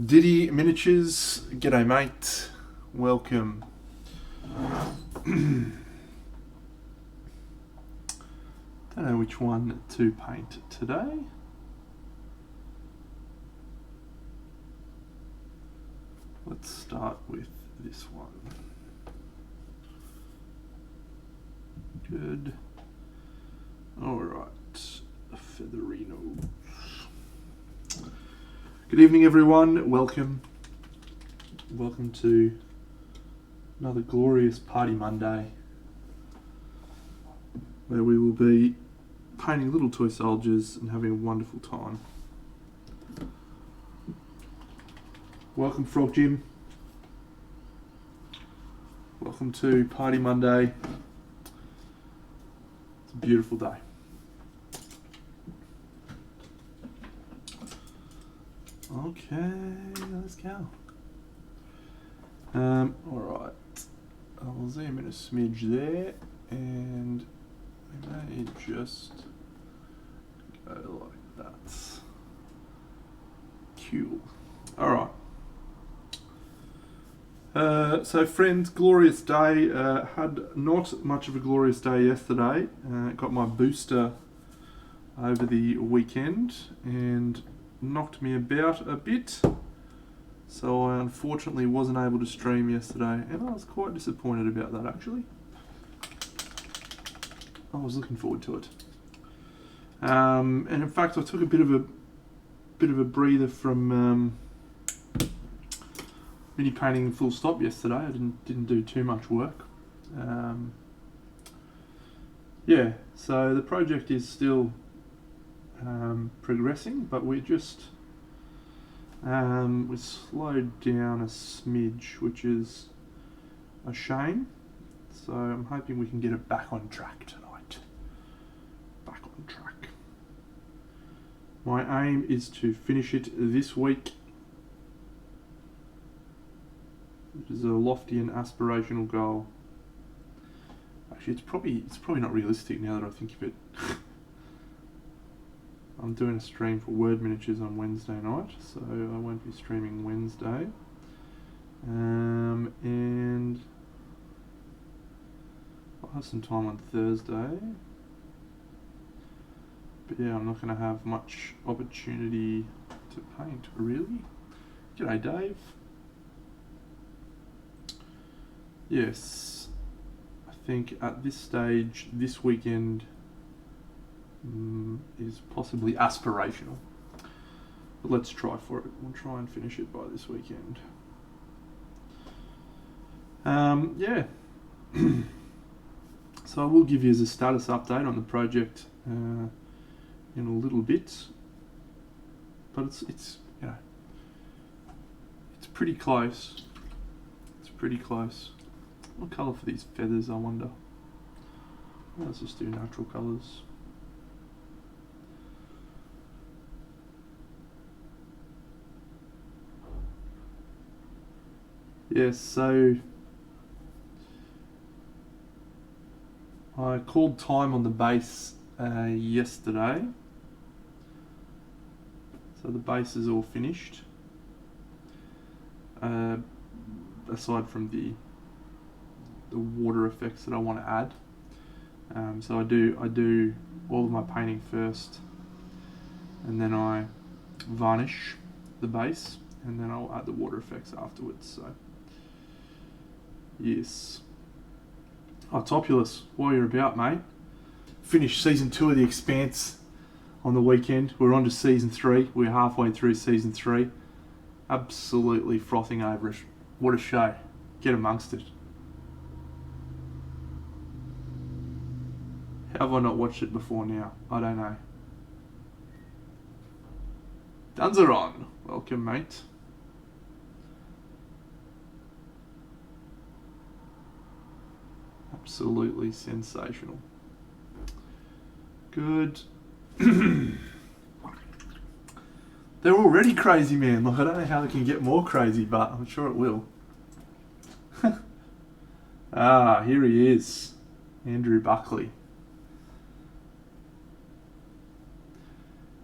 Diddy Miniatures, g'day mate, welcome. Don't know which one to paint today. Let's start with this one. Good. Alright, Featherino. Good evening everyone, welcome to another glorious Party Monday where we will be painting little toy soldiers and having a wonderful time. Welcome Frog Jim, welcome to Party Monday. It's a beautiful day. Okay, let's go. Alright, I'll zoom in a smidge there, and we may just go like that. Cool. Alright. So friends, glorious day. Had not much of a glorious day yesterday. Got my booster over the weekend, and knocked me about a bit, so I unfortunately wasn't able to stream yesterday, and I was quite disappointed about that actually. I was looking forward to it, and in fact I took a bit of a breather from mini painting full stop yesterday. I didn't do too much work. Yeah, so the project is still progressing, but we slowed down a smidge, which is a shame. So I'm hoping we can get it back on track tonight. Back on track. My aim is to finish it this week. It is a lofty and aspirational goal. Actually, it's probably not realistic now that I think of it. I'm doing a stream for Word Miniatures on Wednesday night, so I won't be streaming Wednesday. And I'll have some time on Thursday. But yeah, I'm not going to have much opportunity to paint, really. G'day, Dave. Yes, I think at this stage, this weekend is possibly aspirational, but let's try for it. We'll try and finish it by this weekend. Yeah. So I will give you as a status update on the project in a little bit, but it's you know, it's pretty close. It's pretty close. What colour for these feathers, I wonder? Let's just do natural colours. Yes, so I called time on the base yesterday. So the base is all finished. Aside from the water effects that I want to add. So I do all of my painting first, and then I varnish the base, and then I'll add the water effects afterwards. So yes. Oh, Topulus, while you're about, mate, finished season 2 of The Expanse on the weekend. We're on to season 3. We're halfway through season 3. Absolutely frothing over it. What a show. Get amongst it. How have I not watched it before now? I don't know. Duns are on. Welcome, mate. absolutely sensational. Good. They're already crazy, man. Like, I don't know how they can get more crazy, but I'm sure it will. Ah, here he is. Andrew Buckley.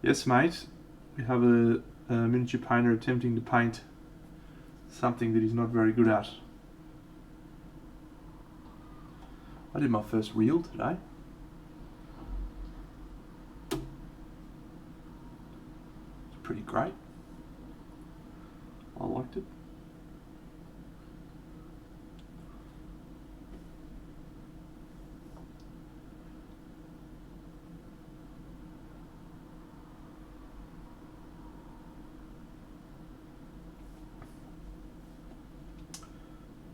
Yes, mate. We have a miniature painter attempting to paint something that he's not very good at. I did my first reel today. It's pretty great. I liked it.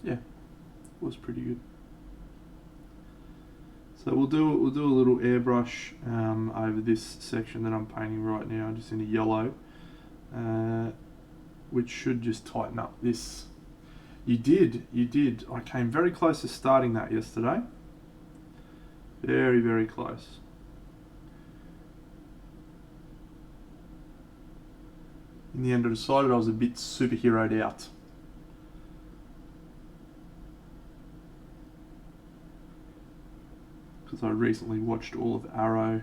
Yeah, it was pretty good. So we'll do a little airbrush over this section that I'm painting right now, just in a yellow, which should just tighten up this. You did. I came very close to starting that yesterday. Very, very close. In the end, I decided I was a bit superheroed out. Because I recently watched all of Arrow,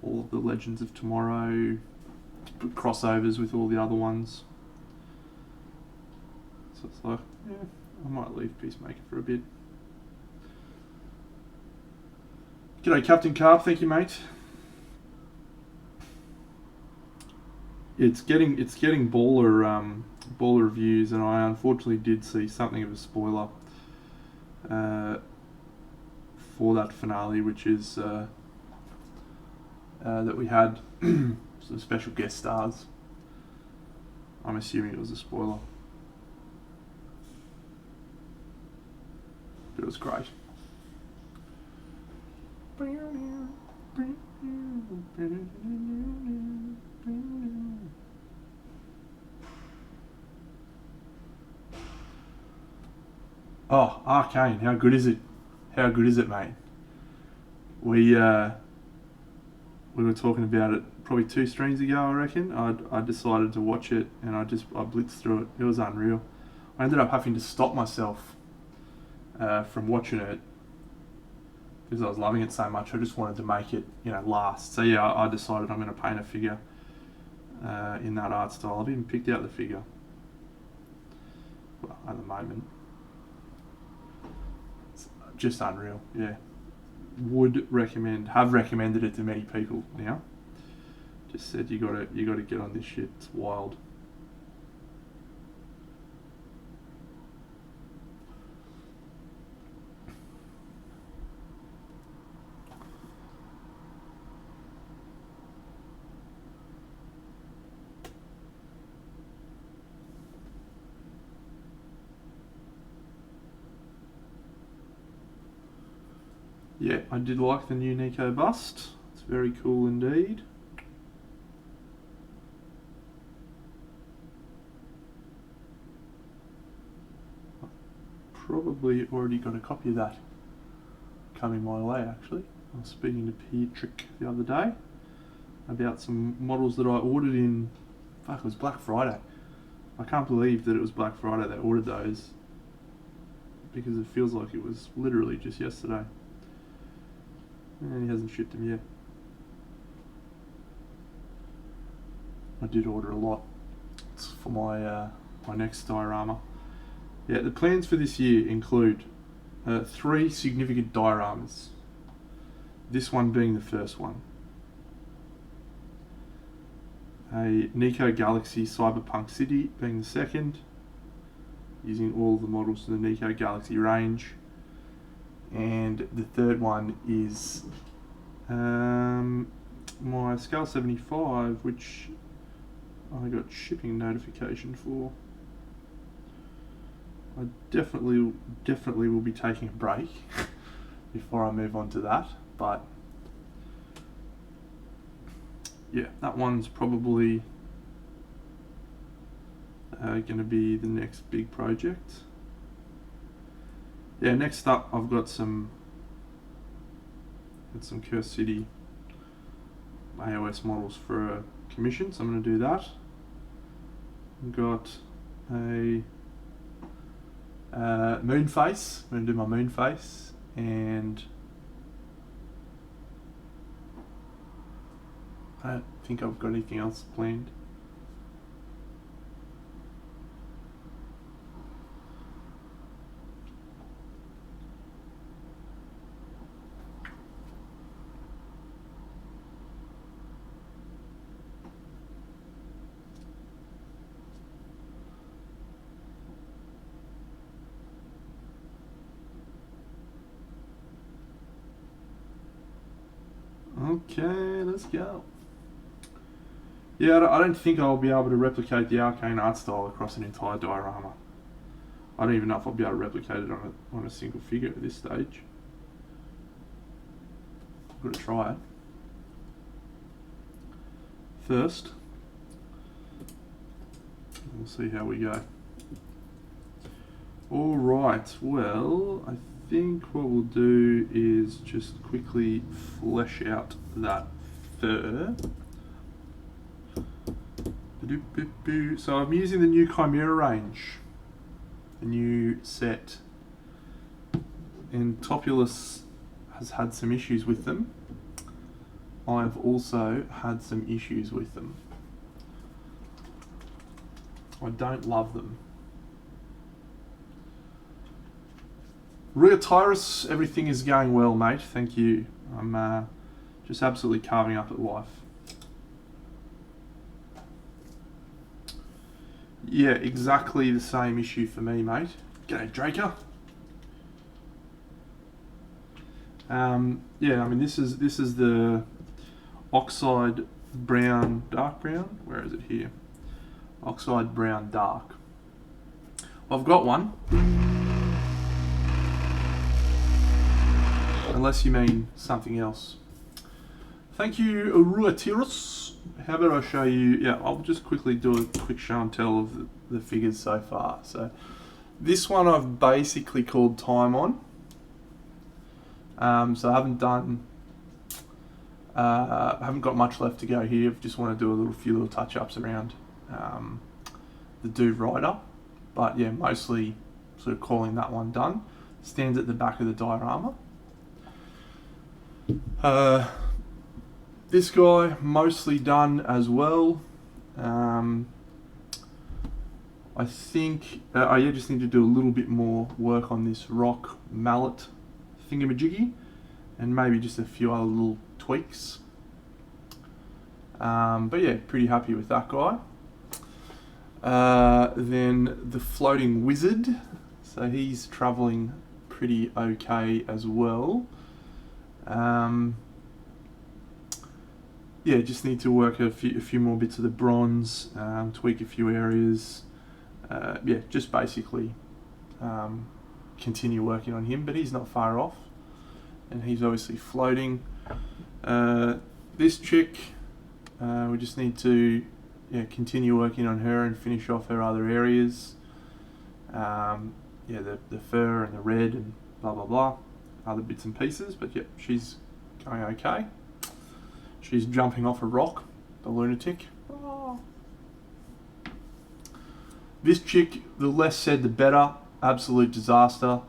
all of the Legends of Tomorrow, crossovers with all the other ones. So it's like, yeah, I might leave Peacemaker for a bit. G'day Captain Carp, thank you mate. It's getting baller reviews, and I unfortunately did see something of a spoiler for that finale, which is that we had some special guest stars. I'm assuming it was a spoiler, but it was great. Oh, Arcane, how good is it? How good is it, mate? We were talking about it probably 2 streams ago, I reckon. I decided to watch it, and I blitzed through it. It was unreal. I ended up having to stop myself from watching it because I was loving it so much. I just wanted to make it, last. So yeah, I decided I'm going to paint a figure in that art style. I've even picked out the figure. Well, at the moment. Just unreal, yeah. Would recommend, have recommended it to many people now. Just said you gotta get on this shit. It's wild. Yeah, I did like the new Nico bust. It's very cool indeed. I've probably already got a copy of that coming my way, actually. I was speaking to Patrick the other day about some models that I ordered in, it was Black Friday. I can't believe that it was Black Friday they ordered those, because it feels like it was literally just yesterday. And he hasn't shipped them yet. I did order a lot. It's for my my next diorama. Yeah, the plans for this year include 3 significant dioramas. This one being the first one. A Nico Galaxy Cyberpunk City being the second, using all of the models in the Nico Galaxy range. And the third one is my Scale 75, which I got shipping notification for. I definitely will be taking a break before I move on to that, but yeah, that one's probably going to be the next big project. yeah, next up I've got some Curse City AOS models for a commission, so I'm going to do that. I've got a moon face. I'm going to do my moon face, and I don't think I've got anything else planned. Okay, let's go. Yeah, I don't think I'll be able to replicate the arcane art style across an entire diorama. I don't even know if I'll be able to replicate it on a single figure at this stage. I've got to try it. First, we'll see how we go. Alright, well, I think what we'll do is just quickly flesh out that fur. So I'm using the new Chimera range, the new set, and Topulus has had some issues with them. I've also had some issues with them. I don't love them. Tyrus, everything is going well, mate. Thank you. I'm just absolutely carving up at life. Yeah, exactly the same issue for me, mate. G'day, Draker. Yeah, I mean this is the oxide brown, dark brown. Where is it here? Oxide brown dark. I've got one. Unless you mean something else. Thank you, Ruatirus. How about I show you? Yeah, I'll just quickly do a quick show and tell of the figures so far. So this one I've basically called time on. So I haven't done. I haven't got much left to go here. I just want to do a few little touch-ups around the Dude Rider, but yeah, mostly sort of calling that one done. Stands at the back of the diorama. This guy mostly done as well. I think I just need to do a little bit more work on this rock mallet thingamajiggy, and maybe just a few other little tweaks. But yeah, pretty happy with that guy. Then the floating wizard, so he's traveling pretty okay as well. Yeah, just need to work a few more bits of the bronze, tweak a few areas. Yeah, just basically continue working on him, but he's not far off, and he's obviously floating. This chick, we just need to continue working on her and finish off her other areas. Yeah, the fur and the red and blah blah blah, other bits and pieces, but yeah, she's going okay. She's jumping off a rock, the lunatic. Oh. This chick, the less said the better. Absolute disaster.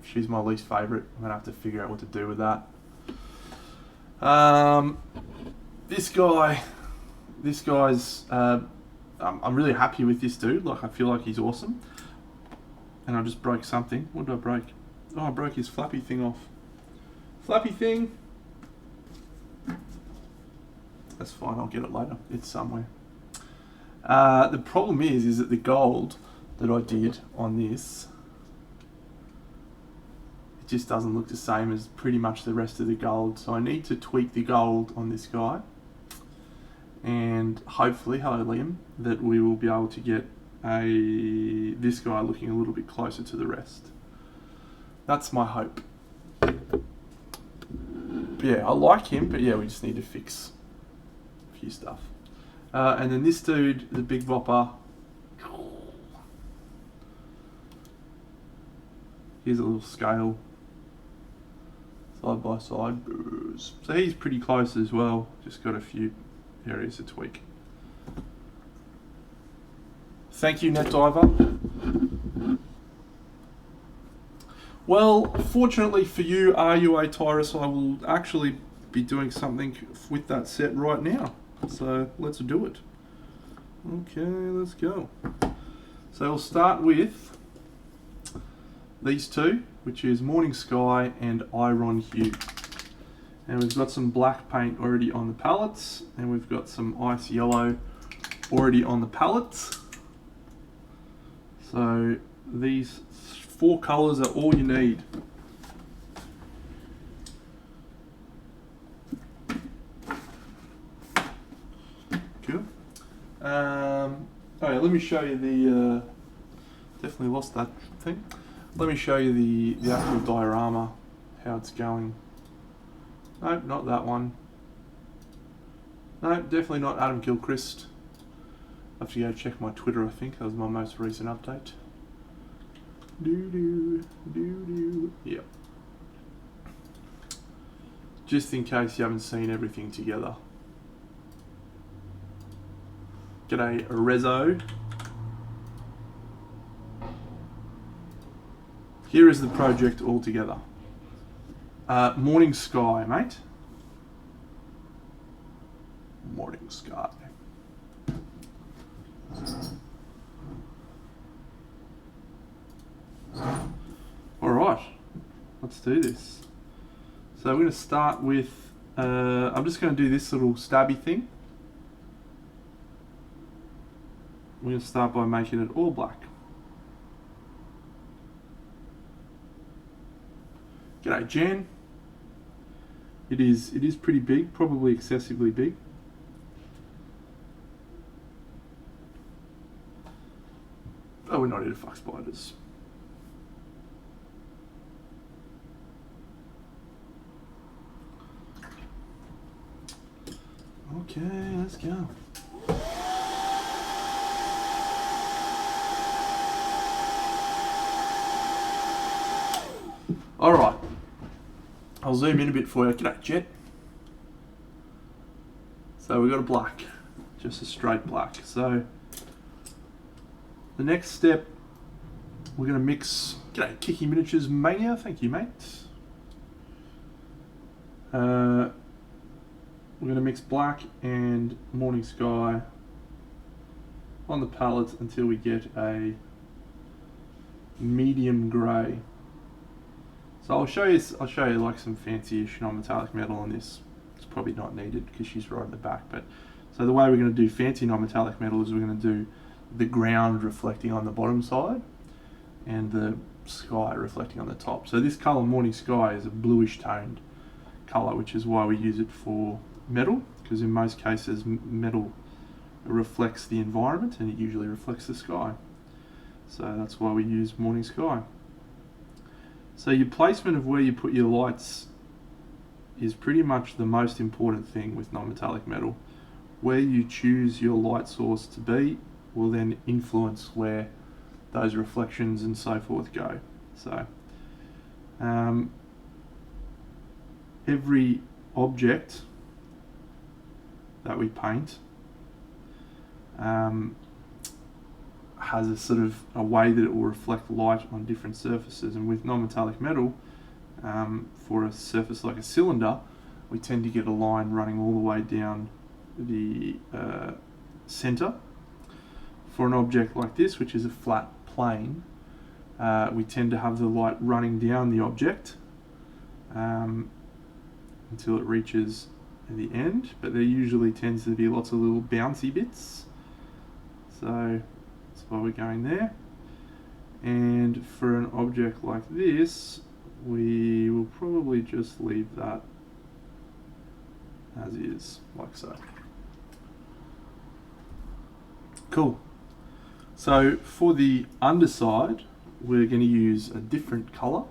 She's my least favourite. I'm gonna have to figure out what to do with that. This guy's. I'm really happy with this dude. Like, I feel like he's awesome. And I just broke something. What did I break? Oh, I broke his flappy thing off. Flappy thing. That's fine. I'll get it later. It's somewhere. The problem is that the gold that I did on this, it just doesn't look the same as pretty much the rest of the gold. So I need to tweak the gold on this guy, and hopefully, hello Liam, that we will be able to get this guy looking a little bit closer to the rest. That's my hope. But yeah, I like him, but yeah, we just need to fix a few stuff. And then this dude, the big whopper, Here's a little scale, side by side. So he's pretty close as well, just got a few areas to tweak. Thank you, NetDiver. Well, fortunately for you, RUA Tyrus, I will actually be doing something with that set right now. So let's do it. Okay, let's go. So we'll start with these two, which is Morning Sky and Iron Hue. And we've got some black paint already on the palettes, and we've got some ice yellow already on the palettes. So these 4 colours are all you need. Good. Oh yeah, let me show you the, definitely lost that thing. Let me show you the actual diorama, how it's going. Nope, not that one. Nope, definitely not Adam Gilchrist. I have to go check my Twitter, I think. That was my most recent update. Yep. Just in case you haven't seen everything together. G'day, Rezo. Here is the project all together. Morning Sky, mate. Morning Sky. Alright, let's do this. So we're going to start with, I'm just going to do this little stabby thing. We're going to start by making it all black. G'day Jan. It is pretty big, probably excessively big. Oh, we're not here to fuck spiders. Okay, let's go. Alright, I'll zoom in a bit for you. G'day, Jet. So we've got a black, just a straight black. So the next step, we're going to mix. G'day, Kiki Miniatures Mania. Thank you, mate. We're going to mix black and Morning Sky on the palette until we get a medium grey. So I'll show you like some fancy-ish non-metallic metal on this. It's probably not needed because she's right at the back. But so the way we're going to do fancy non-metallic metal is we're going to do the ground reflecting on the bottom side and the sky reflecting on the top. So this colour, Morning Sky, is a bluish toned colour, which is why we use it for metal, because in most cases metal reflects the environment and it usually reflects the sky. So that's why we use Morning Sky. So your placement of where you put your lights is pretty much the most important thing with non-metallic metal. Where you choose your light source to be will then influence where those reflections and so forth go. So every object that we paint has a sort of a way that it will reflect light on different surfaces, and with non-metallic metal, for a surface like a cylinder, we tend to get a line running all the way down the center. For an object like this, which is a flat plane, we tend to have the light running down the object until it reaches the end, but there usually tends to be lots of little bouncy bits, so that's why we're going there. And for an object like this, we will probably just leave that as is, like so. Cool. So for the underside, we're going to use a different colour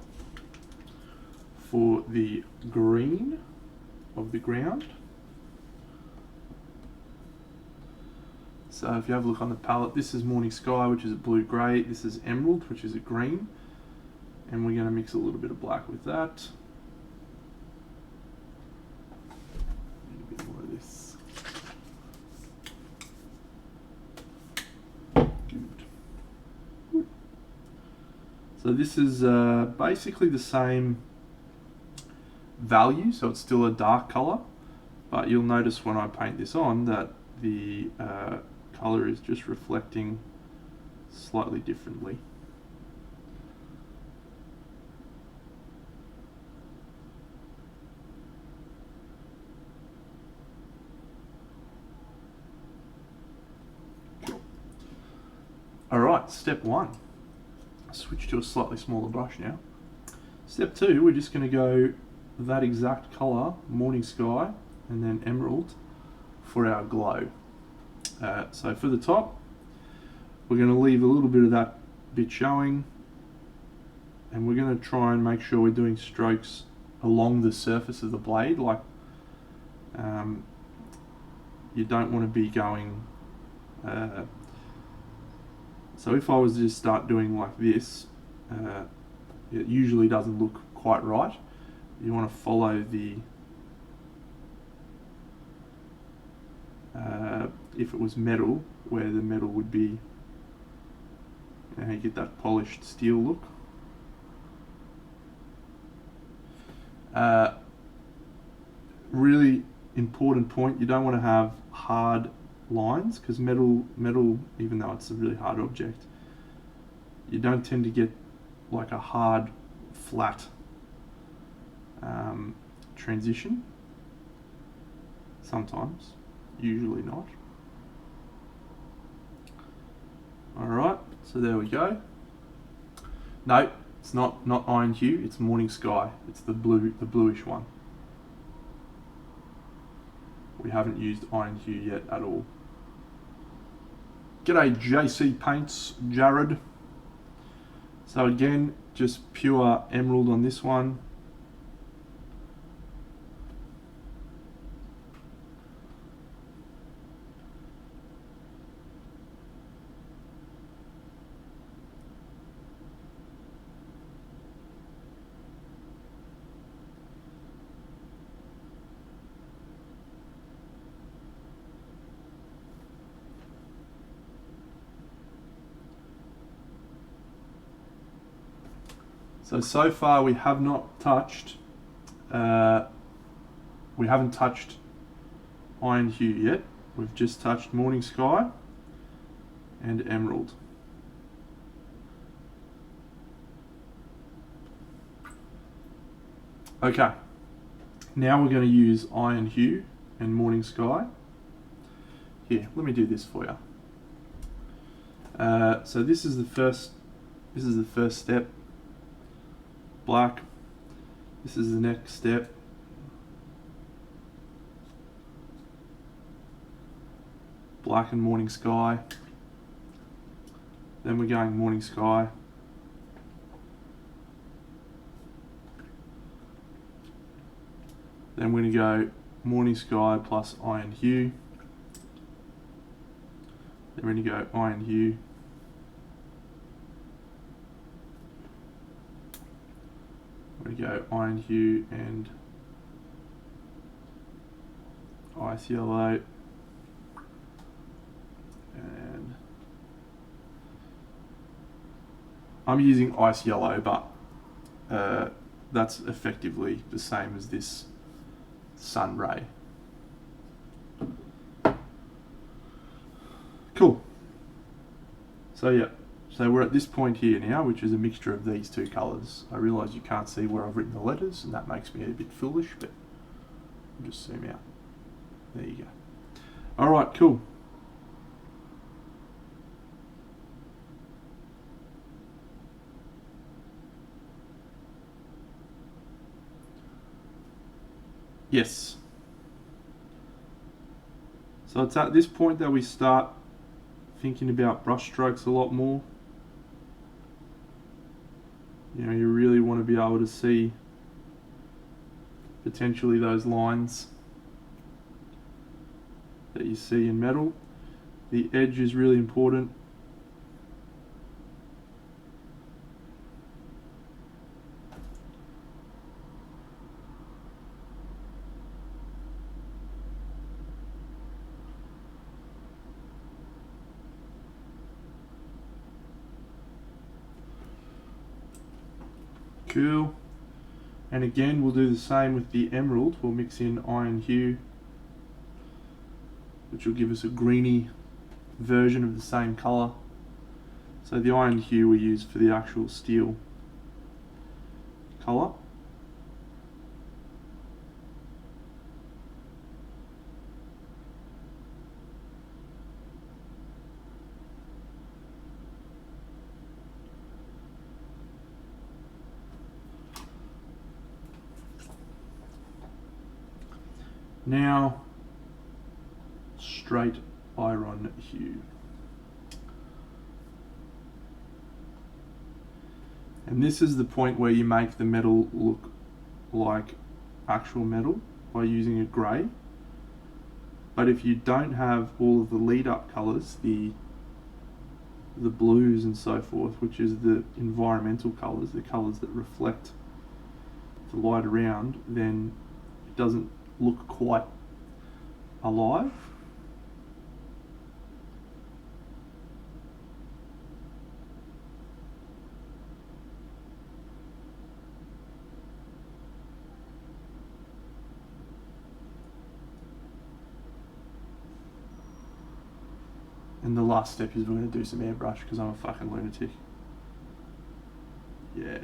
for the green of the ground. So if you have a look on the palette, this is Morning Sky, which is a blue-grey. This is Emerald, which is a green. and we're going to mix a little bit of black with that. A bit more of this. Good. So this is basically the same value, so it's still a dark color, but you'll notice when I paint this on that the color is just reflecting slightly differently. Alright, step 1. Switch to a slightly smaller brush now. Step 2, we're just going to go that exact colour, morning sky, and then emerald for our glow. So for the top, we're going to leave a little bit of that bit showing, and we're going to try and make sure we're doing strokes along the surface of the blade. Like you don't want to be going so if I was to just start doing like this, it usually doesn't look quite right. You want to follow the if it was metal, where the metal would be, you get that polished steel look. Really important point, you don't want to have hard lines, because metal, even though it's a really hard object, you don't tend to get like a hard, flat transition. Sometimes, usually not. Alright, so there we go. No, it's not iron hue, it's morning sky. It's the bluish one. We haven't used iron hue yet at all. G'day JC Paints, Jared. So again, just pure emerald on this one. So far we have not touched, we haven't touched iron hue yet. We've just touched morning sky and emerald. Okay, now we're going to use iron hue and morning sky. Here, let me do this for you. So this is the first step. Black. This is the next step. Black and morning sky. Then we're going morning sky. Then we're going to go morning sky plus iron hue. Then we're going to go iron hue. We're going to go iron hue and ice yellow, and I'm using ice yellow, but that's effectively the same as this sun ray. Cool. So yeah. So we're at this point here now, which is a mixture of these two colours. I realise you can't see where I've written the letters, and that makes me a bit foolish, but I'll just zoom out. There you go. Alright, cool. Yes. So it's at this point that we start thinking about brush strokes a lot more. You know, you really want to be able to see potentially those lines that you see in metal. The edge is really important. Cool. And again, we'll do the same with the emerald. We'll mix in iron hue, which will give us a greeny version of the same colour. So the iron hue we use for the actual steel colour. Now, straight iron hue. And this is the point where you make the metal look like actual metal by using a grey. But if you don't have all of the lead up colours, the blues and so forth, which is the environmental colours, the colours that reflect the light around, then it doesn't look quite alive. And the last step is we're going to do some airbrush because I'm a fucking lunatic. Yeah.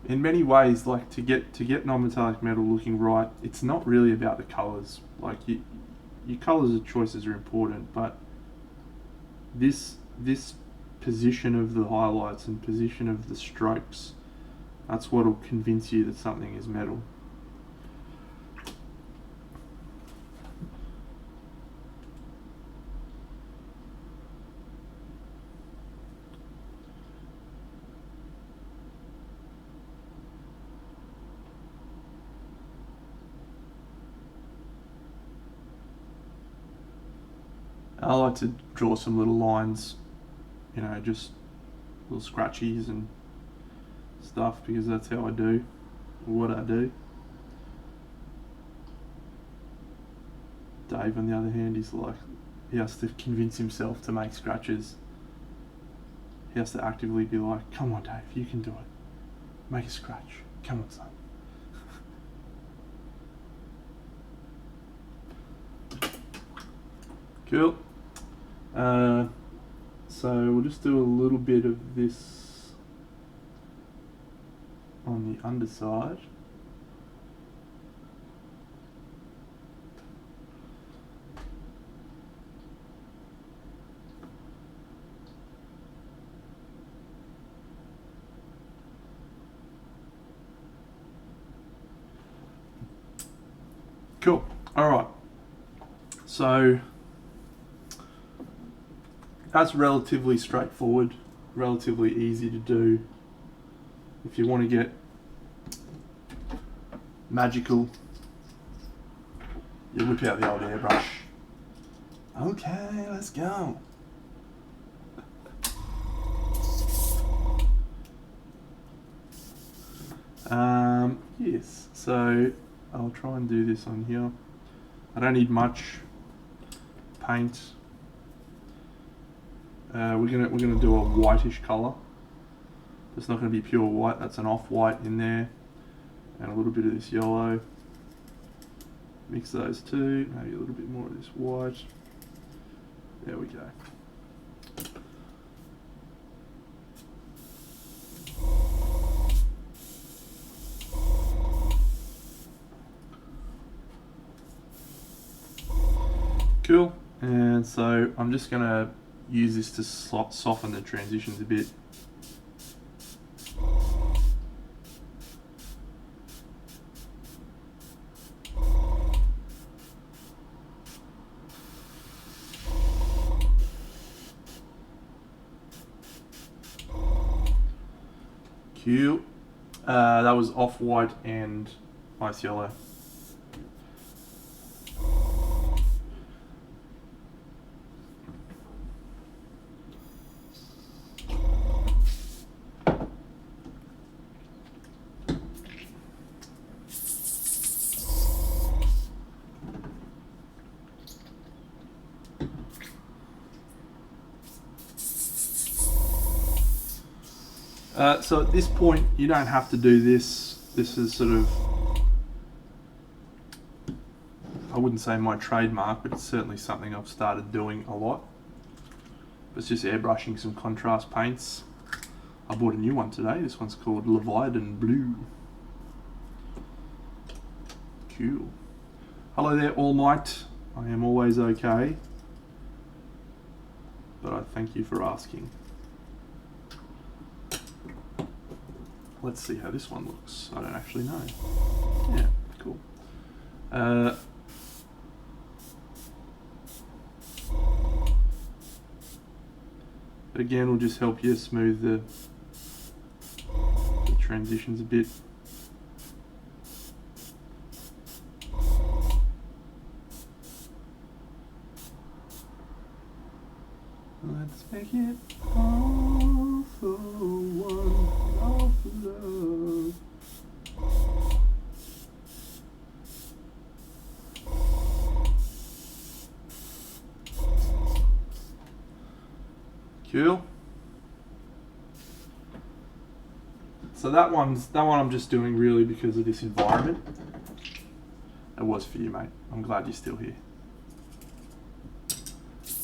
In many ways, like to get non-metallic metal looking right, it's not really about the colours. Like your colours and choices are important, but this position of the highlights and position of the strokes, that's what will convince you that something is metal. I like to draw some little lines, you know, just little scratchies and stuff, because that's how I do what I do. Dave, on the other hand, is like, he has to convince himself to make scratches. He has to actively be like, come on Dave, you can do it. Make a scratch. Come on son. Cool. So we'll just do a little bit of this on the underside. Cool. All right. So that's relatively straightforward, relatively easy to do. If you want to get magical, you whip out the old airbrush. Okay, let's go. Yes, so I'll try and do this on here. I don't need much paint. We're gonna do a whitish colour. It's not going to be pure white. That's an off-white in there, and a little bit of this yellow. Mix those two. Maybe a little bit more of this white. There we go. Cool. And so I'm just going to use this to soften the transitions a bit. Cool. That was off-white and ice yellow. So at this point, you don't have to do this. This is sort of, I wouldn't say my trademark, but it's certainly something I've started doing a lot. It's just airbrushing some contrast paints. I bought a new one today. This one's called Leviathan Blue. Cool. Hello there, All Might. I am always okay, but I thank you for asking. Let's see how this one looks. I don't actually know. Yeah, cool. But again, will just help you smooth the transitions a bit. Let's make it all for one, all for love. Cool. So that one I'm just doing really because of this environment. It was for you, mate. I'm glad you're still here.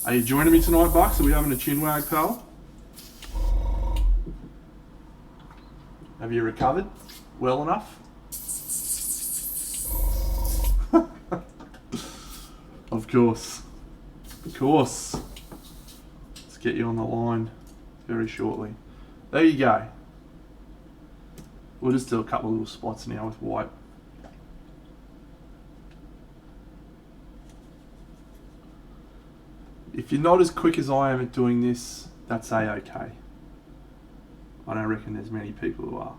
Are you joining me tonight, Bucks? Are we having a chin wag, pal? Have you recovered well enough? Of course. Of course. Let's get you on the line very shortly. There you go. We'll just do a couple of little spots now with white. If you're not as quick as I am at doing this, that's A-okay. I don't reckon there's many people who are.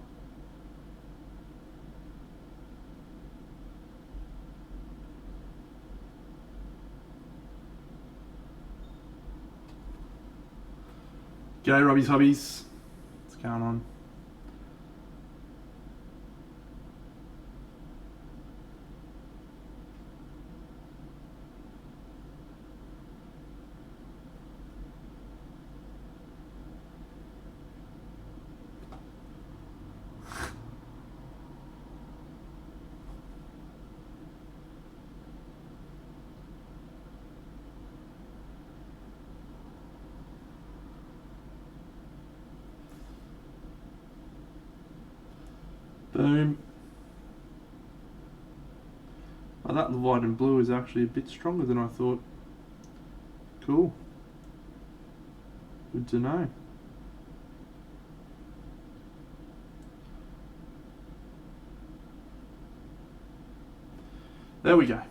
G'day Robbie's Hobbies. What's going on? Boom. Oh, that Leviathan Blue is actually a bit stronger than I thought. Cool. Good to know. There we go.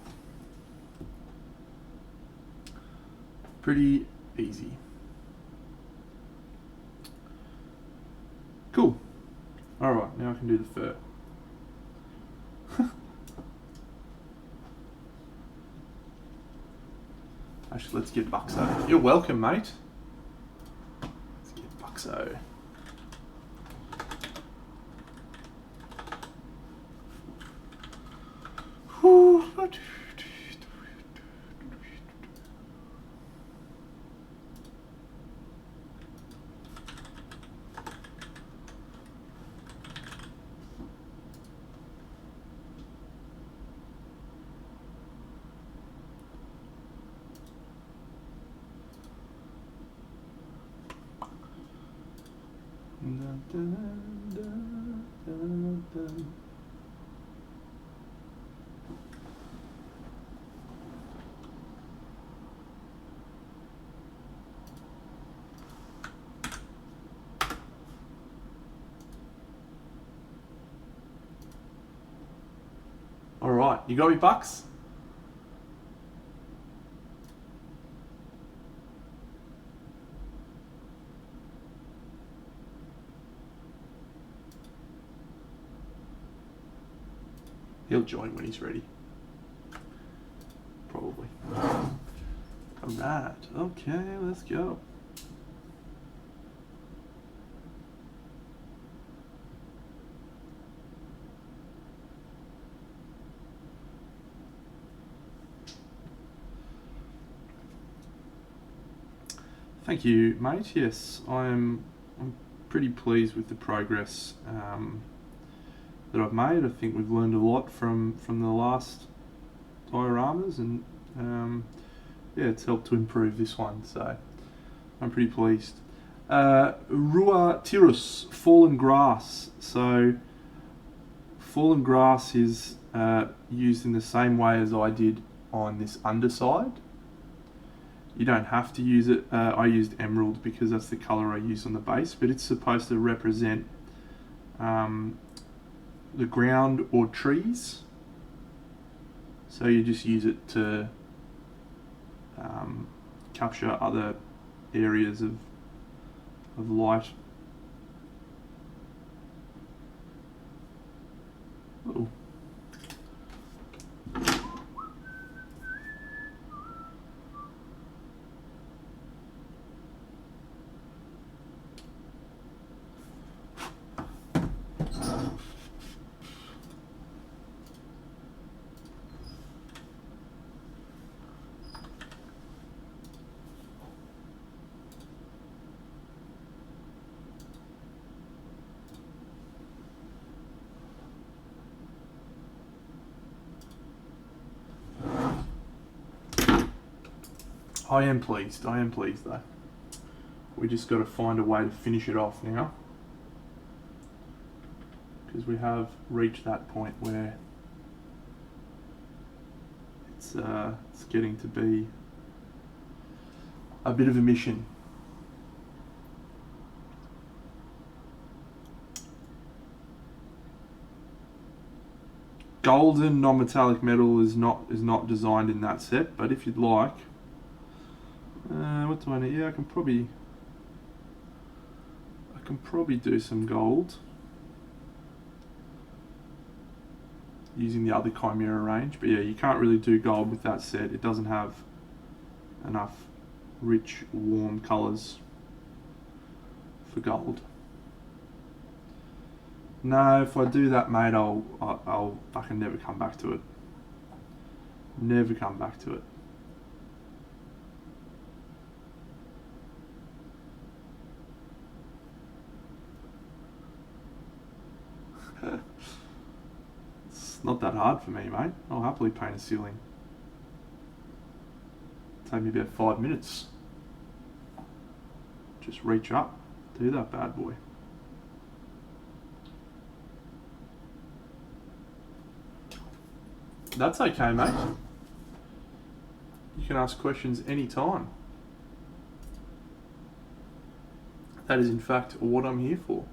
Pretty easy. Cool. Alright, now I can do the fur. Actually, let's get Buxo. You're welcome, mate. Let's get Buxo. Whew. All right, you got me, Bucks? He'll join when he's ready. Probably. Alright, okay, let's go. Thank you, mate. Yes, I'm pretty pleased with the progress that I've made. I think we've learned a lot from the last dioramas, and yeah, it's helped to improve this one, so I'm pretty pleased. Rua Tirus, Fallen Grass. So fallen grass is used in the same way as I did on this underside. You don't have to use it. I used emerald because that's the colour I used on the base, but it's supposed to represent the ground or trees. So you just use it to capture other areas of light. Oh. I am pleased though. We just got to find a way to finish it off now, because we have reached that point where it's getting to be a bit of a mission. Golden non-metallic metal is not designed in that set, but if you'd like, what do I need? Yeah, I can probably do some gold using the other Chimera range, but yeah, you can't really do gold with that set. It doesn't have enough rich, warm colours for gold. No, if I do that, mate, I'll fucking never come back to it. Never come back to it. It's not that hard for me, mate. I'll happily paint a ceiling. Take me about 5 minutes. Just reach up, do that bad boy. That's okay, mate. You can ask questions anytime. That is in fact what I'm here for.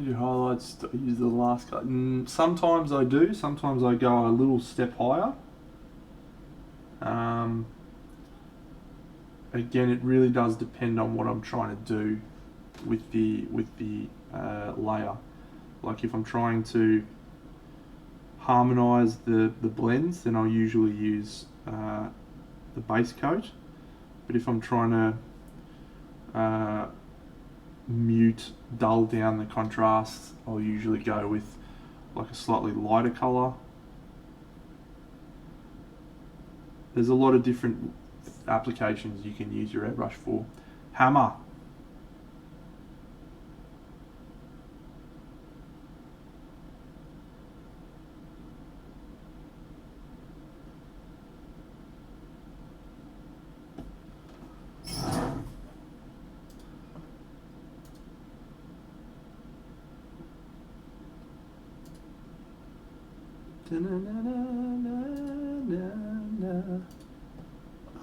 Your highlights, use the last cut. Sometimes I do, sometimes I go a little step higher. Again, it really does depend on what I'm trying to do with the layer. Like if I'm trying to harmonize the blends, then I'll usually use the base coat. But if I'm trying to dull down the contrast, I'll usually go with like a slightly lighter color. There's a lot of different applications you can use your airbrush for. Hammer.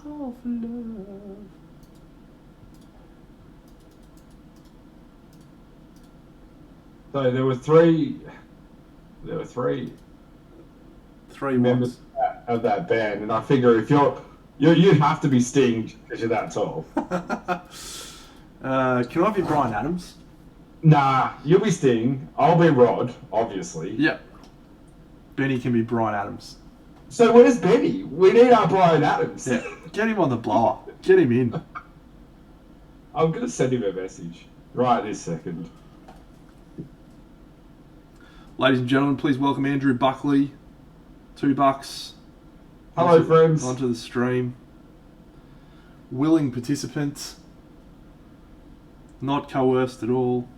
Of love. So there were three members of that band, and I figure if you have to be Sting because you're that tall. Can I be Bryan Adams? Nah, you'll be Sting. I'll be Rod, obviously. Yep. Benny can be Bryan Adams. So where's Benny? We need our Bryan Adams. Yeah. Get him on the blower. Get him in. I'm going to send him a message right this second. Ladies and gentlemen, please welcome Andrew Buckley. $2. Hello, friends. Onto the stream. Willing participants. Not coerced at all.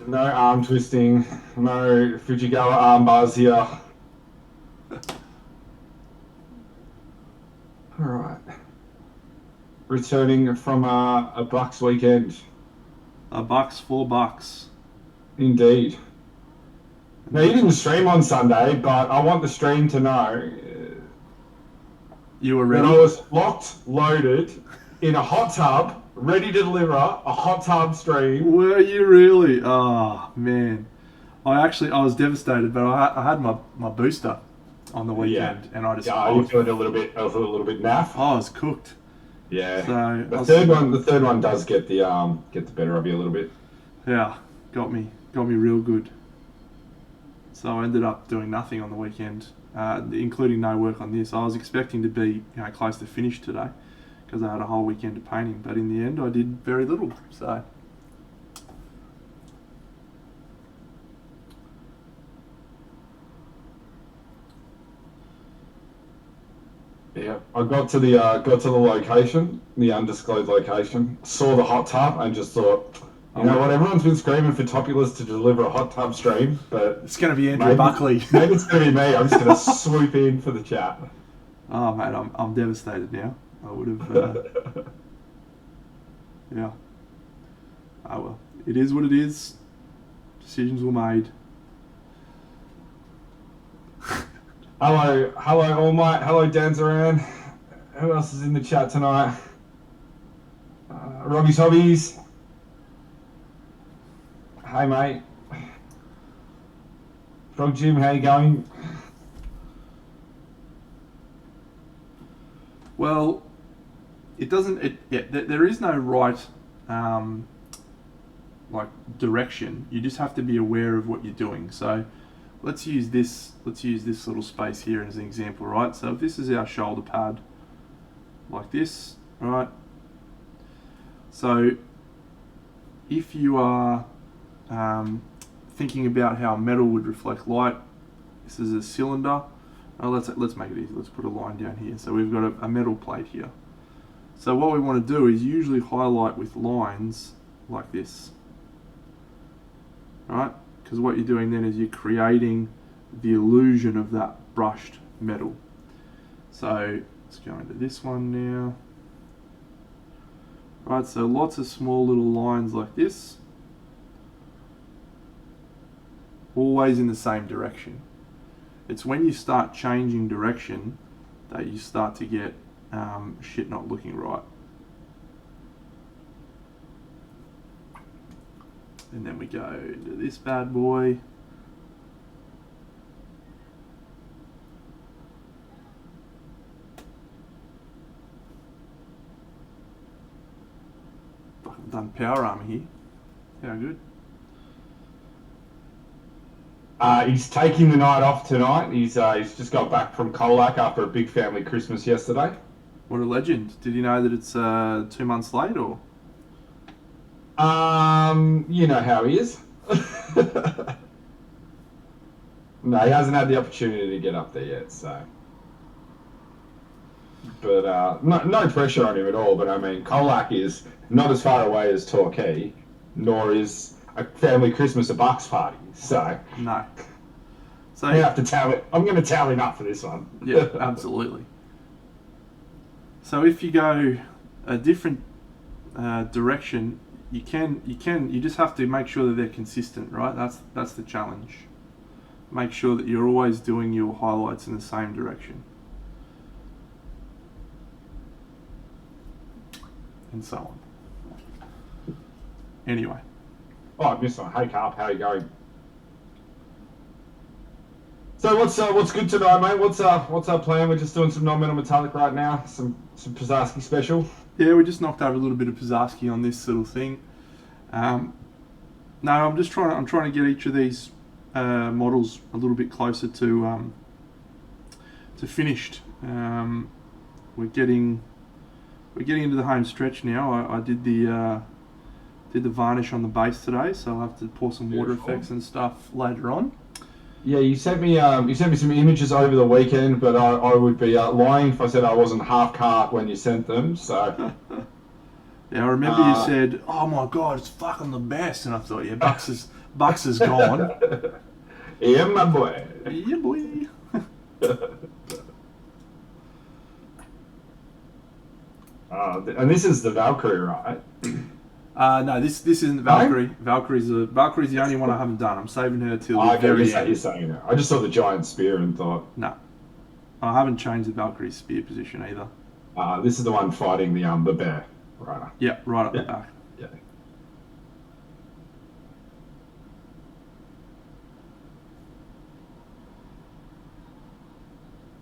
No arm twisting. No Fujigawa arm bars here. Alright. Returning from a Bucks weekend. $4. Indeed. Now, you didn't stream on Sunday, but I want the stream to know you were ready. that I was locked, loaded, in a hot tub, ready to deliver a hot tub stream. Were you really? Oh, man. I was devastated, but I had my booster on the weekend, and I just... Yeah, you feeling a little bit naff? I was cooked. Yeah. So the third one does get the better of you a little bit. Yeah, got me real good. So I ended up doing nothing on the weekend, including no work on this. I was expecting to be close to finish today because I had a whole weekend of painting, but in the end I did very little. So yeah, I got to the location, the undisclosed location, saw the hot tub, and just thought, you know what? Everyone's been screaming for Topulus to deliver a hot tub stream, but it's going to be Andrew Buckley. Maybe it's going to be me. I'm just going to swoop in for the chat. Oh, mate, I'm devastated now. I would have. Yeah. Oh well, it is what it is. Decisions were made. Hello, All Might. Hello, Danzaran. Who else is in the chat tonight? Robbie's Hobbies. Hey, mate. Frog Jim, how you going? Well, it doesn't. There is no right, direction. You just have to be aware of what you're doing. So, let's use this little space here as an example, right? So, if this is our shoulder pad, like this, right? So, if you are thinking about how metal would reflect light, this is a cylinder. Let's make it easy. Let's put a line down here. So we've got a metal plate here. So what we want to do is usually highlight with lines like this, right? Because what you're doing then is you're creating the illusion of that brushed metal. So let's go into this one now. Right, so lots of small little lines like this, always in the same direction. It's when you start changing direction that you start to get shit not looking right. And then we go into this bad boy. I've done power armor here. How good. He's taking the night off tonight. He's just got back from Colac after a big family Christmas yesterday. What a legend. Did you know that it's 2 months late, or? You know how he is. No, he hasn't had the opportunity to get up there yet, so. But no pressure on him at all. But I mean, Colac is not as far away as Torquay, nor is a family Christmas a Bucks party. So no. So you have to tally. I'm going to tally him up for this one. Yeah, absolutely. So if you go a different direction, you just have to make sure that they're consistent, right? That's the challenge. Make sure that you're always doing your highlights in the same direction. And so on. Anyway. Oh, I missed one. Hey, Carp, how you going? So what's good tonight, mate? What's our plan? We're just doing some non-metal metallic right now. Some Pizarski special. Yeah, we just knocked over a little bit of Pizarski on this little thing. No, I'm trying to get each of these models a little bit closer to finished. We're getting into the home stretch now. I did the varnish on the base today, so I'll have to pour some water effects and stuff later on. Yeah, you sent me some images over the weekend, but I would be lying if I said I wasn't half cart when you sent them. So Yeah, I remember you said, "Oh my god, it's fucking the best," and I thought, "Yeah, Bucks is gone." yeah, my boy. Yeah, boy. And this is the Valkyrie, right? No, this isn't Valkyrie. Valkyrie's the only one I haven't done. I'm saving her till the very end. You're saying it. I just saw the giant spear and thought, No, I haven't changed the Valkyrie's spear position either. This is the one fighting the bear, right? Yeah, right up the back. Yeah.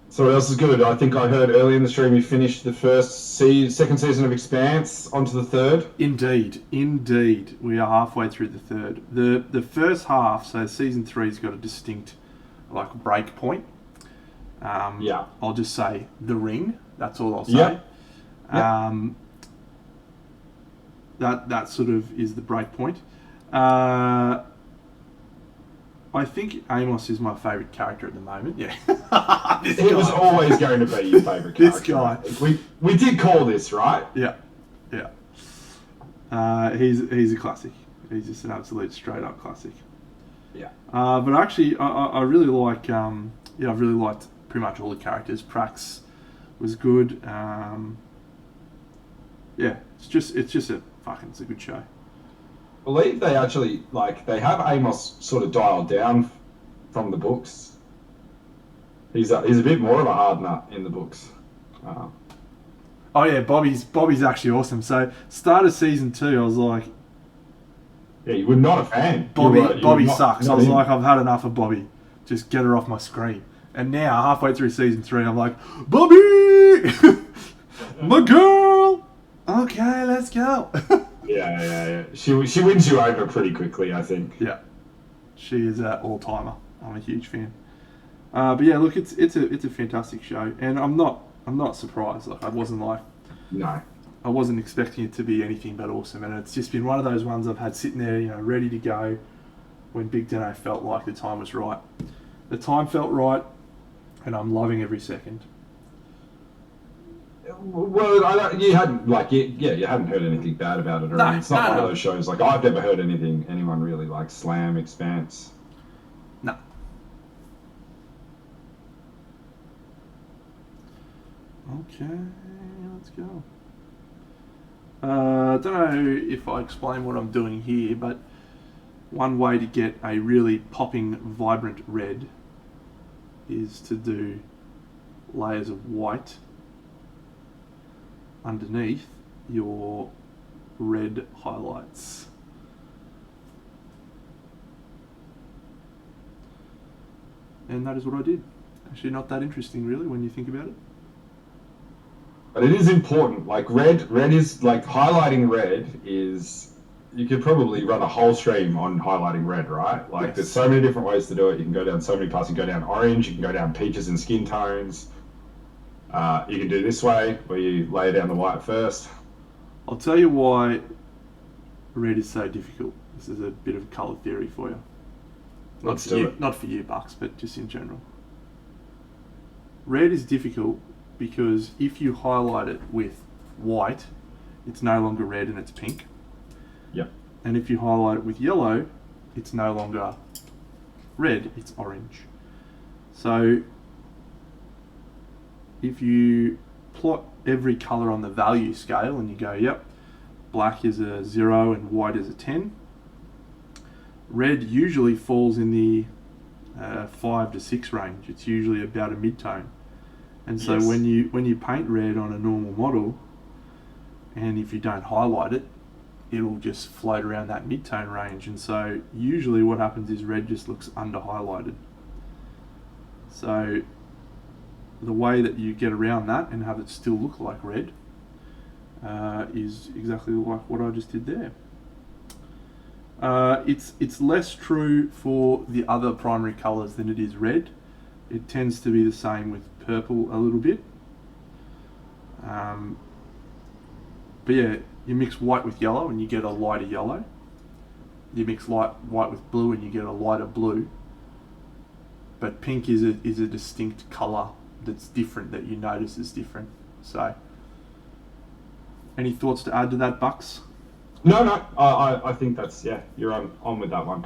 So what else is good? I think I heard early in the stream you finished the second season of Expanse, onto the third. Indeed, we are halfway through the third. The first half, so season 3's got a distinct break point. Yeah. I'll just say the ring. That's all I'll say. Yeah. That sort of is the break point. I think Amos is my favourite character at the moment. Yeah, He was always going to be your favourite character. This guy. We did call this, right? Yeah. He's a classic. He's just an absolute straight up classic. Yeah. But actually, I really like. I've really liked pretty much all the characters. Prax was good. It's a good show. I believe they actually they have Amos sort of dialed down from the books. He's a bit more of a hard nut in the books. Oh yeah, Bobby's actually awesome. So start of season 2, I was like, yeah, you were not a fan. Bobby sucks. I was like, I've had enough of Bobby. Just get her off my screen. And now halfway through season 3, I'm like, Bobby, my girl. Okay, let's go. Yeah. She wins you over pretty quickly, I think. Yeah, she is an all-timer. I'm a huge fan. But yeah, look, it's a fantastic show, and I'm not surprised. I wasn't expecting it to be anything but awesome, and it's just been one of those ones I've had sitting there, ready to go when Big Deno felt like the time was right. The time felt right, and I'm loving every second. Well, you hadn't you hadn't heard anything bad about it, or it's not one of those shows. I've never heard anyone really slam Expanse. No. Okay, let's go. I don't know if I explain what I'm doing here, but one way to get a really popping, vibrant red is to do layers of white underneath your red highlights. And that is what I did. Actually not that interesting really when you think about it. But it is important. Red is highlighting red is, you could probably run a whole stream on highlighting red, right? Yes. There's so many different ways to do it. You can go down so many paths. You can go down orange, you can go down peaches and skin tones. You can do this way, where you lay down the white first. I'll tell you why red is so difficult. This is a bit of colour theory for you. Not for you, Bucks, but just in general. Red is difficult because if you highlight it with white, it's no longer red and it's pink. Yep. And if you highlight it with yellow, it's no longer red, it's orange. So if you plot every colour on the value scale and you go, yep, black is a 0 and white is a 10, red usually falls in the 5 to 6 range. It's usually about a mid-tone. And so yes. when you paint red on a normal model, and if you don't highlight it, it'll just float around that mid-tone range. And so usually what happens is red just looks under-highlighted. So the way that you get around that and have it still look like red is exactly like what I just did there. It's less true for the other primary colours than it is red. It tends to be the same with purple a little bit. But yeah, you mix white with yellow and you get a lighter yellow. You mix white with blue and you get a lighter blue. but pink is a distinct colour that's different, that you notice is different. So, any thoughts to add to that, Bucks? No. I think that's, yeah, you're on with that one.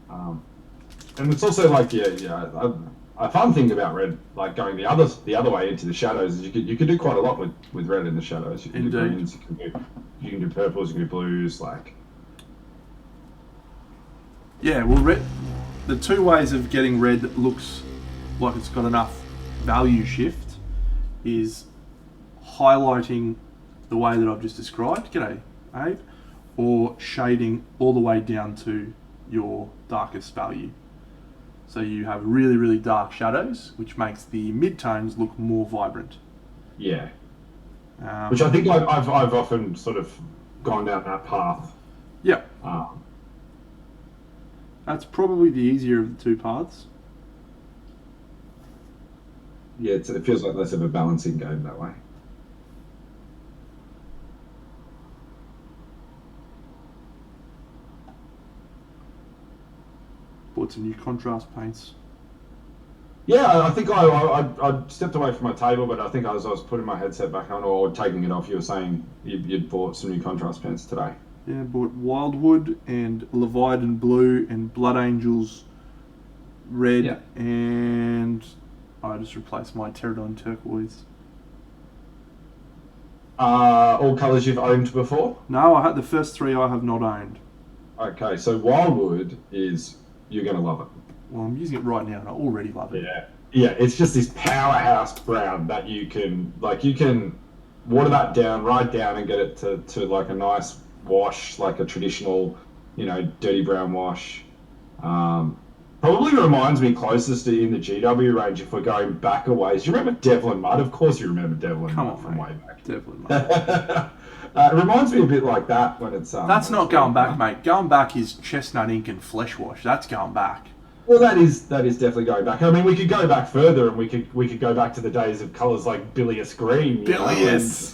And it's also like, a fun thing about red, like going the other way into the shadows, is you could do quite a lot with red in the shadows. You can do greens, you can do purples, you can do blues, like. Yeah, well, the two ways of getting red that looks like it's got enough value shift is highlighting the way that I've just described, g'day Abe, or shading all the way down to your darkest value. So you have really, really dark shadows, which makes the mid-tones look more vibrant. Yeah. Which I think I've often sort of gone down that path. Yeah. That's probably the easier of the two paths. Yeah, it feels like less of a balancing game that way. Bought some new contrast paints. Yeah, I think I stepped away from my table, but I think I was putting my headset back on or taking it off. You were saying you'd bought some new contrast paints today. Yeah, I bought Wildwood and Leviathan Blue and Blood Angels Red, and I just replaced my Pterodon Turquoise. All colours you've owned before? No, I had the first three I have not owned. Okay, so Wildwood you're going to love it. Well, I'm using it right now and I already love it. Yeah, it's just this powerhouse brown that you can water that down, right down, and get it to like a nice wash, like a traditional, dirty brown wash. Probably reminds me closest to in the GW range if we're going back a ways. Do you remember Devlin Mud? Of course you remember Devlin Mud from way back. Devlin Mud. It reminds me a bit like that when it's... That's not going back, mate. Going back is chestnut ink and flesh wash. That's going back. Well, that is definitely going back. I mean, we could go back further, and we could go back to the days of colours like bilious green. Bilious.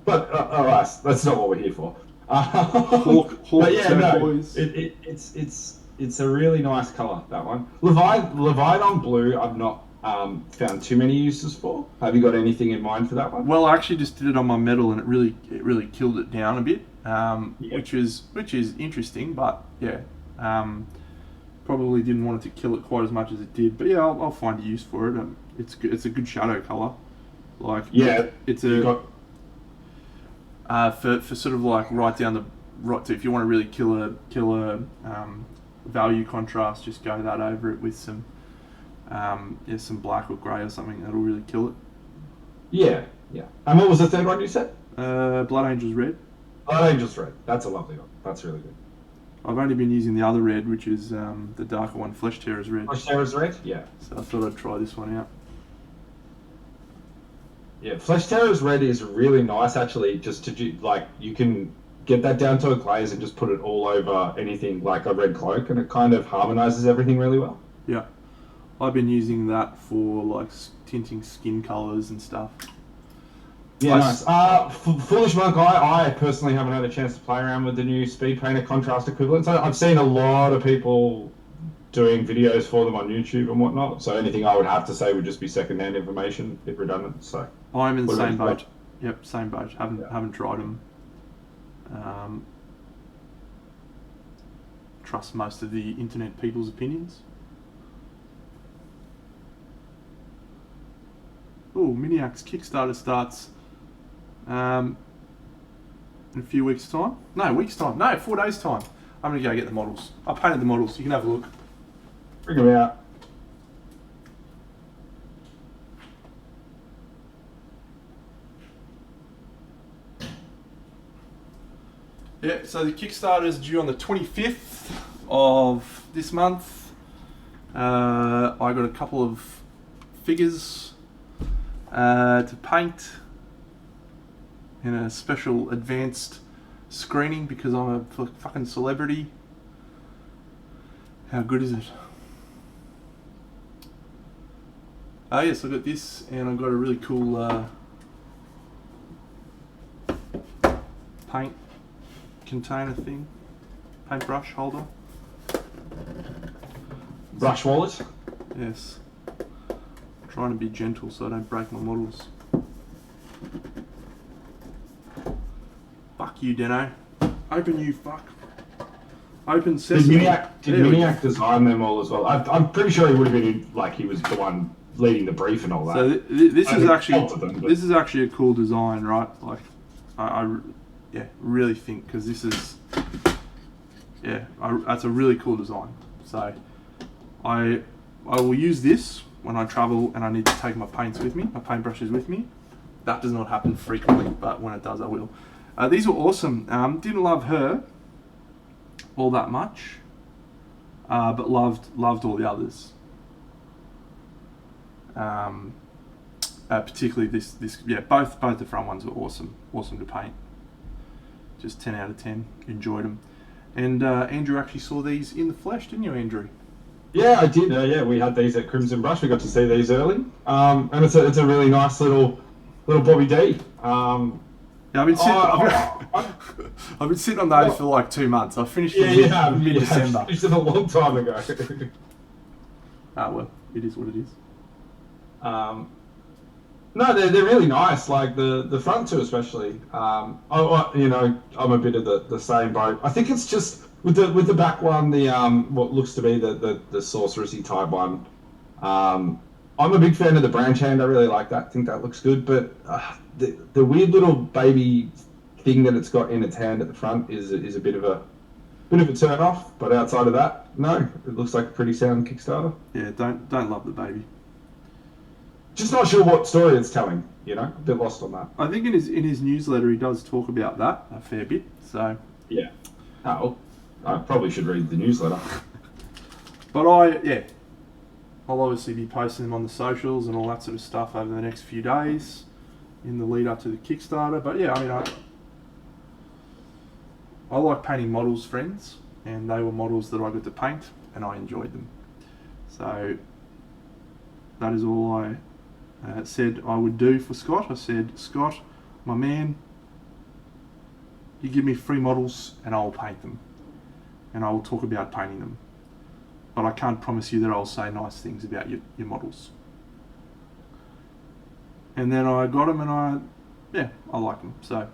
But alas, that's not what we're here for. Hawk turquoise. It's a really nice colour, that one. Leviathan Blue, I've not found too many uses for. Have you got anything in mind for that one? Well, I actually just did it on my metal, and it really killed it down a bit, which is interesting. But yeah, probably didn't want it to kill it quite as much as it did. But yeah, I'll find a use for it. It's a good shadow colour. Like it's for sort of like right to if you want to really kill a value contrast, just go that over it with some black or grey or something. That'll really kill it. Yeah. And what was the third one you said? Blood Angels Red. Blood Angels Red. That's a lovely one. That's really good. I've only been using the other red, which is the darker one, Flesh Tearers Red. Flesh Tearers Red? Yeah. So I thought I'd try this one out. Yeah, Flesh Tearers Red is really nice, actually, just to do, like, you can get that down to a glaze and just put it all over anything like a red cloak, and it kind of harmonises everything really well. Yeah. I've been using that for, like, tinting skin colours and stuff. Yeah, nice. Foolish Monk, I personally haven't had a chance to play around with the new Speed Painter contrast equivalents. I've seen a lot of people doing videos for them on YouTube and whatnot, so anything I would have to say would just be second-hand information, if redundant. So I'm in the same boat. Yep, same boat. Haven't tried them. Trust most of the internet people's opinions. Oh, Miniac's Kickstarter starts in a few weeks' time. No, weeks' time. No, 4 days' time. I'm going to go get the models. I painted the models. You can have a look. Bring them out. Yeah, so the Kickstarter is due on the 25th of this month. I got a couple of figures to paint in a special advanced screening because I'm a fucking celebrity. How good is it? Oh yes, I got this, and I got a really cool paint container thing, paintbrush holder. Brush wallet? Yes. I'm trying to be gentle so I don't break my models. Fuck you, Deno. Open, you fuck. Open Did sesame. Miniac design them all as well? I'm pretty sure he would have been he was the one leading the brief and all that. So this is actually a cool design, right? Like, I really think, because this is, that's a really cool design. So I will use this when I travel and I need to take my paints with me, my paintbrushes with me. That does not happen frequently, but when it does, I will. These were awesome. Didn't love her all that much, but loved all the others. Particularly this both the front ones were awesome to paint. Just 10 out of 10. Enjoyed them. And Andrew actually saw these in the flesh, didn't you, Andrew? Yeah, I did. We had these at Crimson Brush. We got to see these early, and it's a really nice little Bobby D. Yeah, I've been sitting on those for like 2 months. I finished them mid-December. I finished them a long time ago. Well, it is what it is. No, they're really nice. Like the front two especially. I'm a bit of the same boat. I think it's just with the back one, the what looks to be the sorcerousy type one. I'm a big fan of the branch hand. I really like that. I think that looks good. But the weird little baby thing that it's got in its hand at the front is a bit of a turn off. But outside of that, no, it looks like a pretty sound Kickstarter. Yeah, don't love the baby. Just not sure what story it's telling. A bit lost on that. I think in his newsletter he does talk about that a fair bit. So yeah. Oh, I probably should read the newsletter. But I'll obviously be posting them on the socials and all that sort of stuff over the next few days in the lead up to the Kickstarter. But yeah, I mean, I like painting models, friends, and they were models that I got to paint and I enjoyed them. So that is all I said I would do for Scott. I said, Scott, my man, you give me free models and I'll paint them. And I will talk about painting them. But I can't promise you that I'll say nice things about your models. And then I got them and I like them. So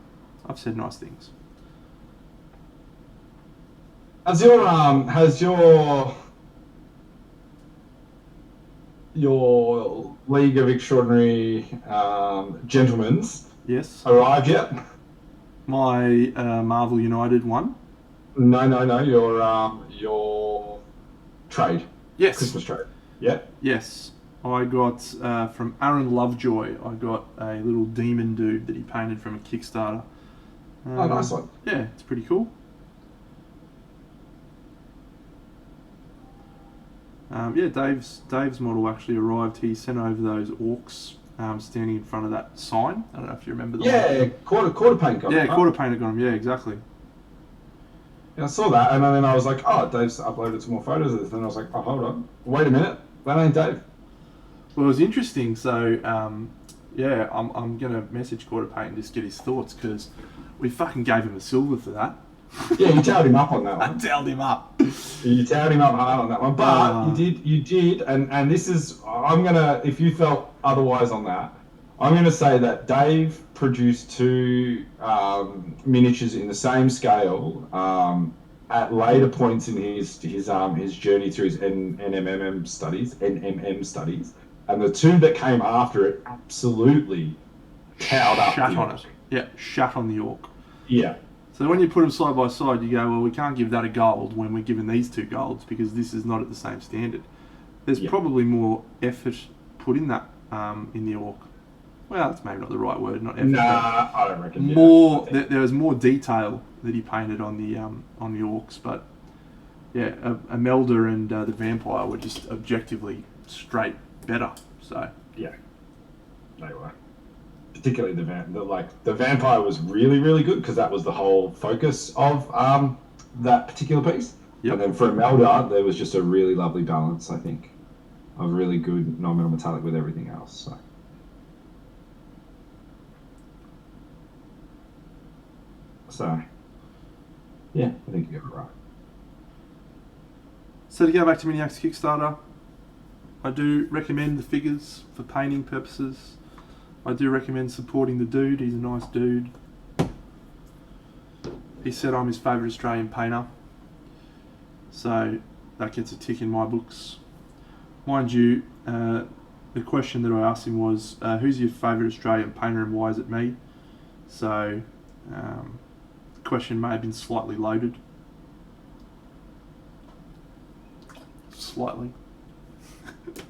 I've said nice things. Has your League of Extraordinary Gentlemen's arrived yet? My Marvel United one? No. Your trade. Yes. Christmas trade. Yeah. Yes. I got from Aaron Lovejoy. I got a little demon dude that he painted from a Kickstarter. Nice one. Yeah, it's pretty cool. Dave's model actually arrived. He sent over those orcs standing in front of that sign. I don't know if you remember the one. Quarter paint got him. Yeah, quarter painter got him. Yeah, exactly. Yeah, I saw that, and then I was like, oh, Dave's uploaded some more photos of this. And I was like, oh, hold on. Wait a minute. That ain't Dave. Well, it was interesting. So, I'm going to message Quarter Paint and just get his thoughts, because we fucking gave him a silver for that. Yeah, you tailed him up on that one. I tailed him up. You tailed him up hard on that one. But you did, and this is, if you felt otherwise on that, I'm going to say that Dave produced two miniatures in the same scale at later points in his journey through his NMM studies, and the two that came after it absolutely towed up. Shat on it. Yeah, shat on the orc. Yeah. So when you put them side by side, you go, well, we can't give that a gold when we're giving these two golds because this is not at the same standard. There's probably more effort put in that in the orc. Well, that's maybe not the right word, not effort. Nah, I don't reckon. There was more detail that he painted on the orcs, but yeah, Imelda and the vampire were just objectively straight better. So yeah, they were. Particularly the vampire was really, really good because that was the whole focus of that particular piece. Yep. And then for Imelda, there was just a really lovely balance, I think, of really good non-metal metallic with everything else. So yeah, I think you got it right. So to go back to Miniac's Kickstarter, I do recommend the figures for painting purposes. I do recommend supporting the dude. He's a nice dude. He said I'm his favourite Australian painter. So that gets a tick in my books. Mind you, the question that I asked him was, who's your favourite Australian painter and why is it me? So the question may have been slightly loaded. Slightly.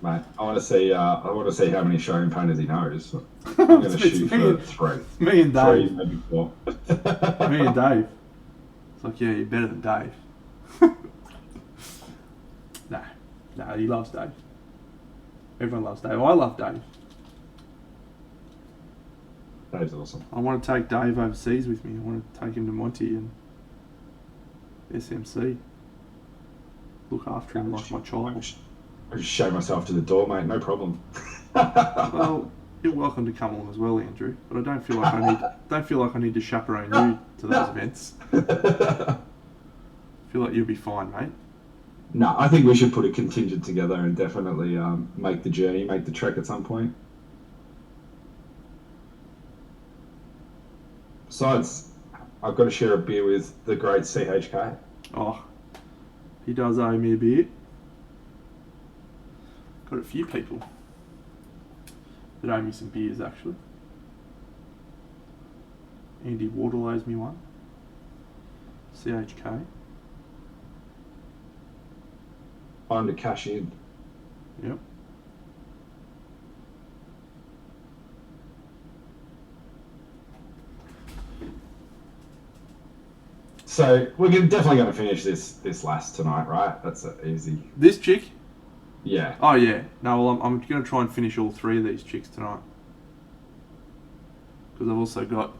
Mate, I want to see how many Australian painters he knows. I'm going to shoot for 3. Me and Dave. 3, maybe 4. Me and Dave. It's like, yeah, you're better than Dave. No, he loves Dave. Everyone loves Dave. I love Dave. Dave's awesome. I want to take Dave overseas with me. I want to take him to Monty and SMC. Look after him like my child. I just show myself to the door, mate. No problem. Well, you're welcome to come along as well, Andrew. But I don't feel like I need to chaperone you to those events. I feel like you'll be fine, mate. No, I think we should put a contingent together and definitely make the journey, make the trek at some point. Besides, I've got to share a beer with the great CHK. Oh, he does owe me a beer. Got a few people that owe me some beers, actually. Andy Wardle owes me one. CHK. Time to cash in. Yep. So we're definitely going to finish this last tonight, right? That's easy. This chick? Yeah. Oh yeah. No, well I'm going to try and finish all 3 of these chicks tonight. Because I've also got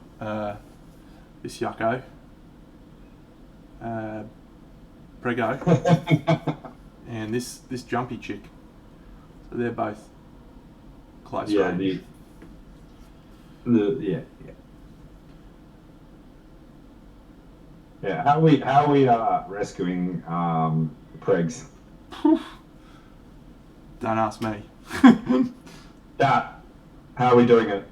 this yucko. Prego. And this jumpy chick. So they're both close range. Yeah, how are we rescuing pregs? Don't ask me. How are we doing it?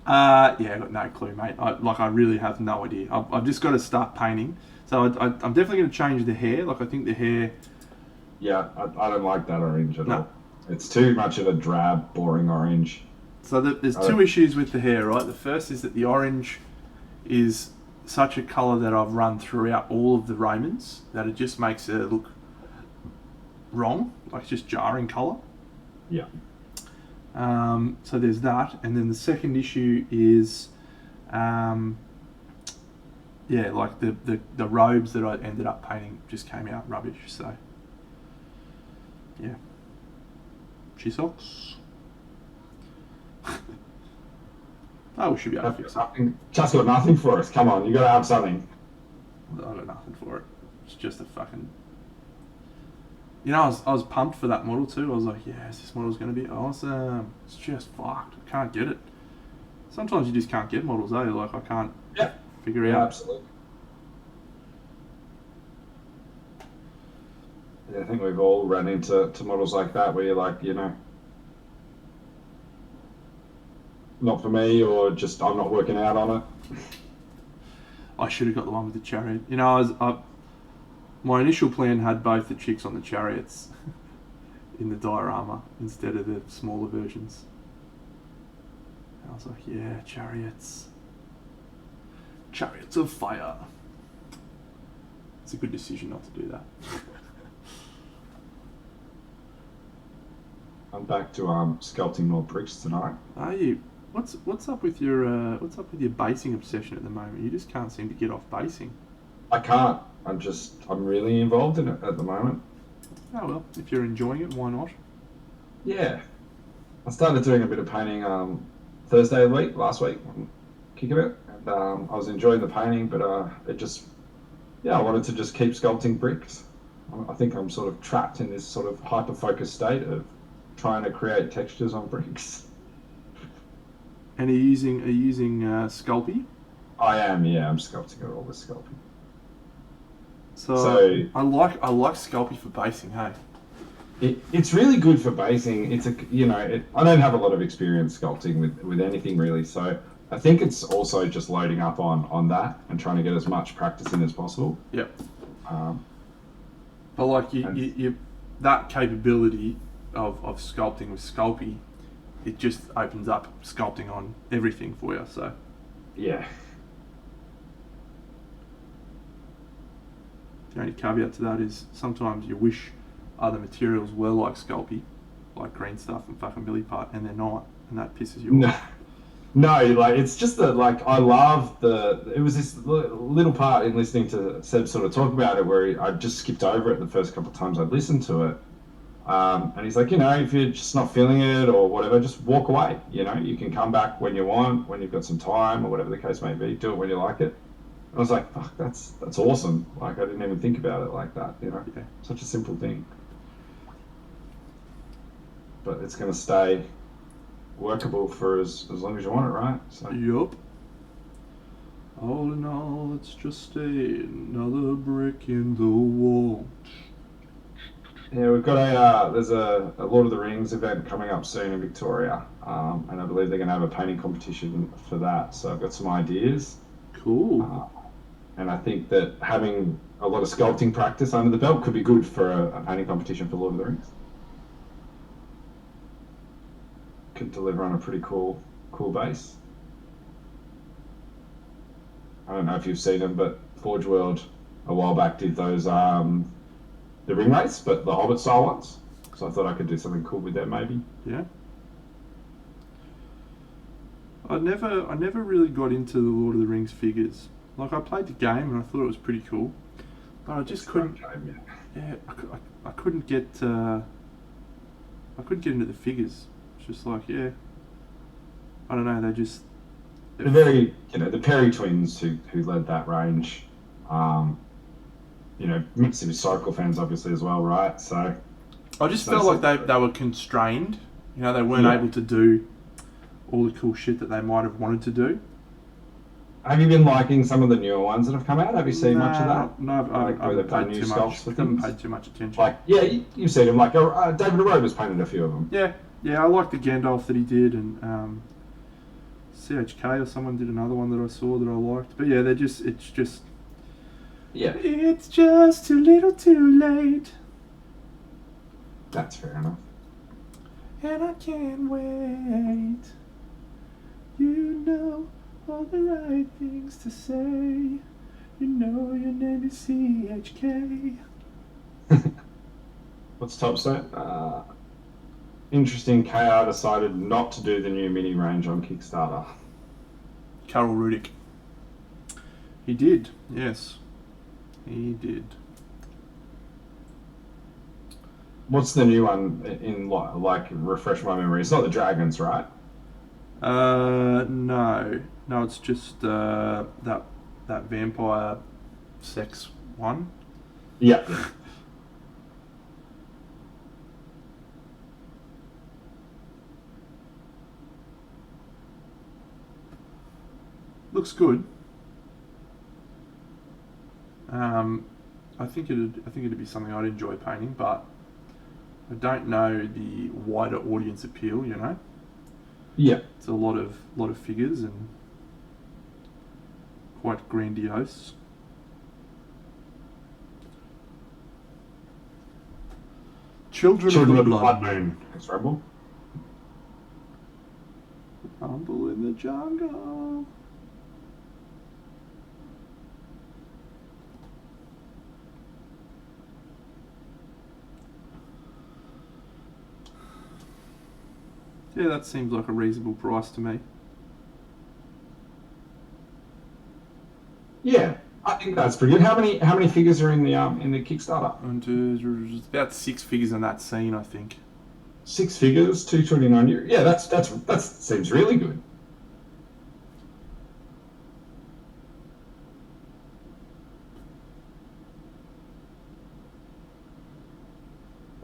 Yeah, I've got no clue, mate. I really have no idea. I've just got to start painting. So I'm definitely going to change the hair. Like I think the hair. Yeah, I don't like that orange at all. It's too much of a drab, boring orange. So there's 2 issues with the hair, right? The first is that the orange is such a colour that I've run throughout all of the Romans that it just makes it look wrong, like it's just jarring colour. Yeah. So there's that, and then the second issue is, like the robes that I ended up painting just came out rubbish. So yeah, she sucks. Oh, we should be able to fix it. Just got nothing for us. Come on, you got to have something. I got nothing for it. It's just a fucking. You know, I was pumped for that model too. I was like, yes, this model's going to be awesome. It's just fucked. I can't get it. Sometimes you just can't get models, eh? Like, I can't figure out. Absolutely. Yeah, I think we've all run into models like that where you're like, not for me, or just I'm not working out on it. I should have got the one with the chariot. You know, my initial plan had both the chicks on the chariots in the diorama instead of the smaller versions. I was like, yeah, chariots. Chariots of fire. It's a good decision not to do that. I'm back to sculpting more bricks tonight. Are you? What's up with your basing obsession at the moment? You just can't seem to get off basing. I can't. I'm really involved in it at the moment. Oh well, if you're enjoying it, why not? Yeah. I started doing a bit of painting Thursday of the week, last week, kicking it. And I was enjoying the painting, but I wanted to just keep sculpting bricks. I think I'm sort of trapped in this sort of hyper-focused state of trying to create textures on bricks. And are you using Sculpey? I am, yeah. I'm sculpting it all with Sculpey. So I like Sculpey for basing, hey. It's really good for basing. It's I don't have a lot of experience sculpting with anything really, so I think it's also just loading up on that and trying to get as much practice in as possible. Yep. Um, But like you that capability of sculpting with Sculpey, it just opens up sculpting on everything for you. So yeah. the only caveat to that is sometimes you wish other materials were like Sculpey, like green stuff and fucking milliput, and they're not, and that pisses you off. No, like it's just that like I love it was this little part in listening to Seb sort of talk about it where I just skipped over it the first couple of times I'd listened to it. And he's like, if you're just not feeling it or whatever, just walk away. You can come back when you want, when you've got some time or whatever the case may be. Do it when you like it. I was like, fuck, that's awesome. Like I didn't even think about it like that. Yeah. Such a simple thing. But it's going to stay workable for as long as you want it, right? So. Yup. All in all, it's just another brick in the wall. Yeah, we've got there's a Lord of the Rings event coming up soon in Victoria, and I believe they're going to have a painting competition for that. So I've got some ideas. Cool. And I think that having a lot of sculpting practice under the belt could be good for a painting competition for Lord of the Rings. Could deliver on a pretty cool base. I don't know if you've seen them, but Forge World a while back did those the ring race, but the Hobbit style ones. So I thought I could do something cool with them, maybe. Yeah. I never really got into the Lord of the Rings figures. Like I played the game and I thought it was pretty cool, but I just couldn't. Yeah, I couldn't get. I couldn't get into the figures. It's just like I don't know. They're very the Perry twins who led that range. Massive historical fans obviously as well, right? So I just felt like they were constrained. They weren't able to do all the cool shit that they might have wanted to do. Have you been liking some of the newer ones that have come out? Have you seen much of that? No, I've paid too much. Paid too much attention. Like, you've seen them. Like, David Arrow has painted a few of them. Yeah, I like the Gandalf that he did, and CHK or someone did another one that I saw that I liked. But yeah, it's just too little, too late. That's fair enough. And I can't wait. All the right things to say. Your name is CHK. What's top set? Interesting, KR decided not to do the new mini range on Kickstarter. Carol Rudick. He did, yes. He did. What's the new one in, like, refresh my memory? It's not the dragons, right? No, it's just that vampire sex one. Yeah. Looks good. I think it'd be something I'd enjoy painting, but I don't know the wider audience appeal. Yeah. It's a lot of figures and quite grandiose. Children of the Blood Moon. Thanks, Rebel. Rumble in the jungle. Yeah, that seems like a reasonable price to me. Yeah, I think that's pretty good. How many figures are in the Kickstarter? And about 6 figures in that scene, I think. 6 figures, €229. Yeah, that seems really good.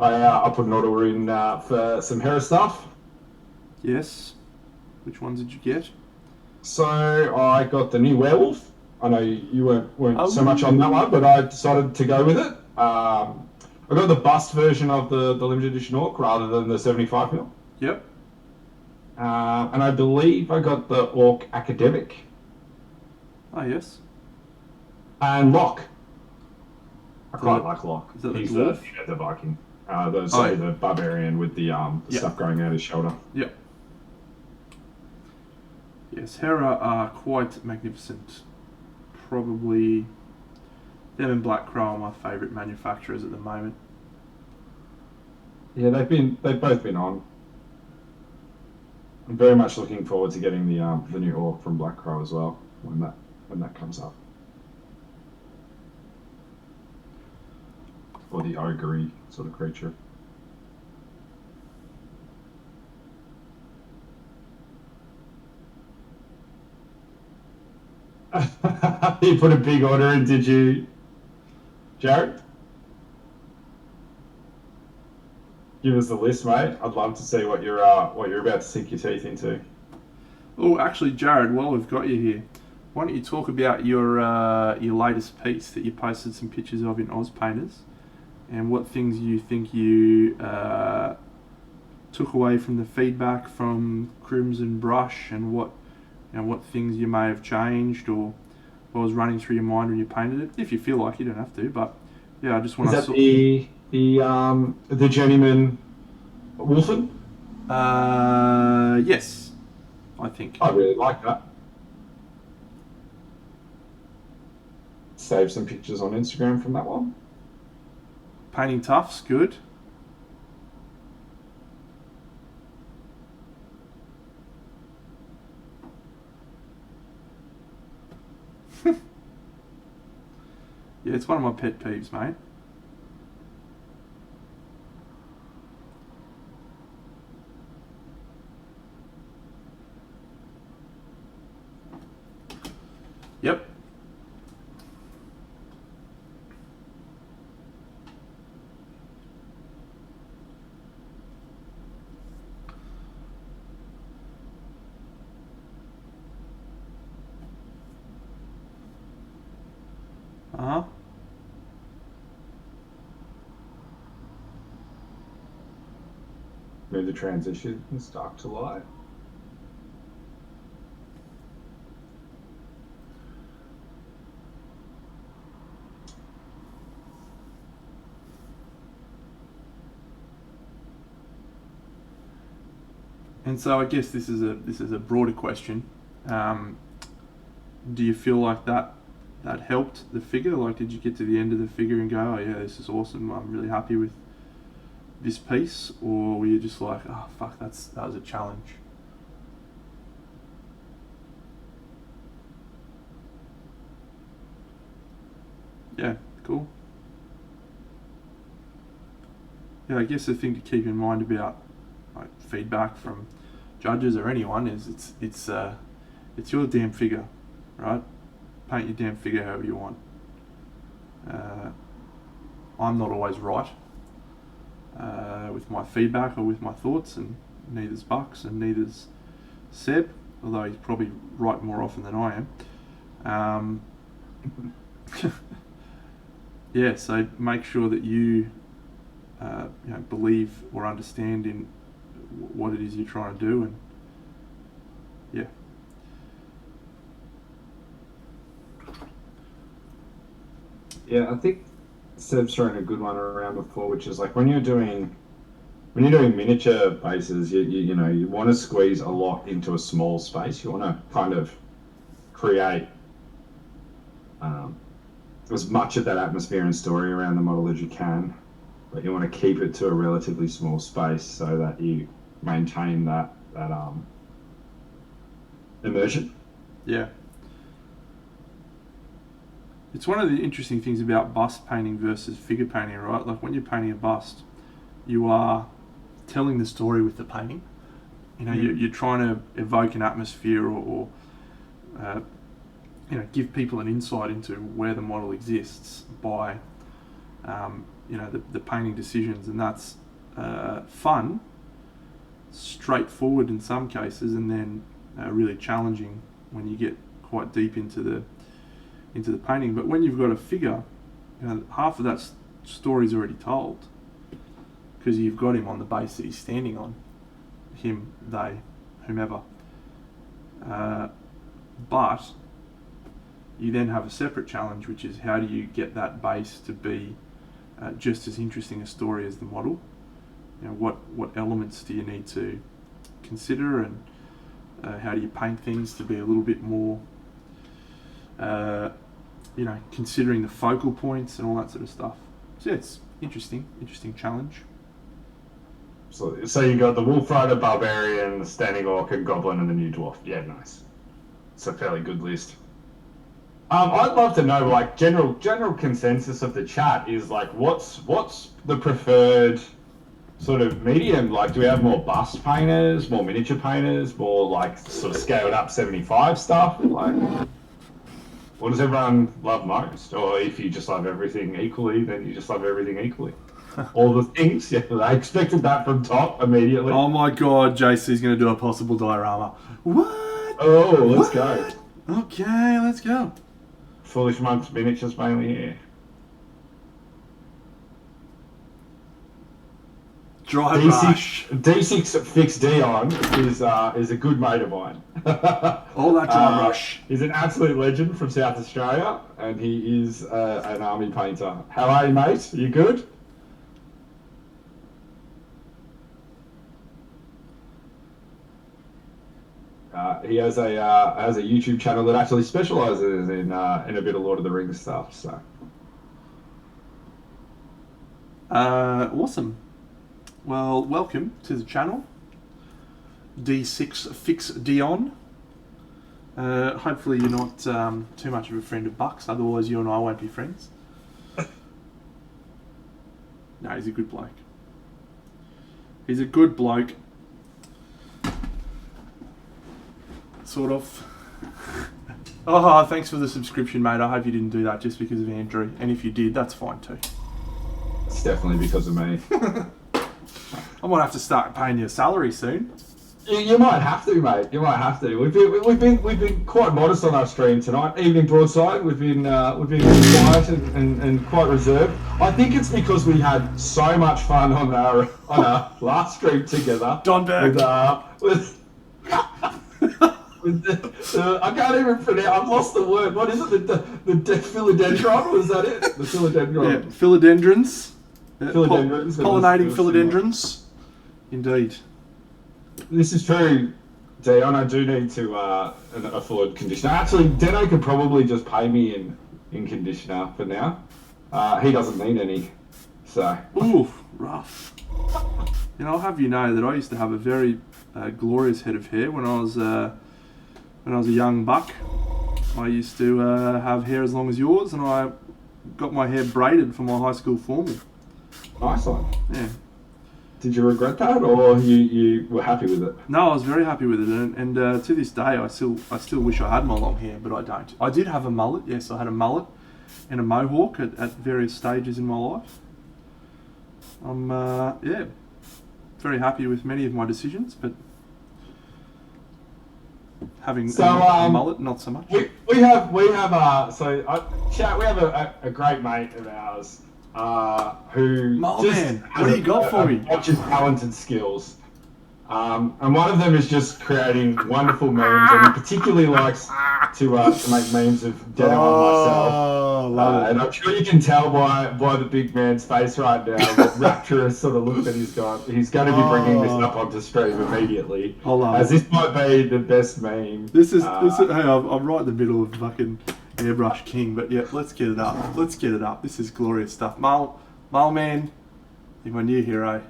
I put an order in for some Hera stuff. Yes. Which ones did you get? So I got the new werewolf. I know you weren't so much on that one, but I decided to go with it. I got the bust version of the limited edition Orc rather than the 75mm. Yep. And I believe I got the Orc Academic. Oh, yes. And Locke. I quite The- like Locke. is that the He's dwarf? the Viking. The Oh, yeah. the barbarian with the Yeah. stuff growing out his shoulder. Yep. Yes, Hera are quite magnificent. Probably them and Black Crow are my favourite manufacturers at the moment. Yeah, they've both been on. I'm very much looking forward to getting the new Orc from Black Crow as well when that comes up. Or the ogre sort of creature. You put a big order in, did you, Jared? Give us the list, mate. I'd love to see what you're about to sink your teeth into. Oh, actually, Jared, while we've got you here, why don't you talk about your latest piece that you posted some pictures of in Oz Painters, and what things you think you took away from the feedback from Crimson Brush, and what things you may have changed or what was running through your mind when you painted it. If you feel like, you don't have to, but yeah, I just want to. Is that the journeyman Wolfen? Yes, I think. I really like that. Save some pictures on Instagram from that one. Painting Tough's good. Yeah, it's one of my pet peeves, mate. Yep. Uh-huh. Move the transition from dark to light. And so I guess this is a broader question. Do you feel like that helped the figure? Like, did you get to the end of the figure and go, oh yeah, this is awesome, I'm really happy with this piece? Or were you just like, oh fuck, that was a challenge? Yeah, cool. Yeah, I guess the thing to keep in mind about like feedback from judges or anyone is it's your damn figure, right? Paint your damn figure however you want. I'm not always right with my feedback or with my thoughts, and neither's Bucks and neither's Seb, although he's probably right more often than I am. Yeah, so make sure that you believe or understand in what it is you're trying to do, and yeah. Yeah, I think Seb's thrown a good one around before, which is like when you're doing miniature bases, you want to squeeze a lot into a small space. You want to kind of create as much of that atmosphere and story around the model as you can, but you want to keep it to a relatively small space so that you maintain that immersion. Yeah. It's one of the interesting things about bust painting versus figure painting, right? Like when you're painting a bust, you are telling the story with the painting. You're trying to evoke an atmosphere or give people an insight into where the model exists by the painting decisions, and that's fun, straightforward in some cases, and then really challenging when you get quite deep into the painting. But when you've got a figure, half of that's story's already told because you've got him on the base that he's standing on. Him, they, whomever. But you then have a separate challenge, which is how do you get that base to be just as interesting a story as the model? You know, what elements do you need to consider, and how do you paint things to be a little bit more, considering the focal points and all that sort of stuff. So yeah, it's interesting challenge. So you got the Wolf Rider, Barbarian, the Standing Orc, and Goblin, and the New Dwarf. Yeah, nice. It's a fairly good list. I'd love to know, like, general consensus of the chat is like, what's the preferred sort of medium? Like, do we have more bust painters, more miniature painters, more like sort of scaled up 75 stuff? Like, what does everyone love most? Or if you just love everything equally, then you just love everything equally. All the things. Yeah, I expected that from top immediately. Oh my god, JC's going to do a possible diorama. What? Oh, let's go. Okay, let's go. Foolish Monks miniatures mainly here. Dry brush. D6 Fix Dion is a good mate of mine. All that dry brush. He's an absolute legend from South Australia, and he is an army painter. How are you, mate? You good? He has a YouTube channel that actually specialises in a bit of Lord of the Rings stuff. So, awesome. Well, welcome to the channel. D6 Fix Dion. Hopefully you're not too much of a friend of Buck's, otherwise you and I won't be friends. No, he's a good bloke. He's a good bloke. Sort of. Oh, thanks for the subscription, mate. I hope you didn't do that just because of Andrew. And if you did, that's fine too. It's definitely because of me. I might have to start paying you a salary soon. You might have to, mate. You might have to. We've been quite modest on our stream tonight. Evening broadside. We've been quiet and quite reserved. I think it's because we had so much fun on our last stream together. Donberg. I can't even pronounce. I've lost the word. What is it? The philodendron? Was that it? The philodendron. Yeah, philodendrons. Philodendrons. Pollinating philodendrons. Indeed. This is true, Dion. I do need to afford conditioner. Actually, Deno could probably just pay me in conditioner for now. He doesn't need any. So. Oof, rough. I'll have you know that I used to have a very glorious head of hair when I was a young buck. I used to have hair as long as yours, and I got my hair braided for my high school formal. Nice one. Yeah. Did you regret that, or you were happy with it? No, I was very happy with it, and to this day, I still wish I had my long hair, but I don't. I did have a mullet. Yes, I had a mullet and a mohawk at various stages in my life. I'm very happy with many of my decisions, but having a mullet, not so much. We have a great mate of ours who man, what do you got for me? Bunch of talented skills, and one of them is just creating wonderful memes, and he particularly likes to make memes of Deno and myself. And I'm sure you can tell by the big man's face right now what rapturous sort of look that he's got. He's going to be bringing this up onto stream immediately, as this might be the best meme. This is hey, I'm right in the middle of fucking Airbrush King, but yeah, let's get it up. This is glorious stuff. Mole man, you're my new hero.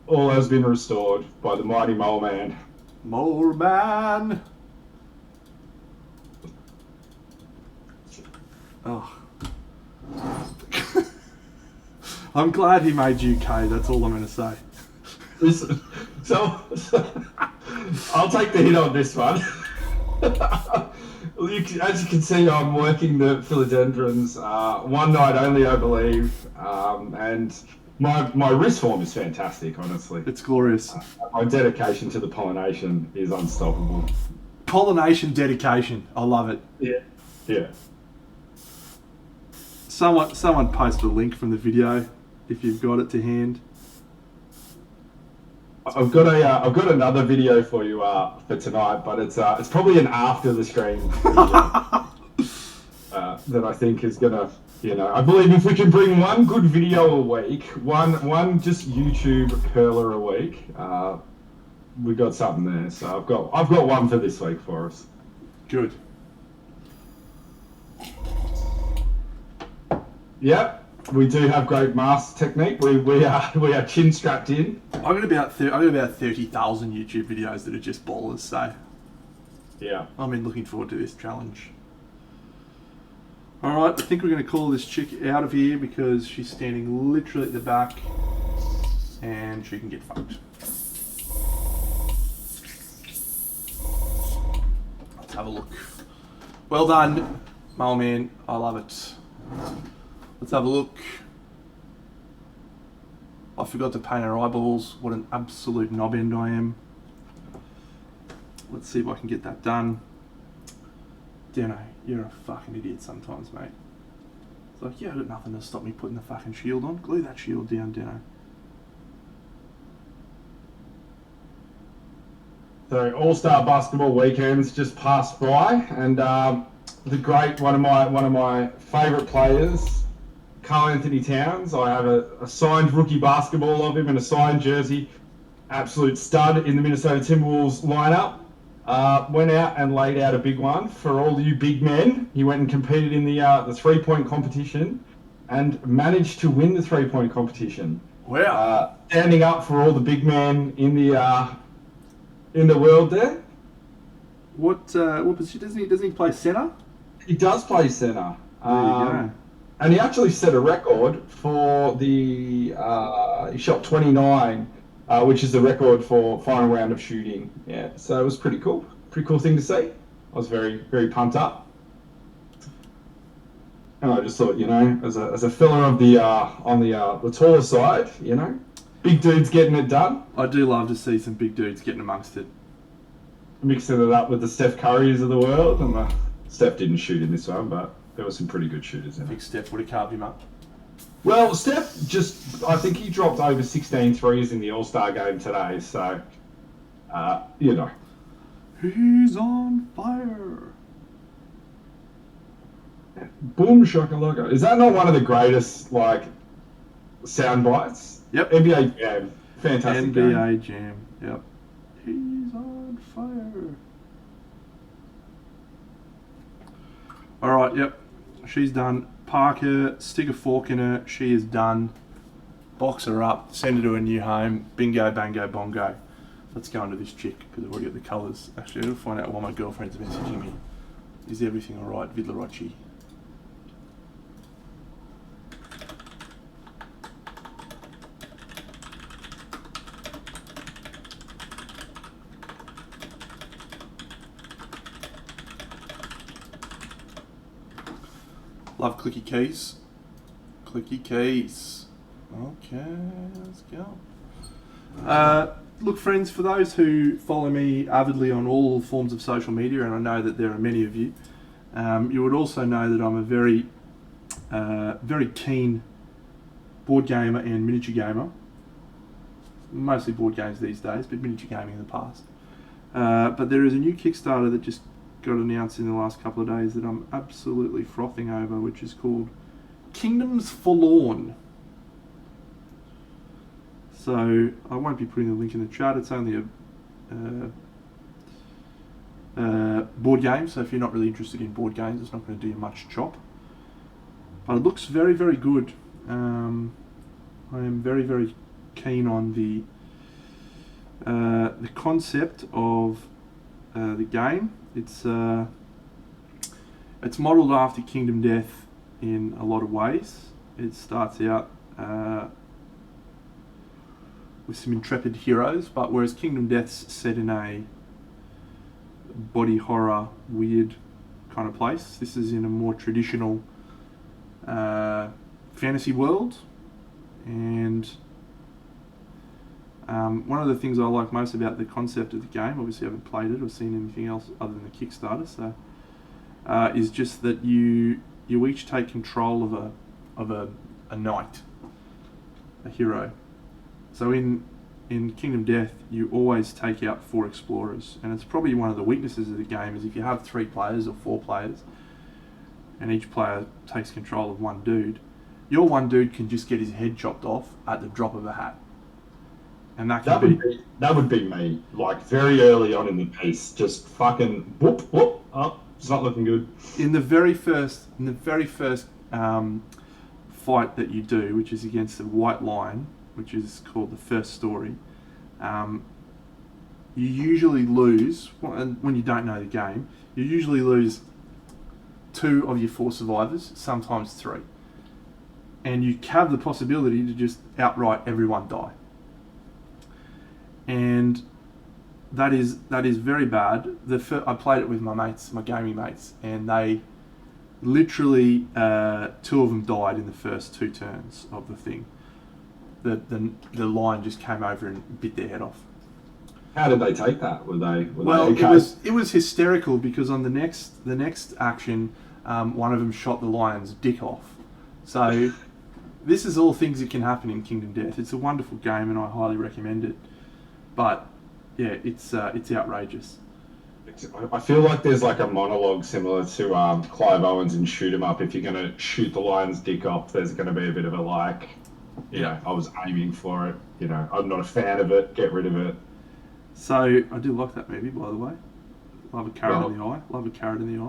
All has been restored by the mighty Mole Man. Mole Man. Oh. I'm glad he made UK, that's all I'm going to say. Listen, so I'll take the hit on this one. As you can see, I'm working the philodendrons one night only, I believe, and my wrist form is fantastic, honestly. It's glorious. My dedication to the pollination is unstoppable. Pollination dedication, I love it. Yeah. Someone post a link from the video if you've got it to hand. I've got another video for you for tonight, but it's probably an after the stream video, that I think is gonna, I believe if we can bring one good video a week, one just YouTube curler a week, we got something there. So I've got one for this week for us. Good. Yep. We do have great mask technique. We are chin strapped in. I've got about 30,000 YouTube videos that are just ballers. So yeah, I'm looking forward to this challenge. All right, I think we're going to call this chick out of here because she's standing literally at the back, and she can get fucked. Let's have a look. Well done, my man. I love it. Let's have a look. I forgot to paint her eyeballs. What an absolute knob end I am. Let's see if I can get that done. Dano, you're a fucking idiot sometimes, mate. It's like, yeah, I've got nothing to stop me putting the fucking shield on. Glue that shield down, Dano. So All-Star Basketball weekends just passed by, and one of my favourite players, Karl Anthony Towns. I have a signed rookie basketball of him and a signed jersey. Absolute stud in the Minnesota Timberwolves lineup. Went out and laid out a big one for all you big men. He went and competed in the 3-point competition and managed to win the 3-point competition. Wow. Standing up for all the big men in the world there. What position doesn't he play centre? He does play centre. There you go. And he actually set a record for he shot 29, which is the record for final round of shooting. Yeah, so it was pretty cool. Pretty cool thing to see. I was very, very pumped up. And I just thought, as a fella of on the taller side, big dudes getting it done. I do love to see some big dudes getting amongst it. Mixing it up with the Steph Currys of the world, and Steph didn't shoot in this one, but there were some pretty good shooters in it. I think Steph would have carved him up. Well, Steph I think he dropped over 16 threes in the All-Star game today, so, He's on fire. Boom shakalaka. Is that not one of the greatest, sound bites? Yep. NBA Jam. Fantastic NBA Jam. Yep. He's on fire. All right, yep. She's done. Park her, stick a fork in her. She is done. Box her up, send her to a new home. Bingo, bango, bongo. Let's go into this chick because I've already got the colours. Actually, I'll find out why my girlfriend's messaging me. Is everything all right, Vidlarocci? Love clicky keys. Clicky keys. Okay, let's go. Look, friends, for those who follow me avidly on all forms of social media, and I know that there are many of you, you would also know that I'm a very, very keen board gamer and miniature gamer. Mostly board games these days, but miniature gaming in the past. But there is a new Kickstarter that just got announced in the last couple of days that I'm absolutely frothing over, which is called Kingdoms Forlorn. So I won't be putting the link in the chat. It's only a board game, so if you're not really interested in board games, it's not going to do you much chop. But it looks very, very good. I am very, very keen on the concept of the game. It's modelled after Kingdom Death in a lot of ways. It starts out with some intrepid heroes, but whereas Kingdom Death's set in a body horror, weird kind of place, this is in a more traditional fantasy world. And one of the things I like most about the concept of the game, obviously I haven't played it or seen anything else other than the Kickstarter, so is just that you each take control of a knight, a hero. So in Kingdom Death, you always take out 4 explorers, and it's probably one of the weaknesses of the game is if you have 3 players or 4 players, and each player takes control of one dude, your one dude can just get his head chopped off at the drop of a hat. And that would be me. Like very early on in the piece, just fucking whoop. Oh, it's not looking good. In the very first fight that you do, which is against the White Lion, which is called the first story, you usually lose, and when you don't know the game, you usually lose 2 of your 4 survivors, sometimes 3. And you have the possibility to just outright everyone die. And that is very bad. I played it with my mates, my gaming mates, and they literally 2 of them died in the first 2 turns of the thing. The lion just came over and bit their head off. How did they take that? Were they okay? It was hysterical because on the next action, one of them shot the lion's dick off. So this is all things that can happen in Kingdom Death. It's a wonderful game and I highly recommend it. But yeah, it's outrageous. I feel like there's like a monologue similar to Clive Owens in Shoot 'Em Up. If you're going to shoot the lion's dick off, there's going to be a bit of a like, you know, I was aiming for it. You know, I'm not a fan of it. Get rid of it. So I do like that movie, by the way. Love a carrot in the eye. Love a carrot in the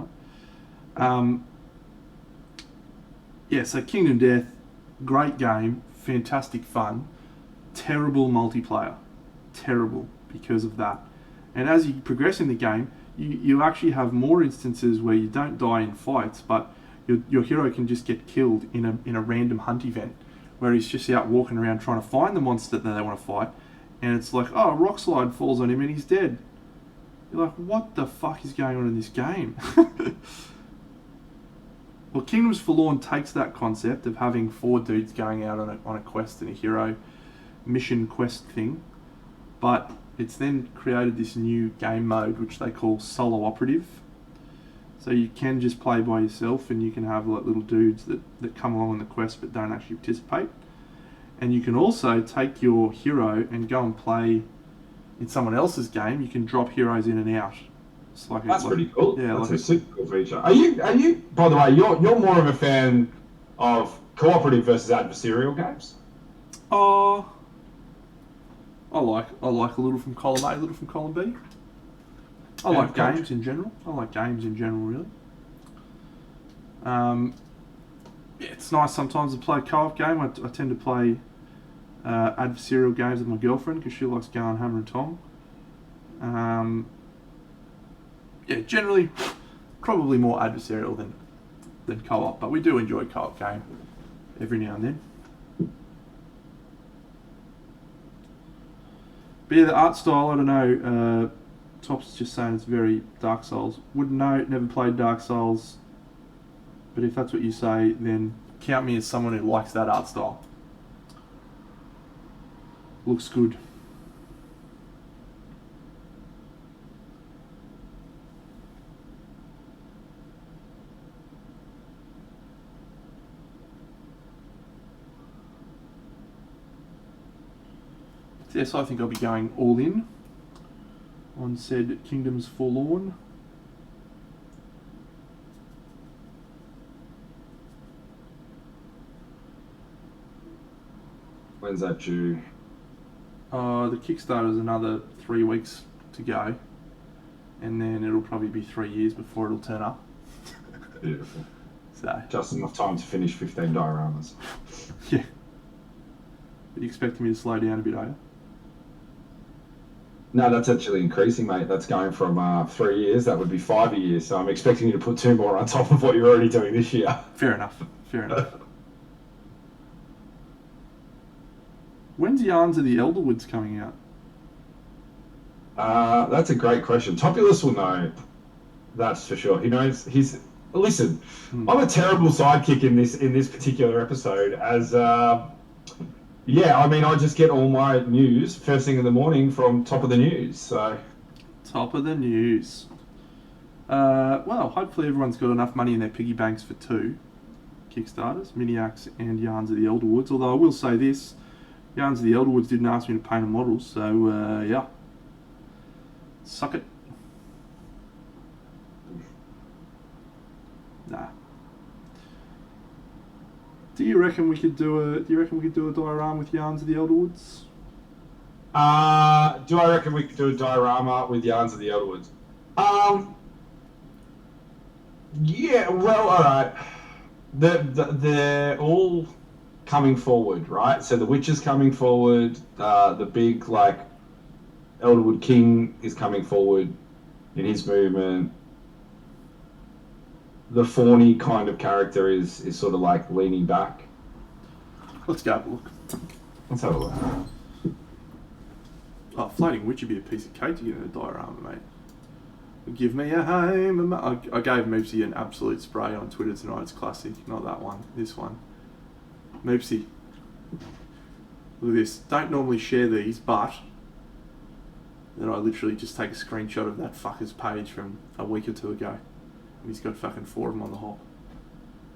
eye. Yeah, so Kingdom Death, great game, fantastic fun, terrible multiplayer. Terrible because of that. And as you progress in the game, you actually have more instances where you don't die in fights, but your hero can just get killed in a random hunt event where he's just out walking around trying to find the monster that they want to fight, and it's like, oh, a rock slide falls on him and he's dead. You're like, what the fuck is going on in this game? Well, Kingdoms Forlorn takes that concept of having 4 dudes going out on a quest and a hero mission quest thing, but it's then created this new game mode which they call solo operative. So you can just play by yourself and you can have like little dudes that come along on the quest but don't actually participate. And you can also take your hero and go and play in someone else's game. You can drop heroes in and out. It's like that's pretty cool. Yeah, that's a super cool feature. Are you? By the way, you're more of a fan of cooperative versus adversarial games? I like a little from column A, a little from column B. I like games in general. Really. Yeah, it's nice sometimes to play a co-op game. I tend to play adversarial games with my girlfriend because she likes going hammer and tong. Yeah, generally, probably more adversarial than co-op, but we do enjoy co-op game every now and then. But yeah, the art style, I don't know, Top's just saying it's very Dark Souls. Wouldn't know, never played Dark Souls, but if that's what you say, then count me as someone who likes that art style. Looks good. Yes, I think I'll be going all in on said Kingdoms Forlorn. When's that due? The Kickstarter is another 3 weeks to go, and then it'll probably be 3 years before it'll turn up. Beautiful. So just enough time to finish 15 dioramas. Yeah. But you expecting me to slow down a bit, are you? No, that's actually increasing, mate. That's going from 3 years. That would be 5 a year. So I'm expecting you to put 2 more on top of what you're already doing this year. Fair enough. Fair enough. When's Yarns of the Elderwoods coming out? That's a great question. Topulus will know. That's for sure. He knows. Listen. I'm a terrible sidekick in this particular episode. As yeah, I mean, I just get all my news first thing in the morning from Top of the News. So. Top of the News. Well, hopefully everyone's got enough money in their piggy banks for 2. Kickstarters, Miniacs and Yarns of the Elderwoods. Although I will say this, Yarns of the Elderwoods didn't ask me to paint a model, so yeah. Suck it. Nah. Do you reckon we could do a diorama with Yarns of the Elderwoods? Do I reckon we could do a diorama with Yarns of the Elderwoods? Yeah, well, alright. They're all coming forward, right? So the Witch is coming forward, the big, like, Elderwood King is coming forward in his movement. The fawny kind of character is sort of like leaning back. Let's go have a look. Let's have a look. Oh, Floating Witch would be a piece of cake to get in a diorama, mate. Give me a home. I gave Moopsy an absolute spray on Twitter tonight. It's classic. Not that one. This one. Moopsy. Look at this. Don't normally share these, but then I literally just take a screenshot of that fucker's page from a week or two ago. And he's got fucking 4 of them on the hop.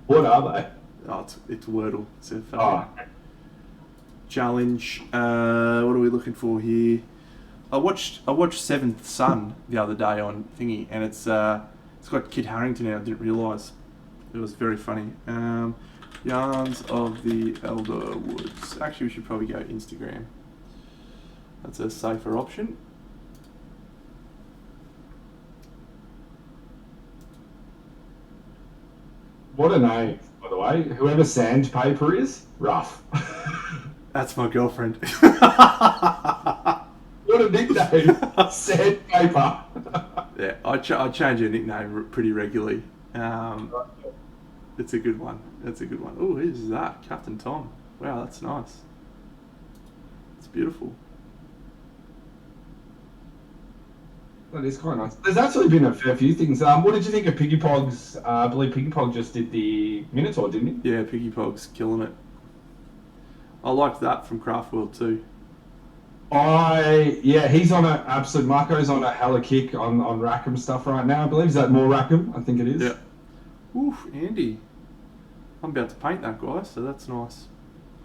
What are they? Oh, it's Wordle. It's a fucking challenge. What are we looking for here? I watched Seventh Son the other day on Thingy, and it's got Kit Harington in it. I didn't realise. It was very funny. Yarns of the Elderwoods. Actually, we should probably go Instagram. That's a safer option. What a name, by the way. Whoever Sandpaper is, rough. That's my girlfriend. What a nickname, Sandpaper. Yeah, I change her nickname pretty regularly. It's a good one. That's a good one. Oh, who's that? Captain Tom. Wow, that's nice. It's beautiful. That is quite nice. There's actually been a fair few things. What did you think of Piggy Pog's? I believe Piggy Pog just did the Minotaur, didn't he? Yeah, Piggy Pog's killing it. I liked that from Craft World too. He's on a absolute. Marco's on a hella kick on Rackham stuff right now. I believe, is that more Rackham? I think it is. Yeah. Oof, Andy. I'm about to paint that guy, so that's nice.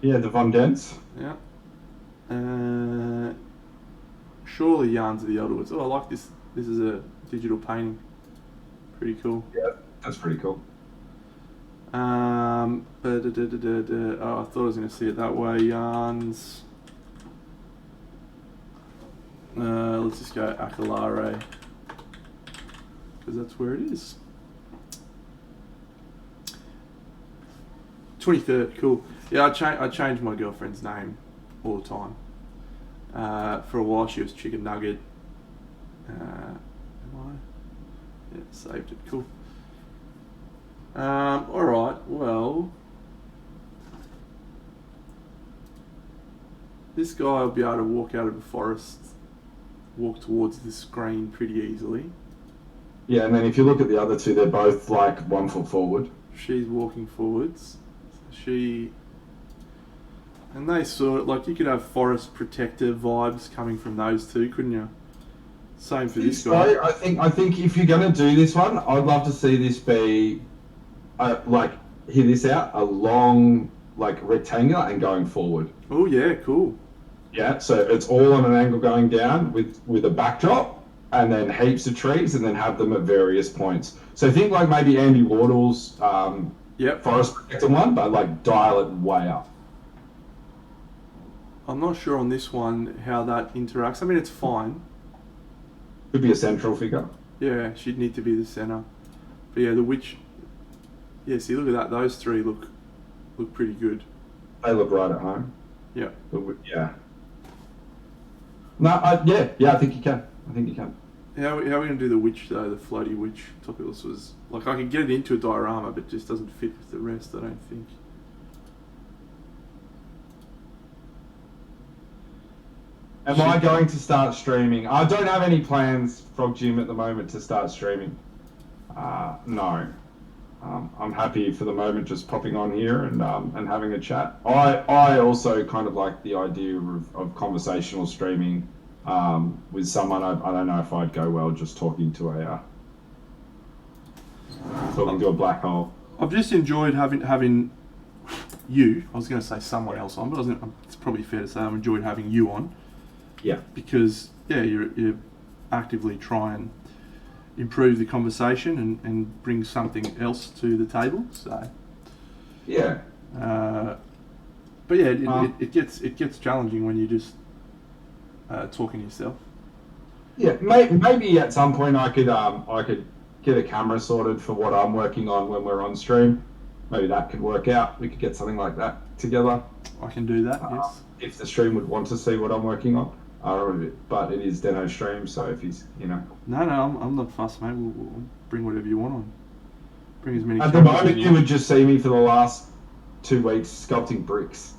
Yeah, the Von Dents. Yeah. Surely Yarns of the Elderwoods. Oh, I like this. This is a digital painting. Pretty cool. Yeah, that's pretty cool. Oh, I thought I was going to see it that way. Yarns. Let's just go Aquilare, because that's where it is. 23rd, cool. Yeah, I changed my girlfriend's name all the time. For a while she was Chicken Nugget. Yeah, saved it, cool. Alright, well, this guy will be able to walk out of a forest, walk towards the screen pretty easily. Yeah, and then if you look at the other two, they're both like 1 foot forward. She's walking forwards. And they sort of, like, you could have forest protector vibes coming from those two, couldn't you? Same for this guy. I think if you're going to do this one, I'd love to see this be, hear this out, a long, like, rectangular and going forward. Oh, yeah, cool. Yeah, so it's all on an angle going down with a backdrop, and then heaps of trees, and then have them at various points. So think like maybe Andy Wardle's forest protector one, but like dial it way up. I'm not sure on this one how that interacts. I mean, it's fine. Could be a central figure. Yeah, she'd need to be the centre. But yeah, the witch. Yeah, see, look at that. Those three look pretty good. They look right at home. Yeah. Yeah. No, I think you can. How are we going to do the witch, though? The floaty witch. Topulus was... Like, I could get it into a diorama, but it just doesn't fit with the rest, I don't think. Am I going to start streaming? I don't have any plans, Frog Jim, at the moment to start streaming. No. I'm happy for the moment just popping on here and having a chat. I also kind of like the idea of conversational streaming with someone. I don't know if I'd go well just talking to a black hole. I've just enjoyed having you. I was going to say someone else on, but it's probably fair to say I've enjoyed having you on. Yeah. Because you actively try and improve the conversation and bring something else to the table. So. Yeah. But yeah, it gets challenging when you're just talking to yourself. Yeah, maybe at some point I could get a camera sorted for what I'm working on when we're on stream. Maybe that could work out. We could get something like that together. I can do that. Yes. If the stream would want to see what I'm working on, but it is Deno's stream, so if he's No, I'm not fussed, mate. We'll bring whatever you want on. Bring as many. At the moment, you would just see me for the last 2 weeks sculpting bricks.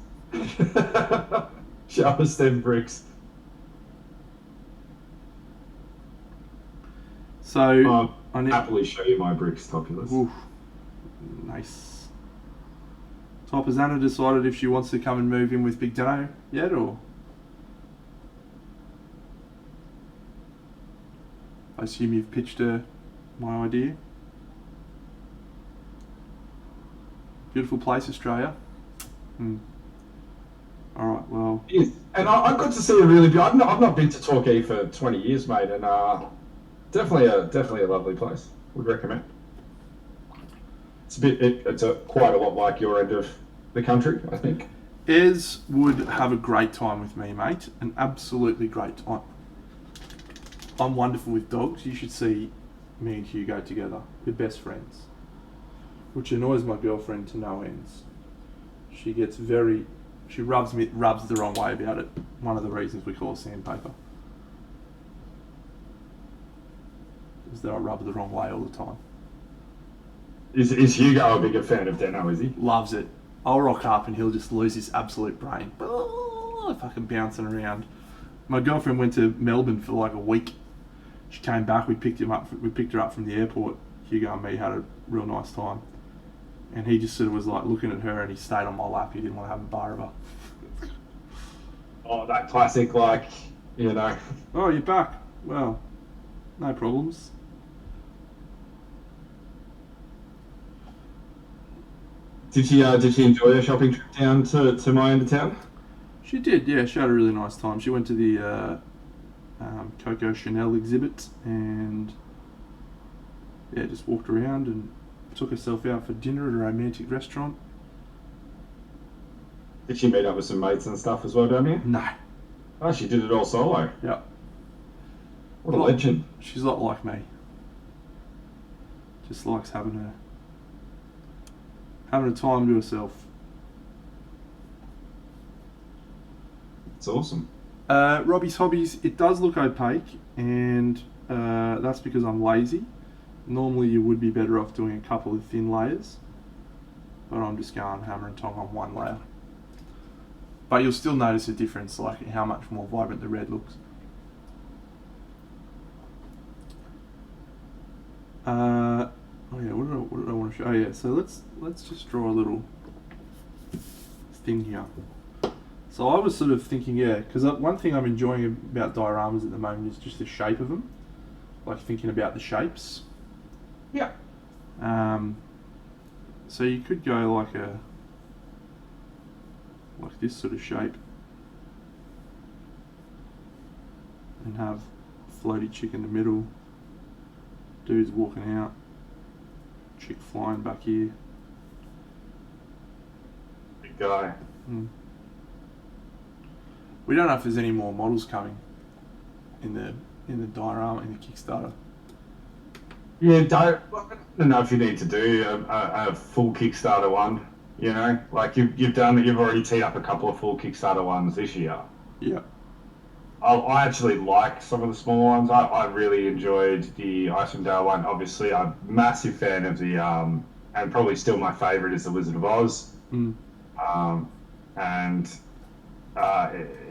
Show us them bricks. So I'll happily show you my bricks, Topulus. Oof, nice. Top, has Anna decided if she wants to come and move in with Big Deno yet, or? I assume you've pitched her my idea. Beautiful place, Australia. All right, well. Yes. And I got to see a really beautiful. I've not been to Torquay for 20 years, mate, and definitely a lovely place. Would recommend. It's quite a lot like your end of the country, I think. Ez would have a great time with me, mate. An absolutely great time. I'm wonderful with dogs. You should see me and Hugo together. We're best friends. Which annoys my girlfriend to no ends. She rubs the wrong way about it. One of the reasons we call it sandpaper is that I rub the wrong way all the time. Is Hugo a bigger fan of Deno, is he? Loves it. I'll rock up and he'll just lose his absolute brain. Fucking bouncing around. My girlfriend went to Melbourne for like a week. She came back, we picked her up from the airport. Hugo and me had a real nice time. And he just sort of was like looking at her and he stayed on my lap. He didn't want to have a bar of her. Oh, that classic, like, you know. Oh, you're back. Well, no problems. Did she enjoy her shopping trip down to my end of town? She did, yeah. She had a really nice time. She went to the Coco Chanel exhibit and just walked around and took herself out for dinner at a romantic restaurant. Did she meet up with some mates and stuff as well down here? No. Oh, she did it all solo. Yeah. What a legend. She's a lot like me. Just likes having a time to herself. It's awesome. Robbie's hobbies, it does look opaque, and that's because I'm lazy. Normally you would be better off doing a couple of thin layers, but I'm just going hammer and tong on one layer. But you'll still notice a difference, like how much more vibrant the red looks. What did I want to show? Oh yeah, so let's just draw a little thing here. So I was sort of thinking, because one thing I'm enjoying about dioramas at the moment is just the shape of them, like thinking about the shapes. Yeah. So you could go like this sort of shape and have floaty chick in the middle, dudes walking out, chick flying back here. Big guy. We don't know if there's any more models coming in the diorama, in the Kickstarter. Yeah, I don't know if you need to do a full Kickstarter one. You know, like you've already teed up a couple of full Kickstarter ones this year. Yeah. I actually like some of the smaller ones. I really enjoyed the Icewind Dale one. Obviously, I'm a massive fan of the and probably still my favourite is the Wizard of Oz. And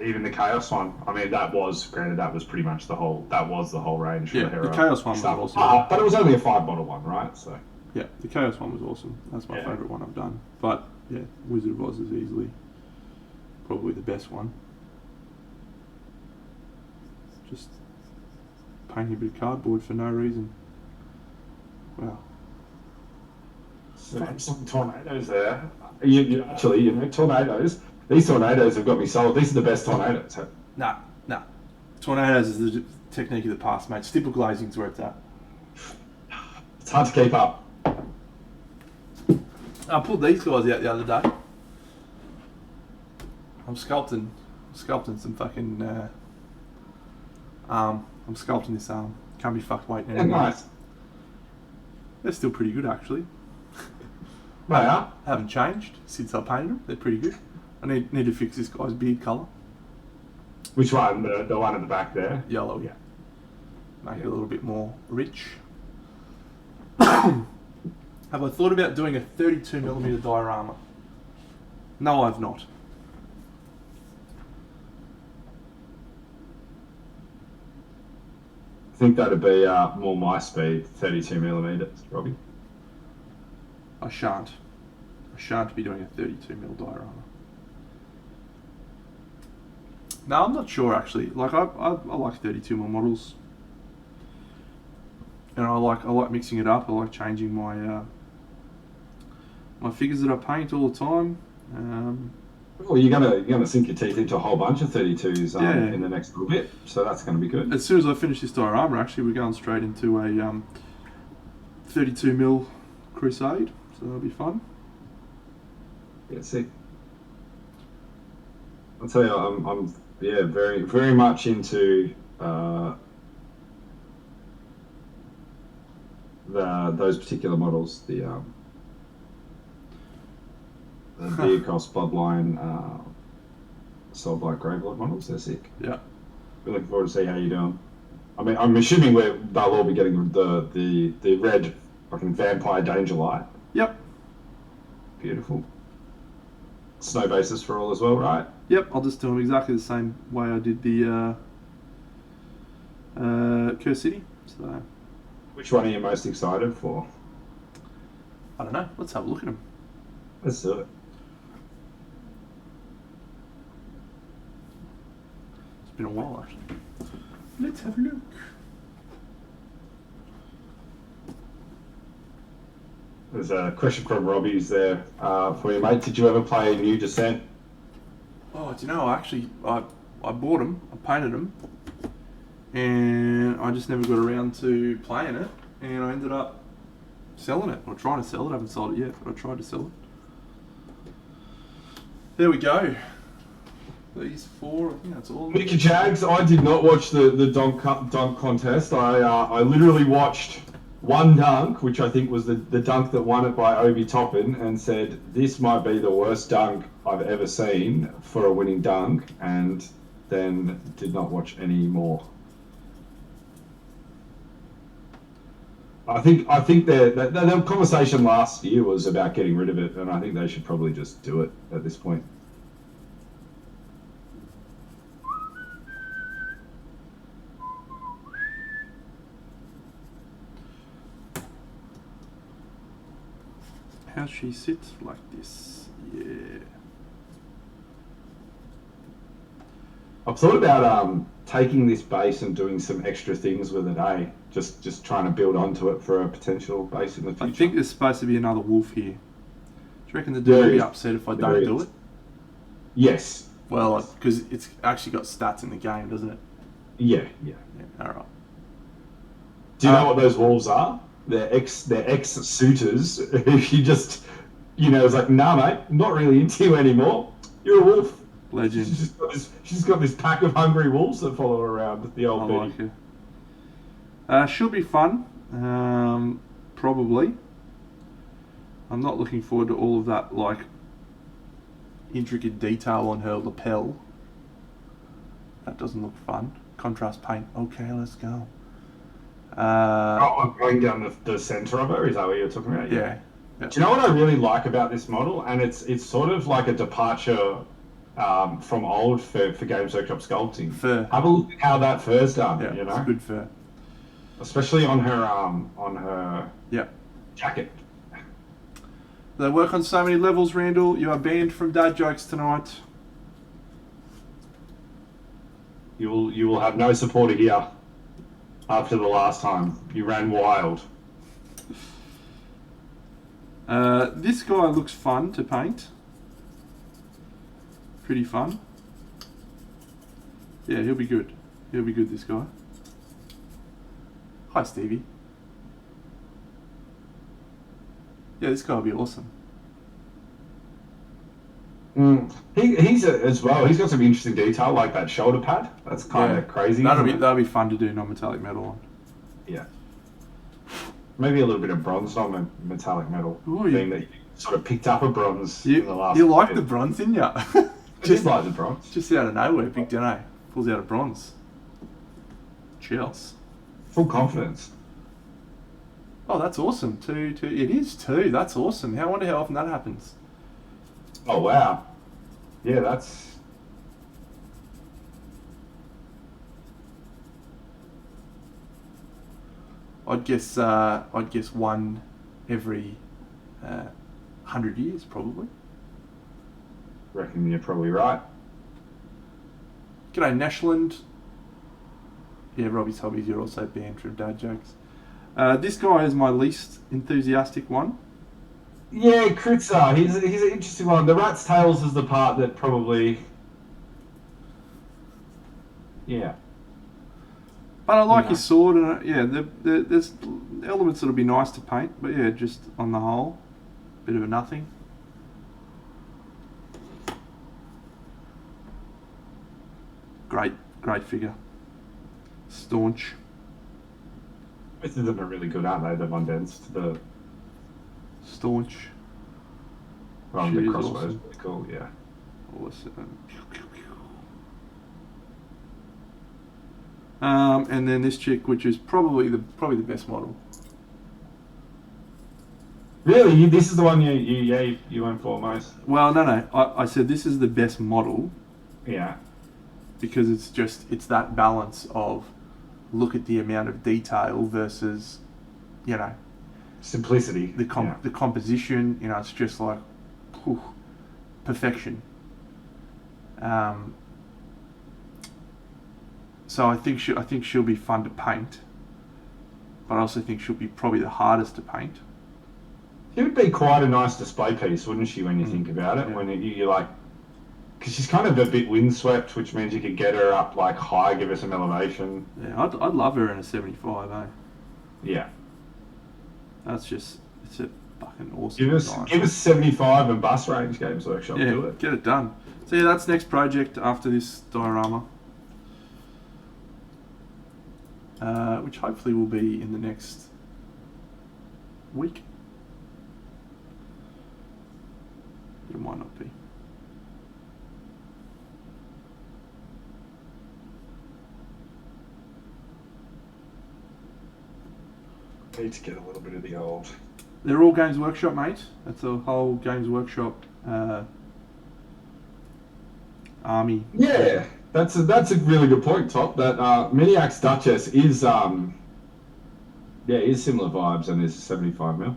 even the Chaos one. I mean, that was pretty much the whole range for the hero. The Chaos one was awesome. But it was only a 5-model one, right? So. Yeah, the Chaos one was awesome. That's my favourite one I've done. But yeah, Wizard of Oz is easily probably the best one. Just painting a bit of cardboard for no reason. Wow. some tornadoes there. Actually, tornadoes. These tornadoes have got me sold. These are the best tornadoes. Nah. Tornadoes is the technique of the past, mate. Stipple glazing's where it's at. It's hard to keep up. I pulled these guys out the other day. I'm sculpting some fucking arm. I'm sculpting this arm. Can't be fucked waiting anymore. Nice. They're still pretty good, actually. They are. Haven't changed since I painted them. They're pretty good. I need to fix this guy's beard colour. Which one? The one at the back there? Yellow, yeah. Make it a little bit more rich. Have I thought about doing a 32mm diorama? No, I've not. I think that'd be more my speed, 32mm, Robbie. I shan't be doing a 32mm diorama. No, I'm not sure actually. Like I like 32mm models, and I like mixing it up. I like changing my my figures that I paint all the time. Well, you're gonna sink your teeth into a whole bunch of 32s in the next little bit, so that's gonna be good. As soon as I finish this diorama, actually, we're going straight into a 32mm crusade, so that'll be fun. Yeah, see. I'll tell you, I'm very, very much into those particular models. The Beercross Bloodline Soulblight Gravelord models. They're sick. Yeah. We're looking forward to see how you're doing. I mean, I'm assuming they'll all be getting the red fucking vampire danger light. Yep. Beautiful. Snow basis for all as well, right? Yep, I'll just do them exactly the same way I did the Curse City. So, which one are you most excited for? I don't know. Let's have a look at them. Let's do it. It's been a while, actually. Let's have a look. There's a question from Robbie's there for you, mate. Did you ever play New Descent? Oh, do you know, actually, I bought them, I painted them, and I just never got around to playing it, and I ended up selling it, or trying to sell it. I haven't sold it yet, but I tried to sell it. There we go. These four, I think that's all. Mickey Jags, I did not watch the dunk contest. I literally watched one dunk, which I think was the dunk that won it by Obi Toppin, and said, this might be the worst dunk I've ever seen for a winning dunk, and then did not watch any more. I think the conversation last year was about getting rid of it, and I think they should probably just do it at this point. How she sits like this, yeah. I've thought about taking this base and doing some extra things with it, eh? Just trying to build onto it for a potential base in the future. I think there's supposed to be another wolf here. Do you reckon the dude will be upset if I don't do it? Yes. Well, because it's actually got stats in the game, doesn't it? Yeah. Alright. Do you know what those wolves are? They're ex-suitors who you just, it's like, nah, mate, I'm not really into you anymore. You're a wolf. Legend. She's got this pack of hungry wolves that follow her around, the old Betty. Like her. She'll be fun, probably. I'm not looking forward to all of that, like, intricate detail on her lapel. That doesn't look fun. Contrast paint. Okay, let's go. I'm going down the centre of her, is that what you're talking about? Yeah. Do you know what I really like about this model? And it's sort of like a departure from old for Games Workshop sculpting. Fur. Have a look at how that fur's done, Yeah, it's good fur. Especially on her jacket. They work on so many levels, Randall. You are banned from dad jokes tonight. You will have no supporter here after the last time. You ran wild. This guy looks fun to paint. Pretty fun. Yeah, he'll be good. He'll be good, this guy. Hi, Stevie. Yeah, this guy will be awesome. He's as well. He's got some interesting detail, like that shoulder pad. That's kind of crazy. That'll be fun to do non-metallic metal on. Yeah. Maybe a little bit of bronze on metallic metal. Ooh, being that you sort of picked up a bronze in the last. You like the bronze, didn't you? Just like the bronze. Just out of nowhere, Big Deno pulls out a bronze. Chills. Full confidence. Oh, that's awesome. Two. It is two. That's awesome. I wonder how often that happens. Oh wow. Yeah, that's. I'd guess one every 100 years, probably. Reckon you're probably right. G'day, Nashland. Yeah, Robbie's Hobbies, you're also banned from dad jokes. This guy is my least enthusiastic one. Yeah, Kritza, he's an interesting one. The rat's tails is the part that probably... Yeah. But I like his sword, and there's elements that'll be nice to paint, but yeah, just on the whole, bit of a nothing. Great figure. Staunch. Both of them are really good, aren't they? The Mondens, the staunch. The crossbow is really cool, yeah. Awesome. And then this chick, which is probably the best model. Really, this is the one you went for most. Well, no. I said this is the best model. Yeah. Because it's that balance of look at the amount of detail versus, simplicity. The composition. It's just like perfection. So I think she'll be fun to paint, but I also think she'll be probably the hardest to paint. She would be quite a nice display piece, wouldn't she? When you think about it, when you like, because she's kind of a bit windswept, which means you could get her up like high, give her some elevation. Yeah, I'd love her in a 75, eh? Yeah. It's a fucking awesome. Give us 75 and bus range Games Workshop. Yeah, do it. Get it done. So yeah, that's next project after this diorama, which hopefully will be in the next week. It might not be. Need to get a little bit of the old. They're all Games Workshop, mate. That's a whole Games Workshop army. Yeah, that's a really good point, Top. That Miniax Duchess is similar vibes and is 75mm.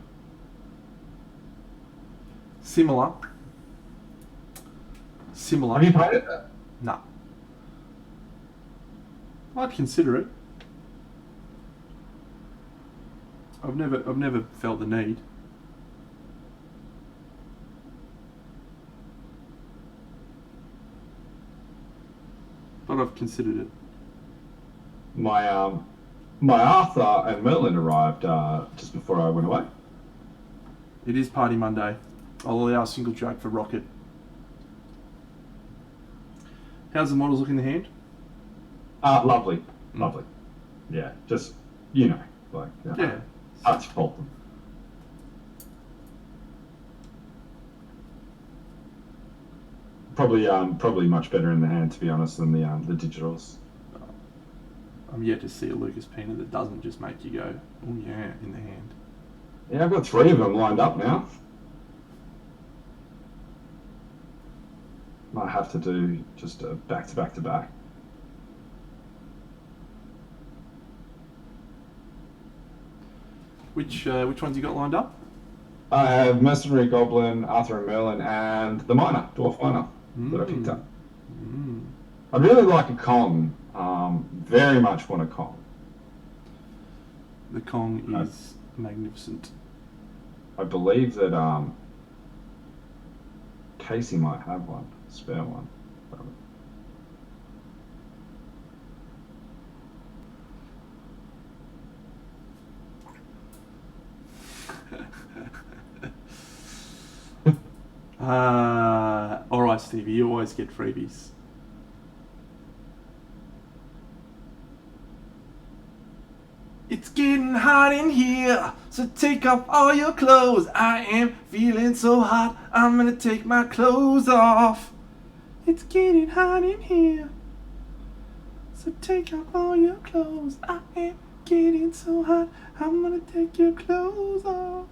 Similar. Have you painted that? No. I'd consider it. I've never felt the need. But I've considered it. My Arthur and Merlin arrived just before I went away. It is Party Monday. I'll allow a single joke for Rocket. How's the models look in the hand? Lovely. Yeah, just hard to fault them. Probably much better in the hand, to be honest, than the digitals. I'm yet to see a Lucas Pena that doesn't just make you go, oh yeah, in the hand. Yeah, I've got 3 of them lined up now. Might have to do just a back to back to back. Which ones you got lined up? I have Mercenary Goblin, Arthur and Merlin, and the Miner, Dwarf Miner, that I picked up. I really like a Kong. Very much want a Kong. The Kong is magnificent. I believe that Casey might have one, spare one. Alright, Stevie, you always get freebies. It's getting hot in here, so take off all your clothes. I am feeling so hot, I'm gonna take my clothes off. It's getting hot in here, so take off all your clothes. I am getting so hot, I'm gonna take your clothes off.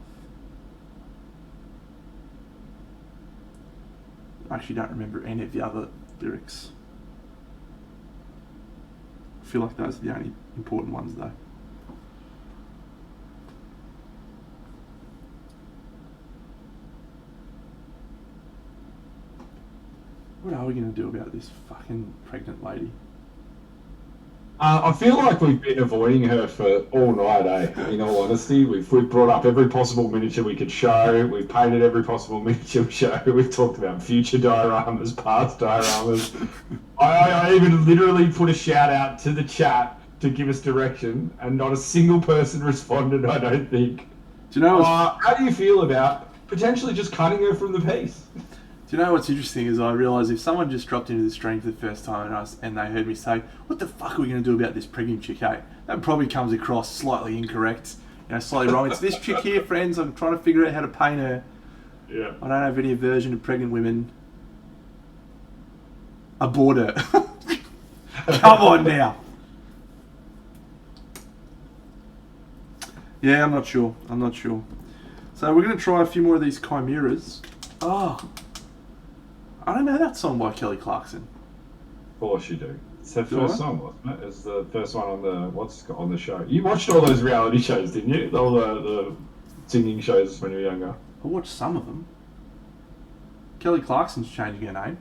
I actually don't remember any of the other lyrics. I feel like those are the only important ones though. What are we going to do about this fucking pregnant lady? I feel like we've been avoiding her for all night, eh? In all honesty, we've brought up every possible miniature we could show. We've painted every possible miniature we show. We've talked about future dioramas, past dioramas. I even literally put a shout out to the chat to give us direction, and not a single person responded. I don't think. Do you know? How do you feel about potentially just cutting her from the piece? Do you know what's interesting is I realise if someone just dropped into the stream for the first time and they heard me say, what the fuck are we going to do about this pregnant chick, eh? That probably comes across slightly incorrect, slightly wrong. It's this chick here, friends, I'm trying to figure out how to paint her. Yeah. I don't have any aversion to pregnant women. Abort her. Come on now. Yeah, I'm not sure. So we're going to try a few more of these chimeras. Oh, I don't know that song by Kelly Clarkson. Of course you do. It's her first song, wasn't it? It's the first one on the show. You watched all those reality shows, didn't you? All the singing shows when you were younger. I watched some of them. Kelly Clarkson's changing her name.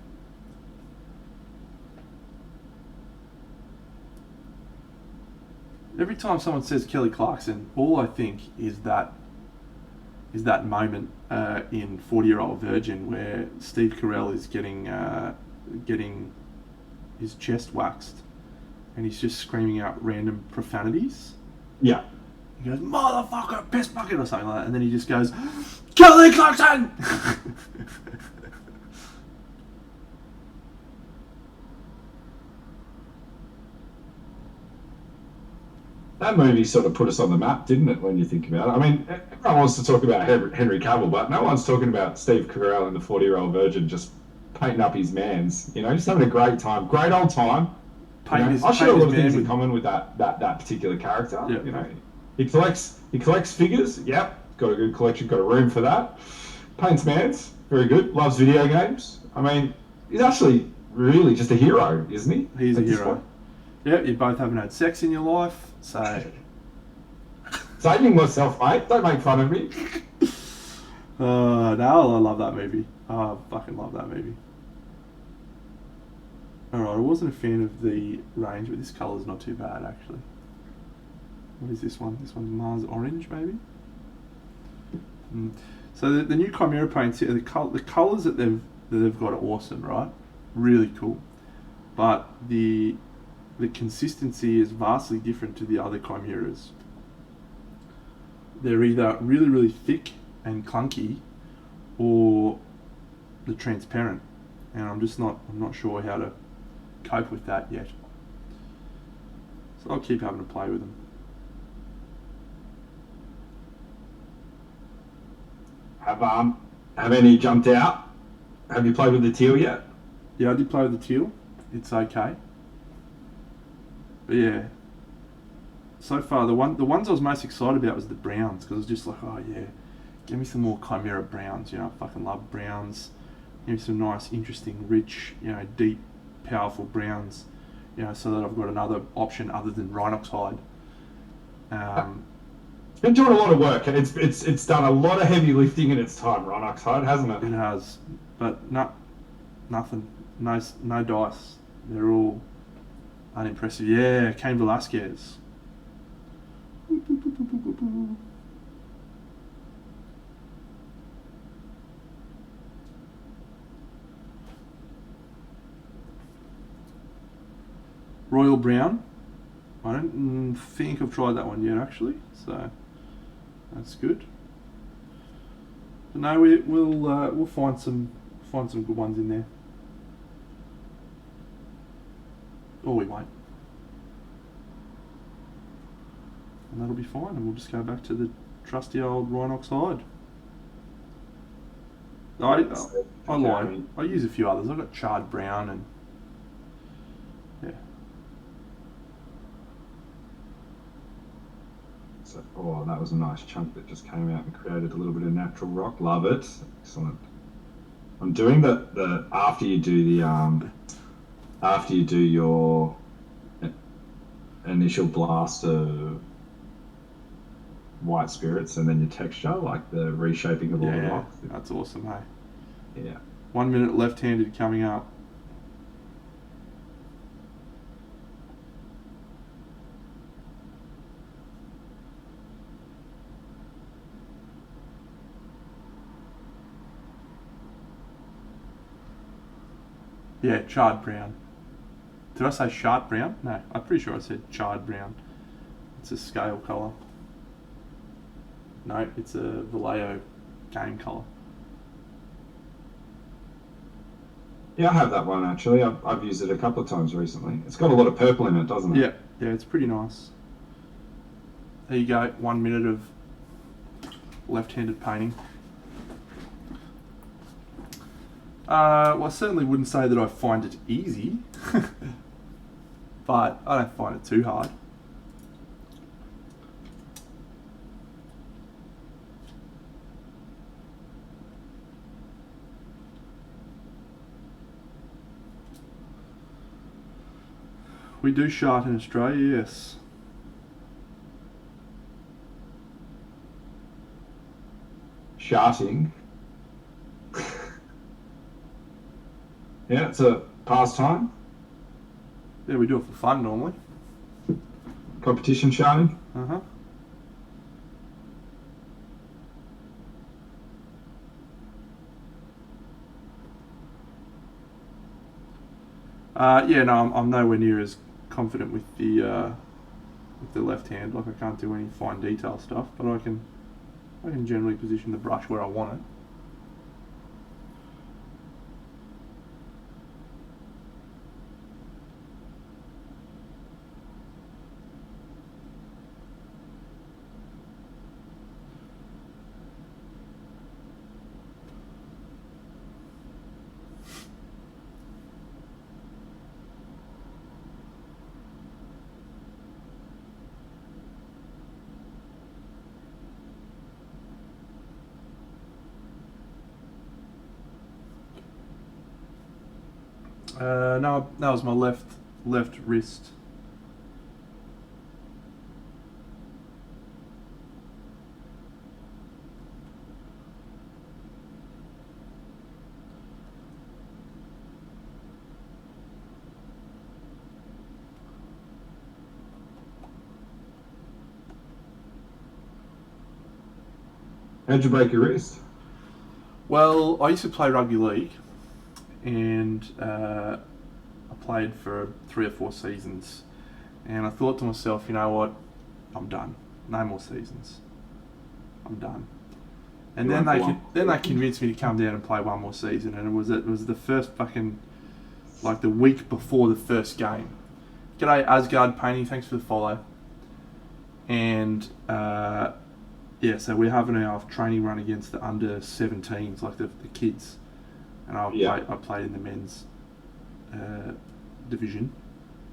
Every time someone says Kelly Clarkson, all I think is that moment in 40-Year-Old Virgin where Steve Carell is getting his chest waxed and he's just screaming out random profanities. Yeah. He goes, motherfucker, piss bucket or something like that, and then he just goes, Kelly Clarkson! That movie sort of put us on the map, didn't it, when you think about it? I mean, everyone wants to talk about Henry Cavill, but no one's talking about Steve Carell and the 40-Year-Old Virgin just painting up his mans, just having a great time. Great old time. I share a lot of things in common with that particular character. Yep. He collects figures. Yep, got a good collection, got a room for that. Paints mans, very good. Loves video games. I mean, he's actually really just a hero, isn't he? He's a hero. Yeah, you both haven't had sex in your life, so... Saving myself, mate. Don't make fun of me. No, I love that movie. I fucking love that movie. Alright, I wasn't a fan of the range, but this colour's not too bad, actually. What is this one? This one's Mars Orange, maybe? So the new Chimera paints here, the colours that they've got are awesome, right? Really cool. But the consistency is vastly different to the other chimeras. They're either really, really thick and clunky, or they're transparent, and I'm not sure how to cope with that yet. So I'll keep having to play with them. Have any jumped out? Have you played with the teal yet? Yeah, I did play with the teal. It's okay. But yeah, so far the ones I was most excited about was the browns, because I was just like, oh yeah, give me some more Chimera browns. I fucking love browns. Give me some nice, interesting, rich, deep, powerful browns. So that I've got another option other than Rhinox hide. It's been doing a lot of work, and it's done a lot of heavy lifting in its time, Rhinox hide, hasn't it? It has, but nothing, no dice. They're all unimpressive. Yeah, Cain Velasquez. royal brown. I don't think I've tried that one yet, actually. So that's good. But no, we'll find some good ones in there. Or we won't. And that'll be fine, and we'll just go back to the trusty old Rhinox hide. I lie. I use a few others. I've got charred brown and yeah. So, oh, that was a nice chunk that just came out and created a little bit of natural rock. Love it. Excellent. I'm doing the after you do your initial blast of white spirits and then your texture, like the reshaping of all the rocks. That's awesome, hey? Yeah. 1 minute left-handed coming up. Yeah, charred brown. Did I say sharp brown? No, I'm pretty sure I said charred brown. It's a scale colour. No, it's a Vallejo game colour. Yeah, I have that one actually. I've used it a couple of times recently. It's got a lot of purple in it, doesn't it? Yeah, it's pretty nice. There you go, 1 minute of left-handed painting. Well, I certainly wouldn't say that I find it easy, but I don't find it too hard. We do shart in Australia, yes. Sharting. Yeah, it's a pastime. Yeah, we do it for fun normally. Competition sharting. Uh-huh. Yeah, no, I'm nowhere near as confident with the left hand. Like I can't do any fine detail stuff, but I can generally position the brush where I want it. No, that was my left wrist. How'd you break your wrist? Well, I used to play rugby league, and I played for 3 or 4 seasons, and I thought to myself, you know what, I'm done. No more seasons. I'm done. And then they convinced me to come down and play one more season, and it was the first fucking, like the week before the first game. G'day Asgard Painting, thanks for the follow. And yeah, so we're having our training run against the under 17s, like the kids, and I played in the men's division,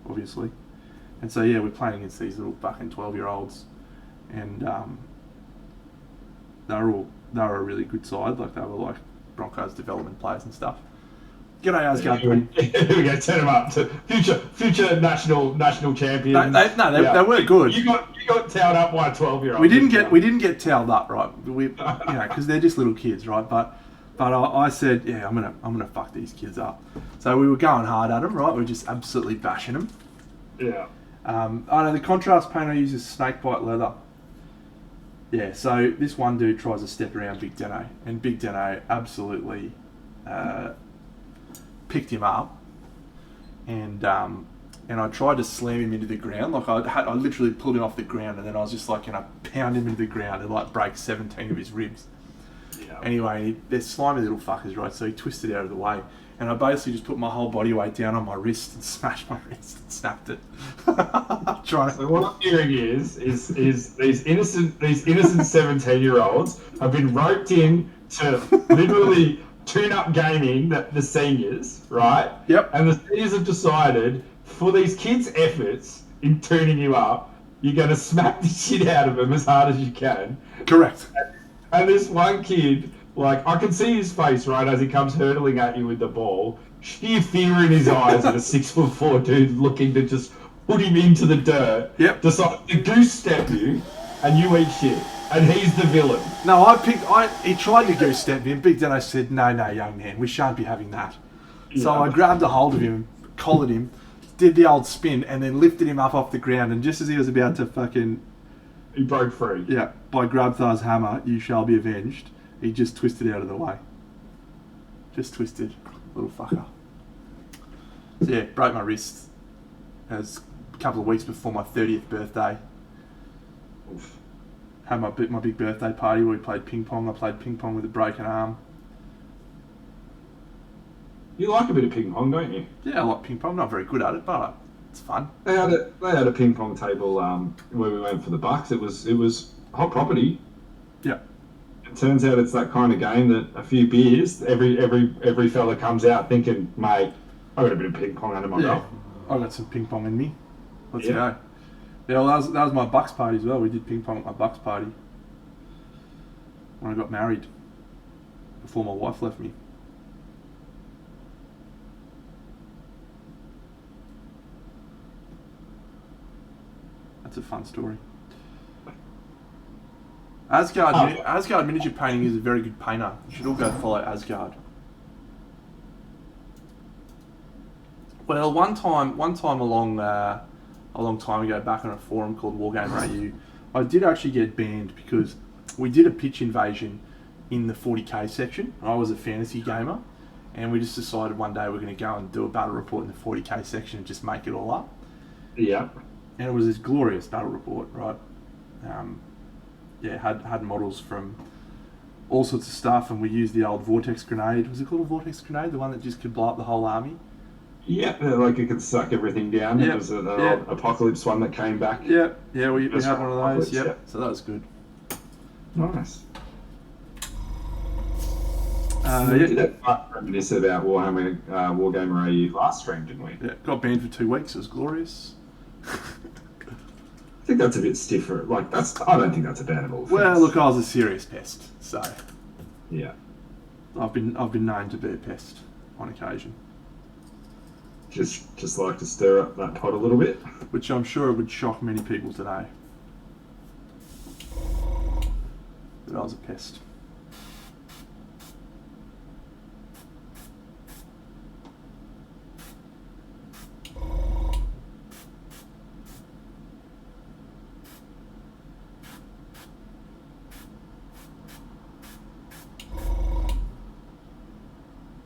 obviously, and so yeah, we're playing against these little fucking 12-year-olds, and they were a really good side, like they were like Broncos development players and stuff. G'day Asgard. Here we go, turn them up to future national champions. They were good. You got towed up by a 12-year-old. We didn't get towed up, right? Because they're just little kids, right? But I said, yeah, I'm gonna fuck these kids up. So we were going hard at them, right? We were just absolutely bashing them. Yeah. I know the contrast paint I use is snakebite leather. Yeah. So this one dude tries to step around Big Deno, and Big Deno absolutely picked him up, and and I tried to slam him into the ground. Like I literally pulled him off the ground, and then I was just like, pound him into the ground and like break 17 of his ribs. Yeah. Anyway, they're slimy little fuckers, right? So he twisted out of the way, and I basically just put my whole body weight down on my wrist and smashed my wrist and snapped it. So what I'm hearing is these innocent 17-year-olds have been roped in to literally tune up gaming, the seniors, right? Yep. And the seniors have decided, for these kids' efforts in tuning you up, you're going to smack the shit out of them as hard as you can. Correct. And this one kid, like, I can see his face, right, as he comes hurtling at you with the ball. Sheer fear in his eyes at a 6'4" dude looking to just put him into the dirt. Yep. Decide to goose step you, and you eat shit. And he's the villain. No, he tried to goose step me, and Big Dano said, no, young man, we shan't be having that. Yeah. So I grabbed a hold of him, collared him, did the old spin, and then lifted him up off the ground, and just as he was about to fucking... He broke free. Yeah, by Grabthar's hammer, you shall be avenged. He just twisted out of the way. Just twisted, little fucker. So yeah, broke my wrist. It was a couple of weeks before my 30th birthday. Oof. Had my big birthday party where we played ping pong. I played ping pong with a broken arm. You like a bit of ping pong, don't you? Yeah, I like ping pong. Not very good at it, but it's fun. They had a ping pong table where we went for the Bucks. It was hot property. Yeah. It turns out it's that kind of game that a few beers, every fella comes out thinking, mate, I got a bit of ping pong under my belt. I got some ping pong in me. Let's go. Yeah, well, that was my Bucks party as well. We did ping pong at my Bucks party when I got married, before my wife left me. That's a fun story. Asgard miniature painting is a very good painter. You should all go follow Asgard. Well, one time a long time ago, back on a forum called Wargamer AU, I did actually get banned because we did a pitch invasion in the 40k section. I was a fantasy gamer, and we just decided one day we're going to go and do a battle report in the 40k section and just make it all up. Yeah. And it was this glorious battle report, right? Had models from all sorts of stuff, and we used the old vortex grenade. Was it called a vortex grenade? The one that just could blow up the whole army? Yeah, like it could suck everything down. It was the old Apocalypse one that came back. We had one of those. Yep. So that was good. Nice. We did reminisce about Wargamer AU last stream, didn't we? Yeah, got banned for 2 weeks. It was glorious. I think that's a bit stiffer. I don't think that's a bannable offence. Well, look, I was a serious pest, so yeah, I've been known to be a pest on occasion. Just like to stir up that pot a little bit, which I'm sure would shock many people today. That I was a pest.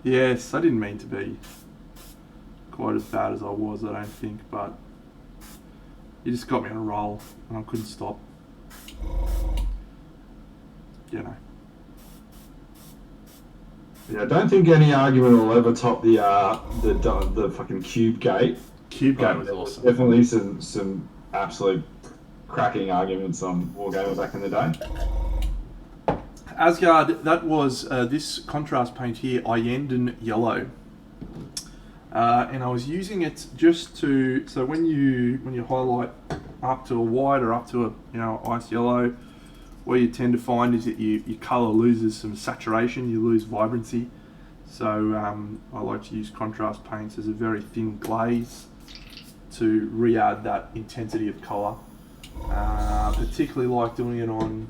Yes, I didn't mean to be quite as bad as I was, I don't think, but you just got me on a roll and I couldn't stop. You know. Yeah, I don't think any argument will ever top the fucking Cube Gate. Cube Gate was awesome. Definitely some absolute cracking arguments on Wargamer back in the day. Asgard, that was this contrast paint here, Iyenden Yellow. And I was using it just to, so when you highlight up to a white or up to a ice yellow, what you tend to find is that your colour loses some saturation, you lose vibrancy. So I like to use contrast paints as a very thin glaze to re-add that intensity of colour. Particularly like doing it on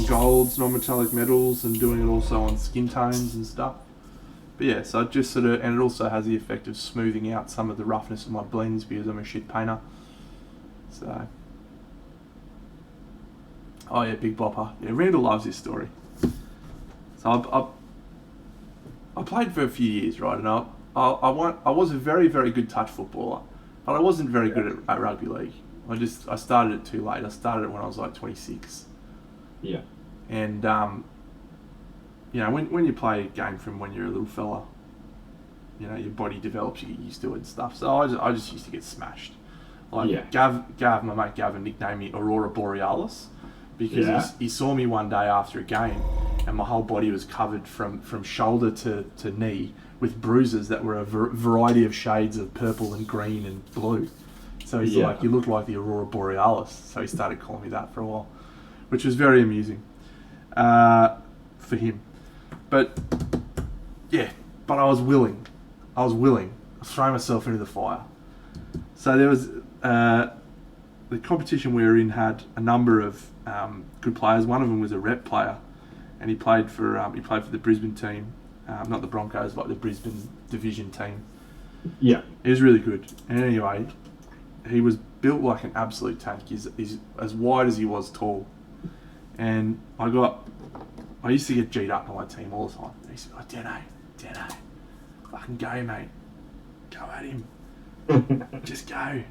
golds, non-metallic metals, and doing it also on skin tones and stuff. But yeah, so it just sort of, and it also has the effect of smoothing out some of the roughness of my blends because I'm a shit painter. So, oh yeah, Big Bopper. Yeah, Randall loves this story. So I played for a few years, right, and I was a very, very good touch footballer, but I wasn't very good at rugby league. I started it too late. I started it when I was like 26. Yeah. And, you know, when you play a game from when you're a little fella, you know, your body develops, you get used to it and stuff. So I just used to get smashed. Like Gav, my mate Gavin nicknamed me Aurora Borealis because he saw me one day after a game and my whole body was covered from shoulder to knee with bruises that were a variety of shades of purple and green and blue. So he's like, you look like the Aurora Borealis. So he started calling me that for a while, which was very amusing for him. But I was willing. I was throwing myself into the fire. So there was the competition we were in had a number of good players. One of them was a rep player, and he played for the Brisbane team, not the Broncos, but the Brisbane division team. Yeah, he was really good. And anyway, he was built like an absolute tank. He's as wide as he was tall, and I used to get G'd up on my team all the time. He used to be like, Deno, fucking go, mate. Go at him. Just go.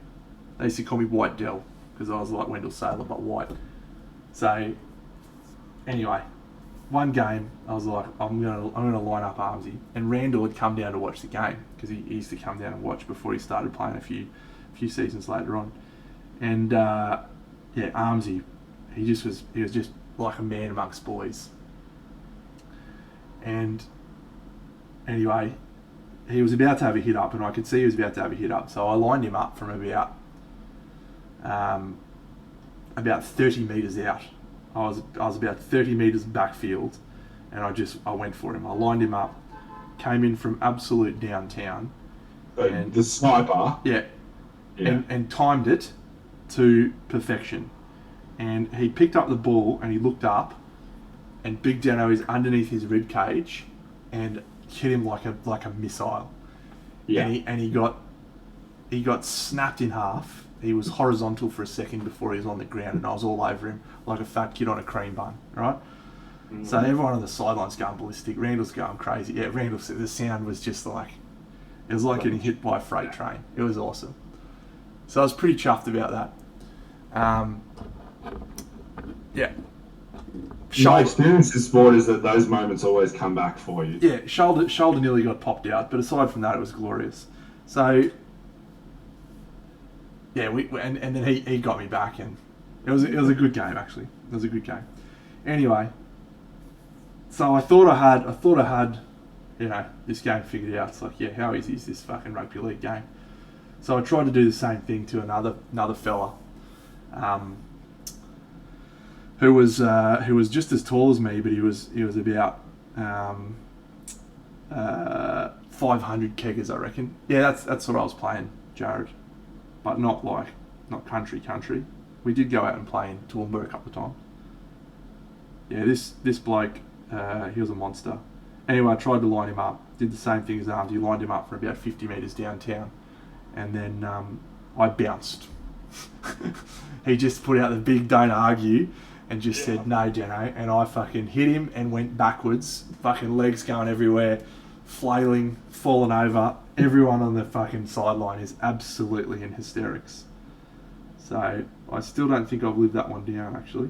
They used to call me White Dell because I was like Wendell Saylor but white. So anyway, one game I was like, I'm gonna line up Armsy, and Randall had come down to watch the game because he used to come down and watch before he started playing a few seasons later on. And Armsy, he was just like a man amongst boys. And anyway, he was about to have a hit up, and I could see he was about to have a hit up. So I lined him up from about 30 metres out. I was about 30 metres backfield, and I went for him. I lined him up, came in from absolute downtown. And the sniper? Yeah. And timed it to perfection. And he picked up the ball, and he looked up, and Big Deno is underneath his rib cage, and hit him like a missile. Yeah. And he got snapped in half. He was horizontal for a second before he was on the ground, and I was all over him like a fat kid on a cream bun, right? Mm-hmm. So everyone on the sidelines going ballistic. Randall's going crazy. Yeah, the sound was just like, it was like getting hit by a freight train. It was awesome. So I was pretty chuffed about that. My experience in sport is that those moments always come back for you. Yeah, shoulder nearly got popped out, but aside from that, it was glorious. So, yeah, and then he got me back, and it was a good game actually. It was a good game. Anyway, so I thought I had, you know, this game figured out. It's like, yeah, how easy is this fucking rugby league game? So I tried to do the same thing to another fella. Who was just as tall as me, but he was about 500 keggers, I reckon. Yeah, that's what I was playing, Jared, but not country. We did go out and play in Toowoomba a couple of times. Yeah, this bloke, he was a monster. Anyway, I tried to line him up. Did the same thing as Arms. He lined him up from about 50 metres downtown, and then I bounced. He just put out the big "don't argue." And just said, no, Deno, and I fucking hit him and went backwards, fucking legs going everywhere, flailing, falling over. Everyone on the fucking sideline is absolutely in hysterics. So I still don't think I've lived that one down, actually.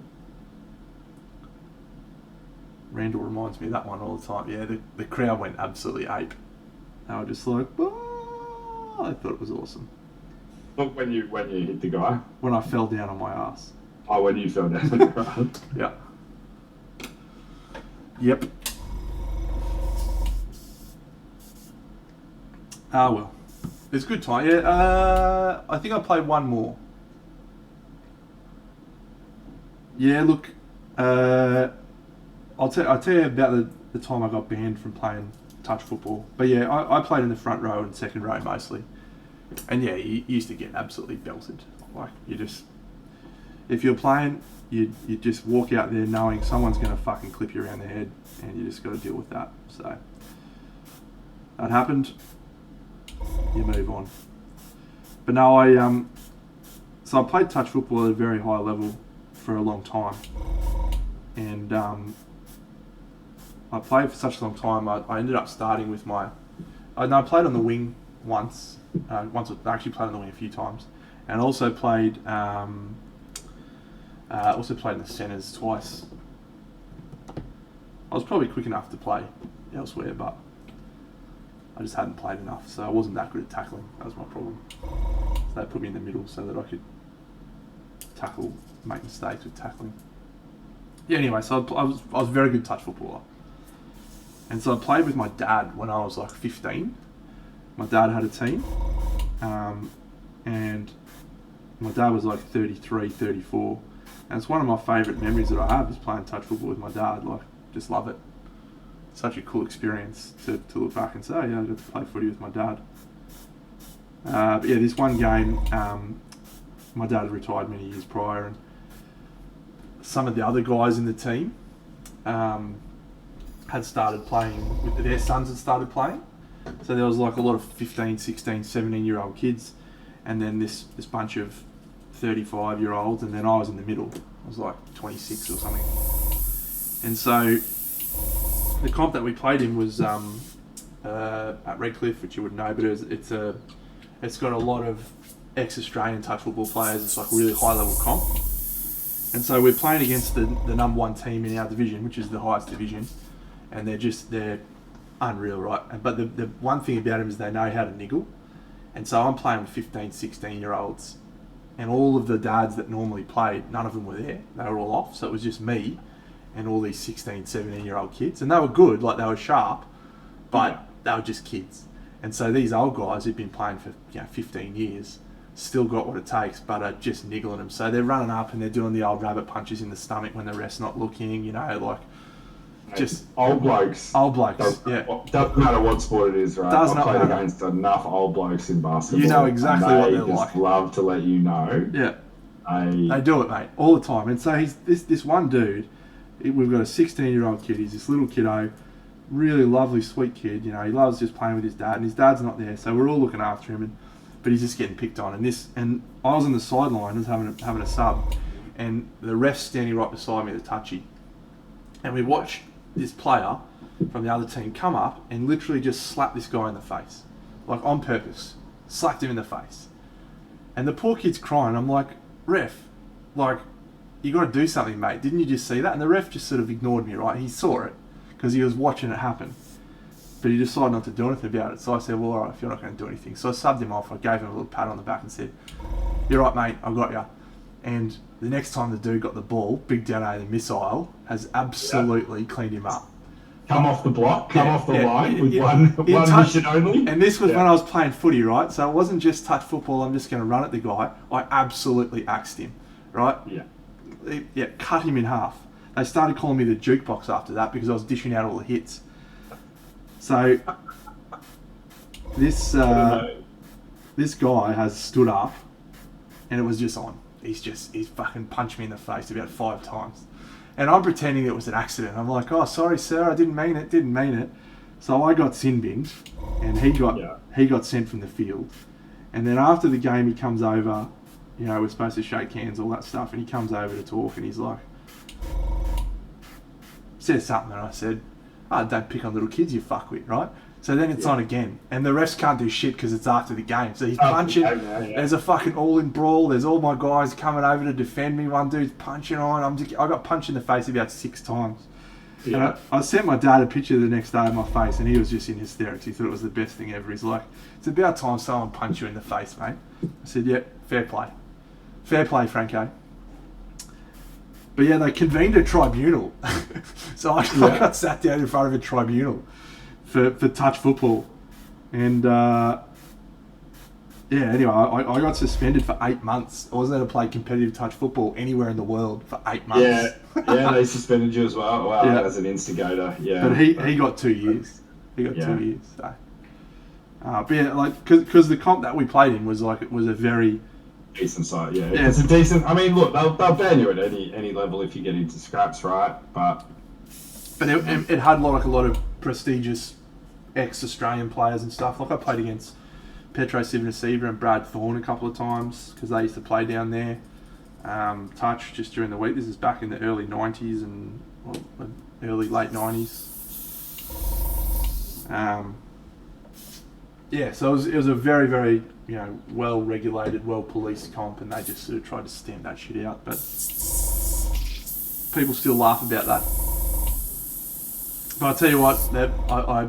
Randall reminds me of that one all the time. Yeah, the crowd went absolutely ape. They were just like, oh, I thought it was awesome. Look, when you hit the guy? When I fell down on my ass. Oh, when you fell down. Yeah. Yep. Well. It's a good time. Yeah, I think I played one more. Yeah, look, I'll tell you about the time I got banned from playing touch football. But yeah, I played in the front row and second row mostly. And yeah, you used to get absolutely belted. Like, if you're playing, you just walk out there knowing someone's going to fucking clip you around the head, and you just got to deal with that. So that happened. You move on. But no, I played touch football at a very high level for a long time, and I played for such a long time. I ended up starting with my I played on the wing once. I actually played on the wing a few times, and also played in the centres twice. I was probably quick enough to play elsewhere, but I just hadn't played enough, so I wasn't that good at tackling. That was my problem. So they put me in the middle so that I could make mistakes with tackling. Yeah, anyway, so I was a very good touch footballer. And so I played with my dad when I was like 15. My dad had a team, and my dad was like 33, 34. And it's one of my favourite memories that I have is playing touch football with my dad. Like, just love it. Such a cool experience to look back and say, yeah, I got to play footy with my dad. But yeah, this one game, my dad had retired many years prior, and some of the other guys in the team had started playing, their sons had started playing. So there was like a lot of 15, 16, 17-year-old kids, and then this bunch of 35-year-olds, and then I was in the middle. I was like 26 or something. And so the comp that we played in was at Redcliffe, which you would know, but it's got a lot of ex-Australian touch football players. It's like a really high-level comp. And so we're playing against the number one team in our division, which is the highest division, and they're unreal, right? But the one thing about them is they know how to niggle. And so I'm playing with 15, 16-year-olds, and all of the dads that normally played, none of them were there. They were all off, so it was just me and all these 16, 17-year-old kids. And they were good, like they were sharp, but they were just kids. And so these old guys who've been playing for 15 years still got what it takes, but are just niggling them. So they're running up and they're doing the old rabbit punches in the stomach when the ref's not looking, like just old blokes. Yeah. Doesn't matter what sport it is, right? Does I've not played matter. against enough old blokes in basketball. You know exactly what they're like. They like. just love to let you know. Yeah. They do it, mate, all the time. And so he's this one dude. We've got a 16-year-old kid. He's this little kiddo, really lovely, sweet kid. He loves just playing with his dad, and his dad's not there, so we're all looking after him. But he's just getting picked on. And I was on the sideline, was having a sub, and the ref's standing right beside me, the touchy. And we watch this player from the other team come up and literally just slap this guy in the face, like on purpose, slapped him in the face. And the poor kid's crying. I'm like, ref, like, you got to do something, mate. Didn't you just see that? And the ref just sort of ignored me, right? He saw it because he was watching it happen. But he decided not to do anything about it. So I said, well, all right, if you're not going to do anything. So I subbed him off. I gave him a little pat on the back and said, you're right, mate, I got you. And the next time the dude got the ball, big detonator missile, has absolutely cleaned him up. Come off the block, off the line with one mission only. And this was when I was playing footy, right? So it wasn't just touch football, I'm just going to run at the guy. I absolutely axed him, right? Yeah, cut him in half. They started calling me the jukebox after that because I was dishing out all the hits. So this guy has stood up, and it was just on. He's fucking punched me in the face about 5 times, and I'm pretending it was an accident. I'm like, oh, sorry, sir, I didn't mean it. So I got sin binned, and he got sent from the field. And then after the game, he comes over. We're supposed to shake hands, all that stuff, and he comes over to talk, and he's like, says something, and I said, oh, don't pick on little kids, you fuckwit, right? So then it's on again, and the refs can't do shit because it's after the game. So he's punching. There's a fucking all-in brawl. There's all my guys coming over to defend me. One dude's punching on. I got punched in the face about 6 times. Yeah. And I sent my dad a picture the next day of my face, and he was just in hysterics. He thought it was the best thing ever. He's like, it's about time someone punched you in the face, mate. I said, yeah, fair play. Fair play, Franco. But yeah, they convened a tribunal. So I got sat down in front of a tribunal for touch football. And anyway, I got suspended for 8 months. I wasn't able to play competitive touch football anywhere in the world for 8 months. Yeah, they suspended you as well. Wow, as an instigator. Yeah. But he got 2 years. He got 2 years. So. But yeah, like, because the comp that we played in was like, it was a very decent side, yeah. It's a decent. I mean, look, they'll ban you at any level if you get into scraps, right? But it had a lot of prestigious ex-Australian players and stuff. Like I played against Petro Civoniceva and Brad Thorne a couple of times because they used to play down there. Touch just during the week. This is back in the early 90s and late 90s. Yeah, so it was a very, very, well regulated, well policed comp, and they just sort of tried to stamp that shit out. But people still laugh about that. But I tell you what, that I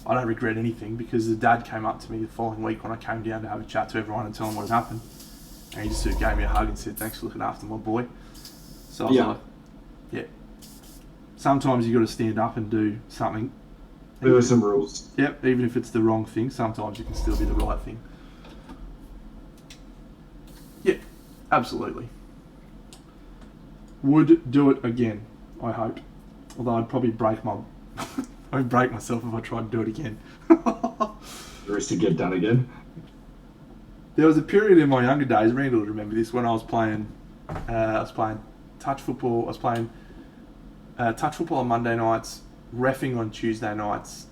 don't regret anything, because the dad came up to me the following week when I came down to have a chat to everyone and tell them what had happened, and he just sort of gave me a hug and said, "Thanks for looking after my boy." So I was like, "Yeah." Sometimes you got to stand up and do something. There are some rules. Yep, even if it's the wrong thing, sometimes it can still be the right thing. Yeah, absolutely. Would do it again, I hope. Although I'd probably I'd break myself if I tried to do it again. The rest to get done again. There was a period in my younger days, Randall would remember this, when I was playing touch football. I was playing touch football on Monday nights, reffing on Tuesday nights,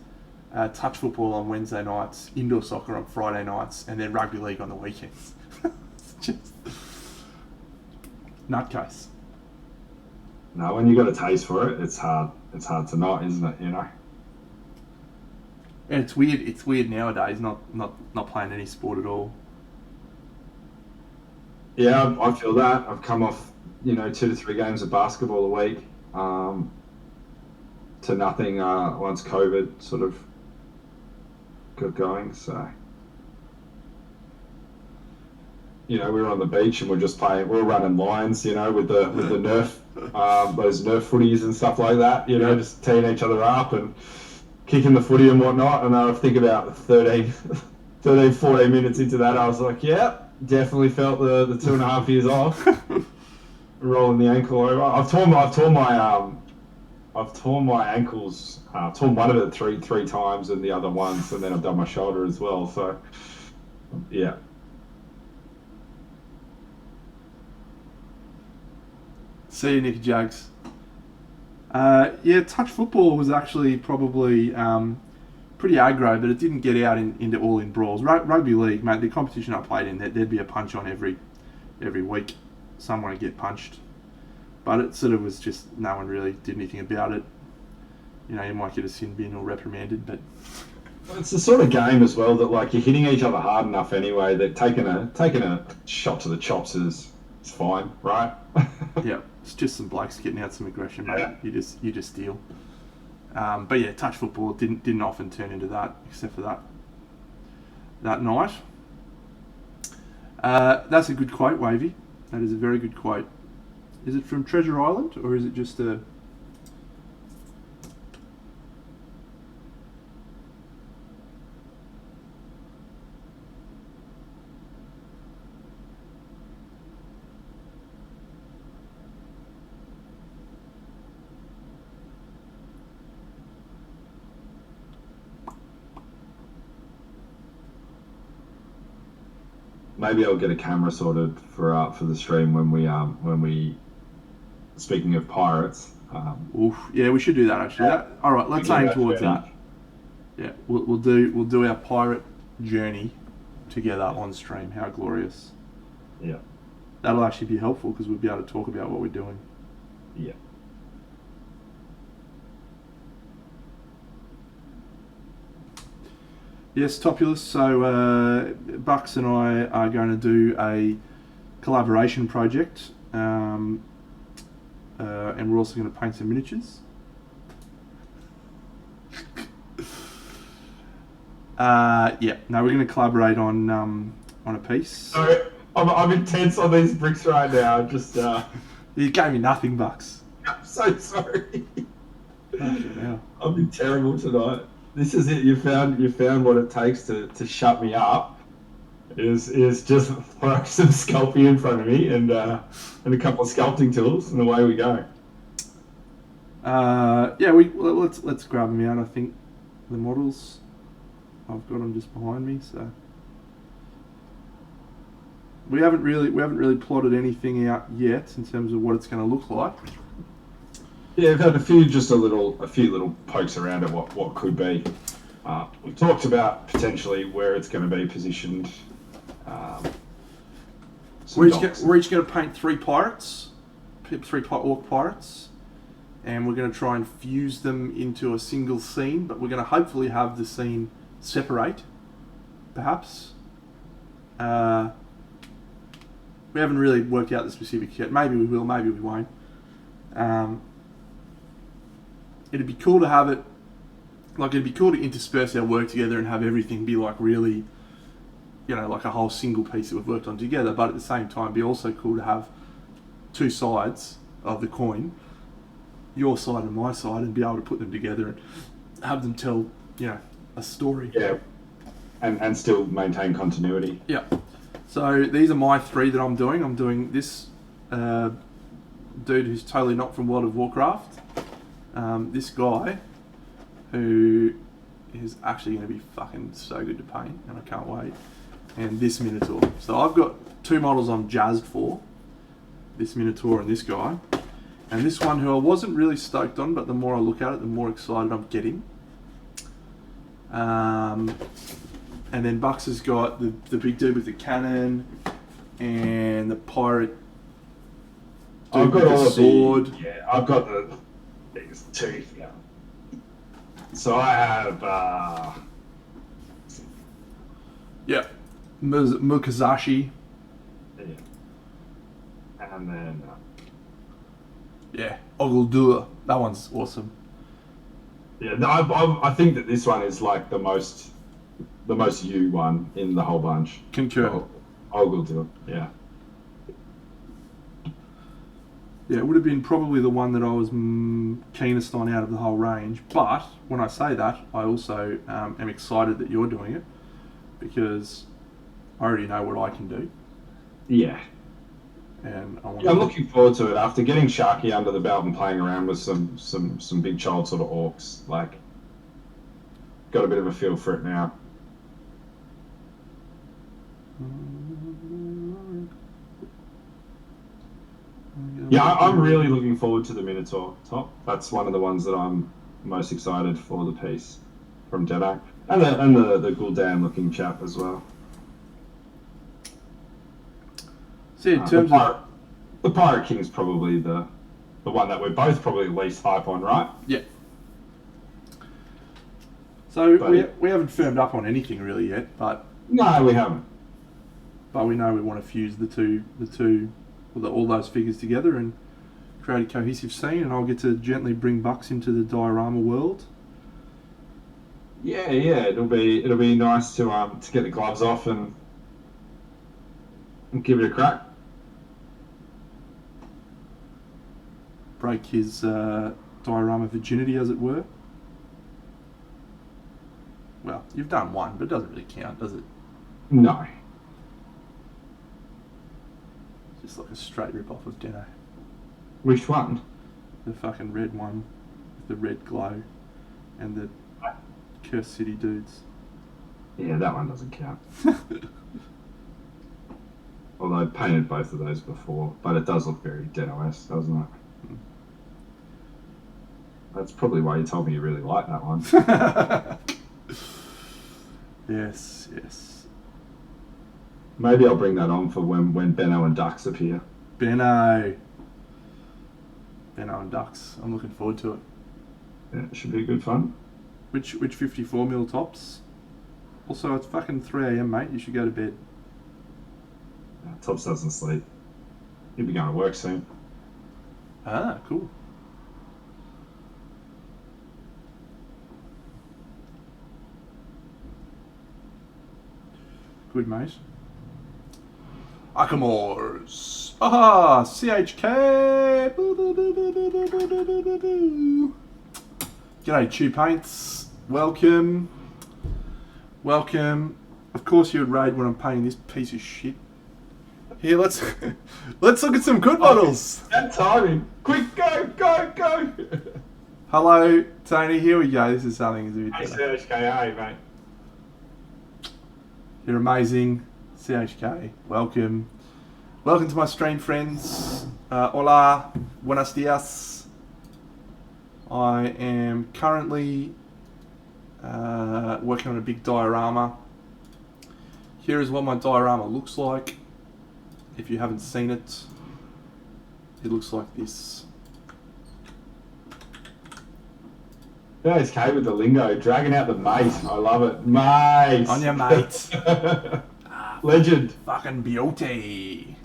touch football on Wednesday nights, indoor soccer on Friday nights, and then rugby league on the weekends. It's just nutcase. No, when you got a taste for it, it's hard. It's hard to not, isn't it? You know. And it's weird. It's weird nowadays, not playing any sport at all. Yeah, I feel that. I've come off, 2 to 3 games of basketball a week, to nothing once COVID sort of got going. So, we were on the beach and we're just playing. We're running lines, with the Nerf, those Nerf footies and stuff like that. Just teeing each other up and kicking the footy and whatnot. And I think about 13, 14 minutes into that, I was like, yeah, definitely felt the 2.5 years off. Rolling the ankle over. I've torn my ankles. Torn one of it three times, and the other once, and then I've done my shoulder as well. So, yeah. See you, Nick Jugs. Yeah, touch football was actually probably pretty aggro, but it didn't get out into all-in brawls. Rugby league, mate, the competition I played in, there'd be a punch on every week. Someone would get punched. But it sort of was just, no one really did anything about it. You might get a sin bin or reprimanded, but... Well, it's the sort of game as well that, like, you're hitting each other hard enough anyway that taking a shot to the chops is fine, right? Yeah, it's just some blokes getting out some aggression, mate. Yeah. You just deal. But yeah, touch football didn't often turn into that, except for that night. That's a good quote, Wavy. That is a very good quote. Is it from Treasure Island, or is it just a... Maybe I'll get a camera sorted for the stream when we speaking of pirates. Oof, yeah, we should do that actually. Yeah. All right, let's aim towards that. Yeah, we'll do our pirate journey together on stream. How glorious! Yeah, that'll actually be helpful because we'll be able to talk about what we're doing. Yeah. Yes, Topulus. So Bucks and I are going to do a collaboration project, and we're also going to paint some miniatures. Yeah. No, we're going to collaborate on a piece. Sorry, I'm intense on these bricks right now. Just you gave me nothing, Bucks. I'm so sorry. Now. I've been terrible tonight. This is it. You found what it takes to shut me up. Is just throw some Sculpting in front of me and a couple of sculpting tools, and away we go. Yeah, let's grab them out. I think the models, I've got them just behind me. So we haven't really plotted anything out yet in terms of what it's going to look like. Yeah, we've had a few little pokes around at what could be. We've talked about potentially where it's going to be positioned. We're each going to paint 3 pirates, 3 orc pirates, and we're going to try and fuse them into a single scene. But we're going to hopefully have the scene separate perhaps. We haven't really worked out the specifics yet. Maybe we will, maybe we won't. It'd be cool to have it, like it'd be cool to intersperse our work together and have everything be like really, you know, like a whole single piece that we've worked on together, but at the same time be also cool to have two sides of the coin, your side and my side, and be able to put them together and have them tell, you know, a story. Yeah, and still maintain continuity. Yeah. So these are my three that I'm doing. I'm doing this dude who's totally not from World of Warcraft. This guy who is actually going to be fucking so good to paint, and I can't wait. And this Minotaur. So I've got two models I'm jazzed for. This Minotaur and this guy. And this one who I wasn't really stoked on, but the more I look at it, the more excited I'm getting. And then Bucks has got the big dude with the cannon and the pirate dude I've got with all the of sword. Yeah, I've got these two. Yeah. So I have. Yeah. Mukazashi. Yeah. And then. Yeah. Oguldur. That one's awesome. Yeah, no, I think that this one is like the most you one in the whole bunch. Concur. Oguldur. Yeah. Yeah, it would have been probably the one that I was keenest on out of the whole range. But when I say that, I also am excited that you're doing it because I already know what I can do. Yeah. And I'm looking forward to it. After getting Sharky under the belt and playing around with some big child sort of orcs, like, got a bit of a feel for it now. Yeah, I'm really looking forward to the Minotaur top. That's one of the ones that I'm most excited for the piece from Dedak. And the Gul'dan looking chap as well. See, in terms of the Pirate King's probably the one that we're both probably least hype on, right? Yeah. So we haven't firmed up on anything really yet, but no, we haven't. But we know we want to fuse all those figures together and create a cohesive scene, and I'll get to gently bring Bucks into the diorama world. Yeah, it'll be nice to get the gloves off and give it a crack. Break his diorama virginity, as it were. Well, you've done one, but it doesn't really count, does it? No. It's just like a straight rip-off of Deno. Which one? The fucking red one with the red glow and the Cursed City dudes. Yeah, that one doesn't count. Although I painted both of those before, but it does look very Deno-esque, doesn't it? That's probably why you told me you really like that one. Yes. Maybe I'll bring that on for when Benno and Ducks appear. Benno and Ducks. I'm looking forward to it. Yeah, it should be good fun. Which 54mm tops? Also, it's fucking 3 a.m, mate. You should go to bed. Tops doesn't sleep. He'll be going to work soon. Ah, cool. Good, mate. Akamors. Aha! CHK! Boo, boo, boo, boo, boo, boo, boo, boo, boo, boo, boo. G'day, Chew Paints. Welcome. Of course you would raid when I'm painting this piece of shit. Here, let's look at some good models. That timing. Quick, go. Hello, Tony. Here we go. This is something is a bit Hey, better. CHKA, mate. You're amazing, CHK. Welcome to my stream, friends. Hola, buenos dias. I am currently working on a big diorama. Here is what my diorama looks like. If you haven't seen it, it looks like this. Yeah, it's Kate with the lingo, dragging out the mate. I love it. Mate! On your mate. Legend. Fucking beauty.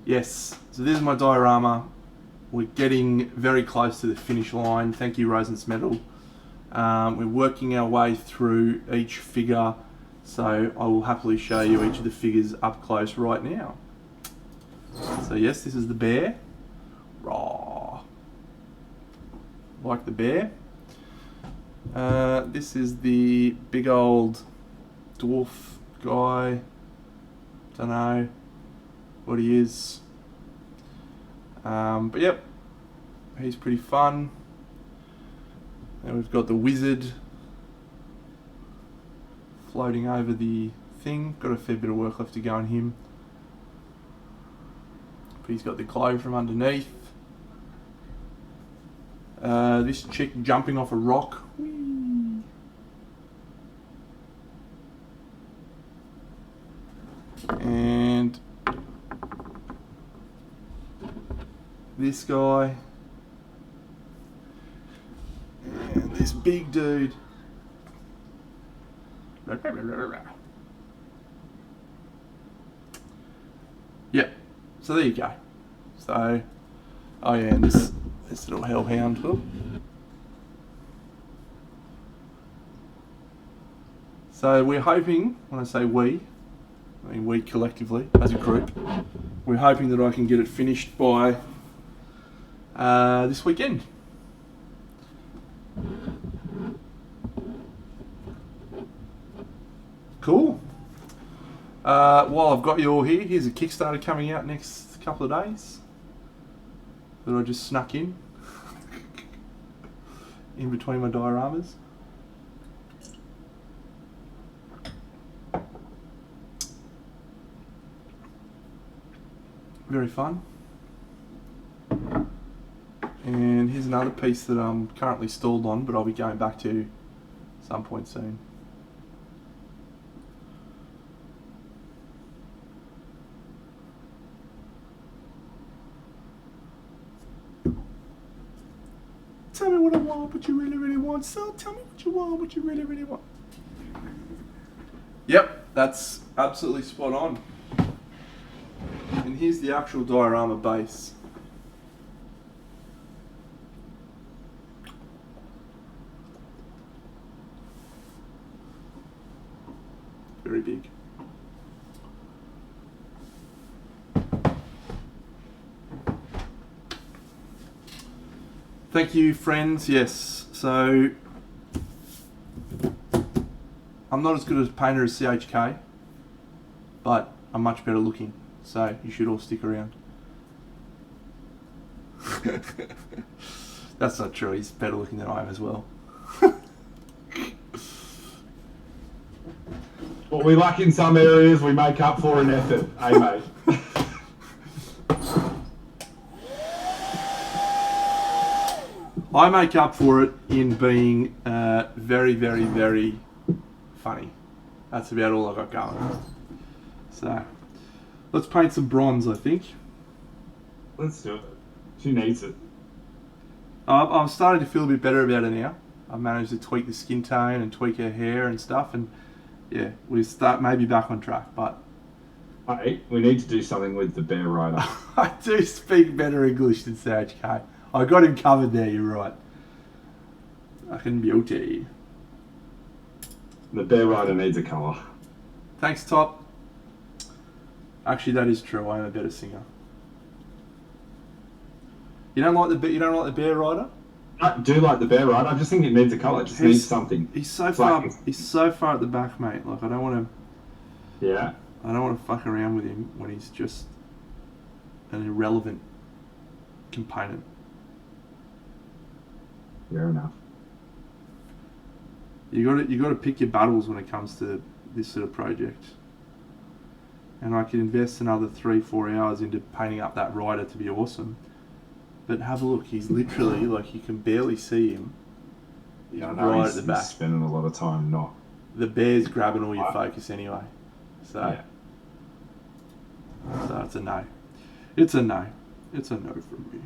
Yes, so this is my diorama. We're getting very close to the finish line. Thank you, Rosen's Metal. We're working our way through each figure, so I will happily show you each of the figures up close right now. So yes, this is the bear. Raw. Like the bear. This is the big old dwarf guy. Don't know what he is. But yep, he's pretty fun. And we've got the wizard floating over the thing. Got a fair bit of work left to go on him. But he's got the glow from underneath. This chick jumping off a rock. Whee. And this guy. And this big dude. Yep. So there you go. So, oh yeah, and this little hellhound. Whoop. So we're hoping, when I say we, I mean we collectively as a group, we're hoping that I can get it finished by this weekend. Cool. While I've got you all here, here's a Kickstarter coming out next couple of days that I just snuck in between my dioramas. Very fun. And here's another piece that I'm currently stalled on, but I'll be going back to some point soon. Tell me what I want, what you really, really want. So tell me what you want, what you really, really want. Yep, that's absolutely spot on. And here's the actual diorama base. Very big. Thank you, friends. Yes, so I'm not as good a painter as CHK, but I'm much better looking, so you should all stick around. That's not true, he's better looking than I am as well. What we lack in some areas, we make up for in effort, eh, mate? I make up for it in being very, very, very funny. That's about all I've got going. So, let's paint some bronze, I think. Let's do it. She needs it. I'm starting to feel a bit better about it now. I've managed to tweak the skin tone and tweak her hair and stuff, and yeah, we start maybe back on track, but... Hey, we need to do something with the bear rider. I do speak better English than CHK. I got him covered there, you're right. Fucking beauty. The bear rider needs a colour. Thanks, Top. Actually, that is true. I am a better singer. You don't like the bear rider? I do like the bear rider. I just think it needs a colour. It just needs something. He's so far. He's so far at the back, mate. Like I don't want to. Yeah. I don't want to fuck around with him when he's just an irrelevant component. Fair enough. You got to pick your battles when it comes to this sort of project. And I could invest another 3-4 hours into painting up that rider to be awesome. But have a look, he's literally like you can barely see him. He's right at the back. He's spending a lot of time not. The bear's grabbing all your focus anyway. So, yeah. So it's a no. It's a no. It's a no from me.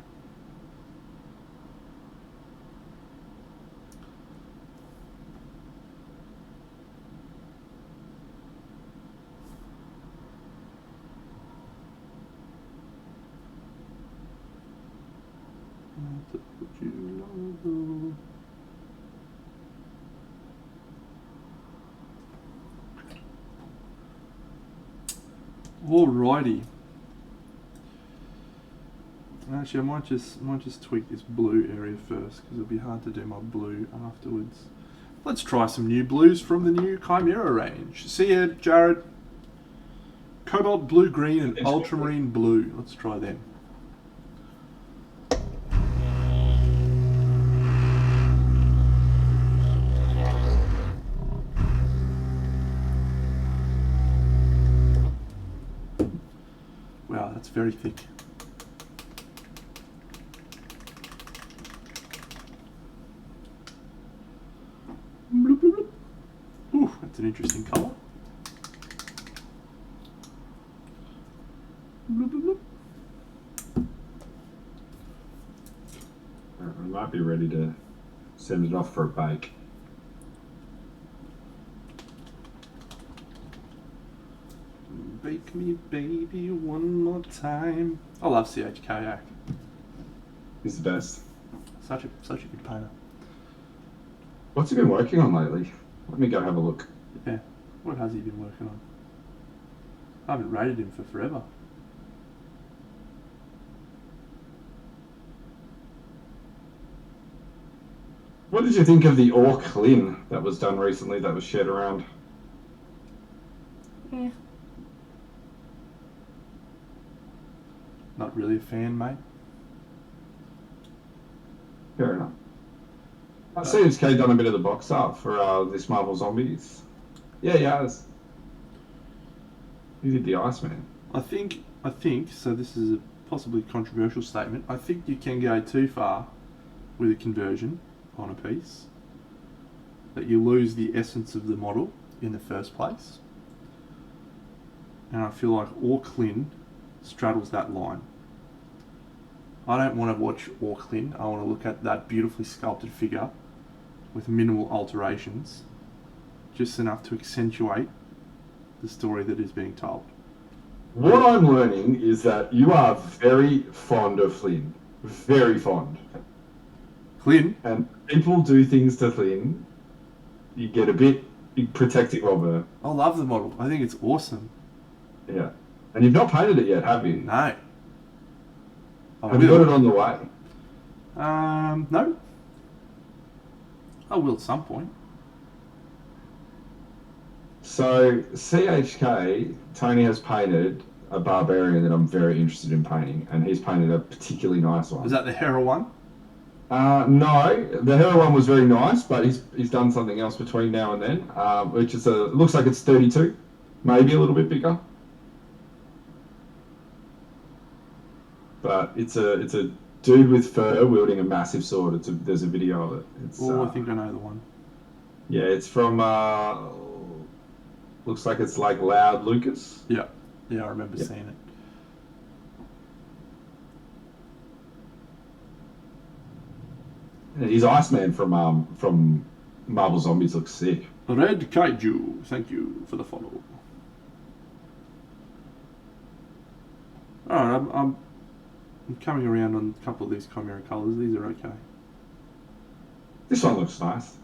Alrighty. Actually, I might just tweak this blue area first because it'll be hard to do my blue afterwards. Let's try some new blues from the new Chimera range. See ya, Jared. Cobalt blue, green, and ultramarine blue. Let's try them. Wow, that's very thick. Ooh, that's an interesting colour. I might be ready to send it off for a bake. Bake me, baby, one more time. I love CH Kayak. He's the best. Such a good painter. What's he been working on lately? Let me go have a look. Yeah. What has he been working on? I haven't rated him for forever. What did you think of the Orc Lin that was done recently that was shared around? Yeah. Not really a fan, mate. Fair enough. I see CHK done a bit of the box art for this Marvel Zombies. Yeah, he has. He did the Iceman. I think, so this is a possibly controversial statement, I think you can go too far with a conversion on a piece, that you lose the essence of the model in the first place. And I feel like Orklin straddles that line. I don't want to watch Orklin, I want to look at that beautifully sculpted figure with minimal alterations, just enough to accentuate the story that is being told. What I'm learning is that you are very fond of Flynn. Very fond. Flynn? And people do things to Flynn, you get a bit protective of her. I love the model. I think it's awesome. Yeah. And you've not painted it yet, have you? No. Have you got it on the way? No. I will at some point. So, CHK, Tony has painted a barbarian that I'm very interested in painting, and he's painted a particularly nice one. Is that the Hera one? No, the Hera one was very nice, but he's done something else between now and then, which is looks like it's 32, maybe a little bit bigger. But it's a dude with fur wielding a massive sword. There's a video of it. I think I know the one. Yeah, it's from looks like it's like Loud Lucas. Yeah, I remember seeing it. His Iceman from Marvel Zombies looks sick. Red Kaiju, thank you for the follow. Alright, I'm coming around on a couple of these Chimera colours. These are okay. This one looks nice.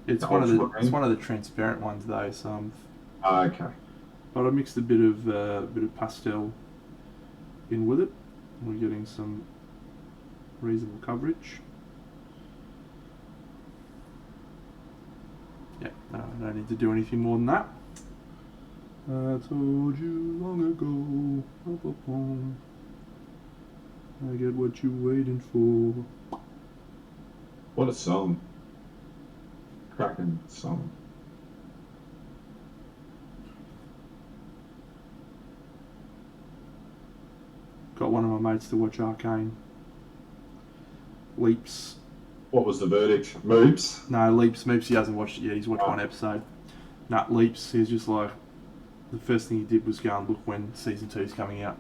It's one of the transparent ones though, so okay. But I mixed a bit of pastel in with it. We're getting some reasonable coverage. Yeah, no, I don't need to do anything more than that. I told you long ago, I get what you waiting for. What a song. Cracking song. Got one of my mates to watch Arcane. Leaps. What was the verdict? Moops? No, Leaps. Moops, he hasn't watched it yet. He's watched one episode. Leaps. He's just like, the first thing he did was go and look when season 2 is coming out.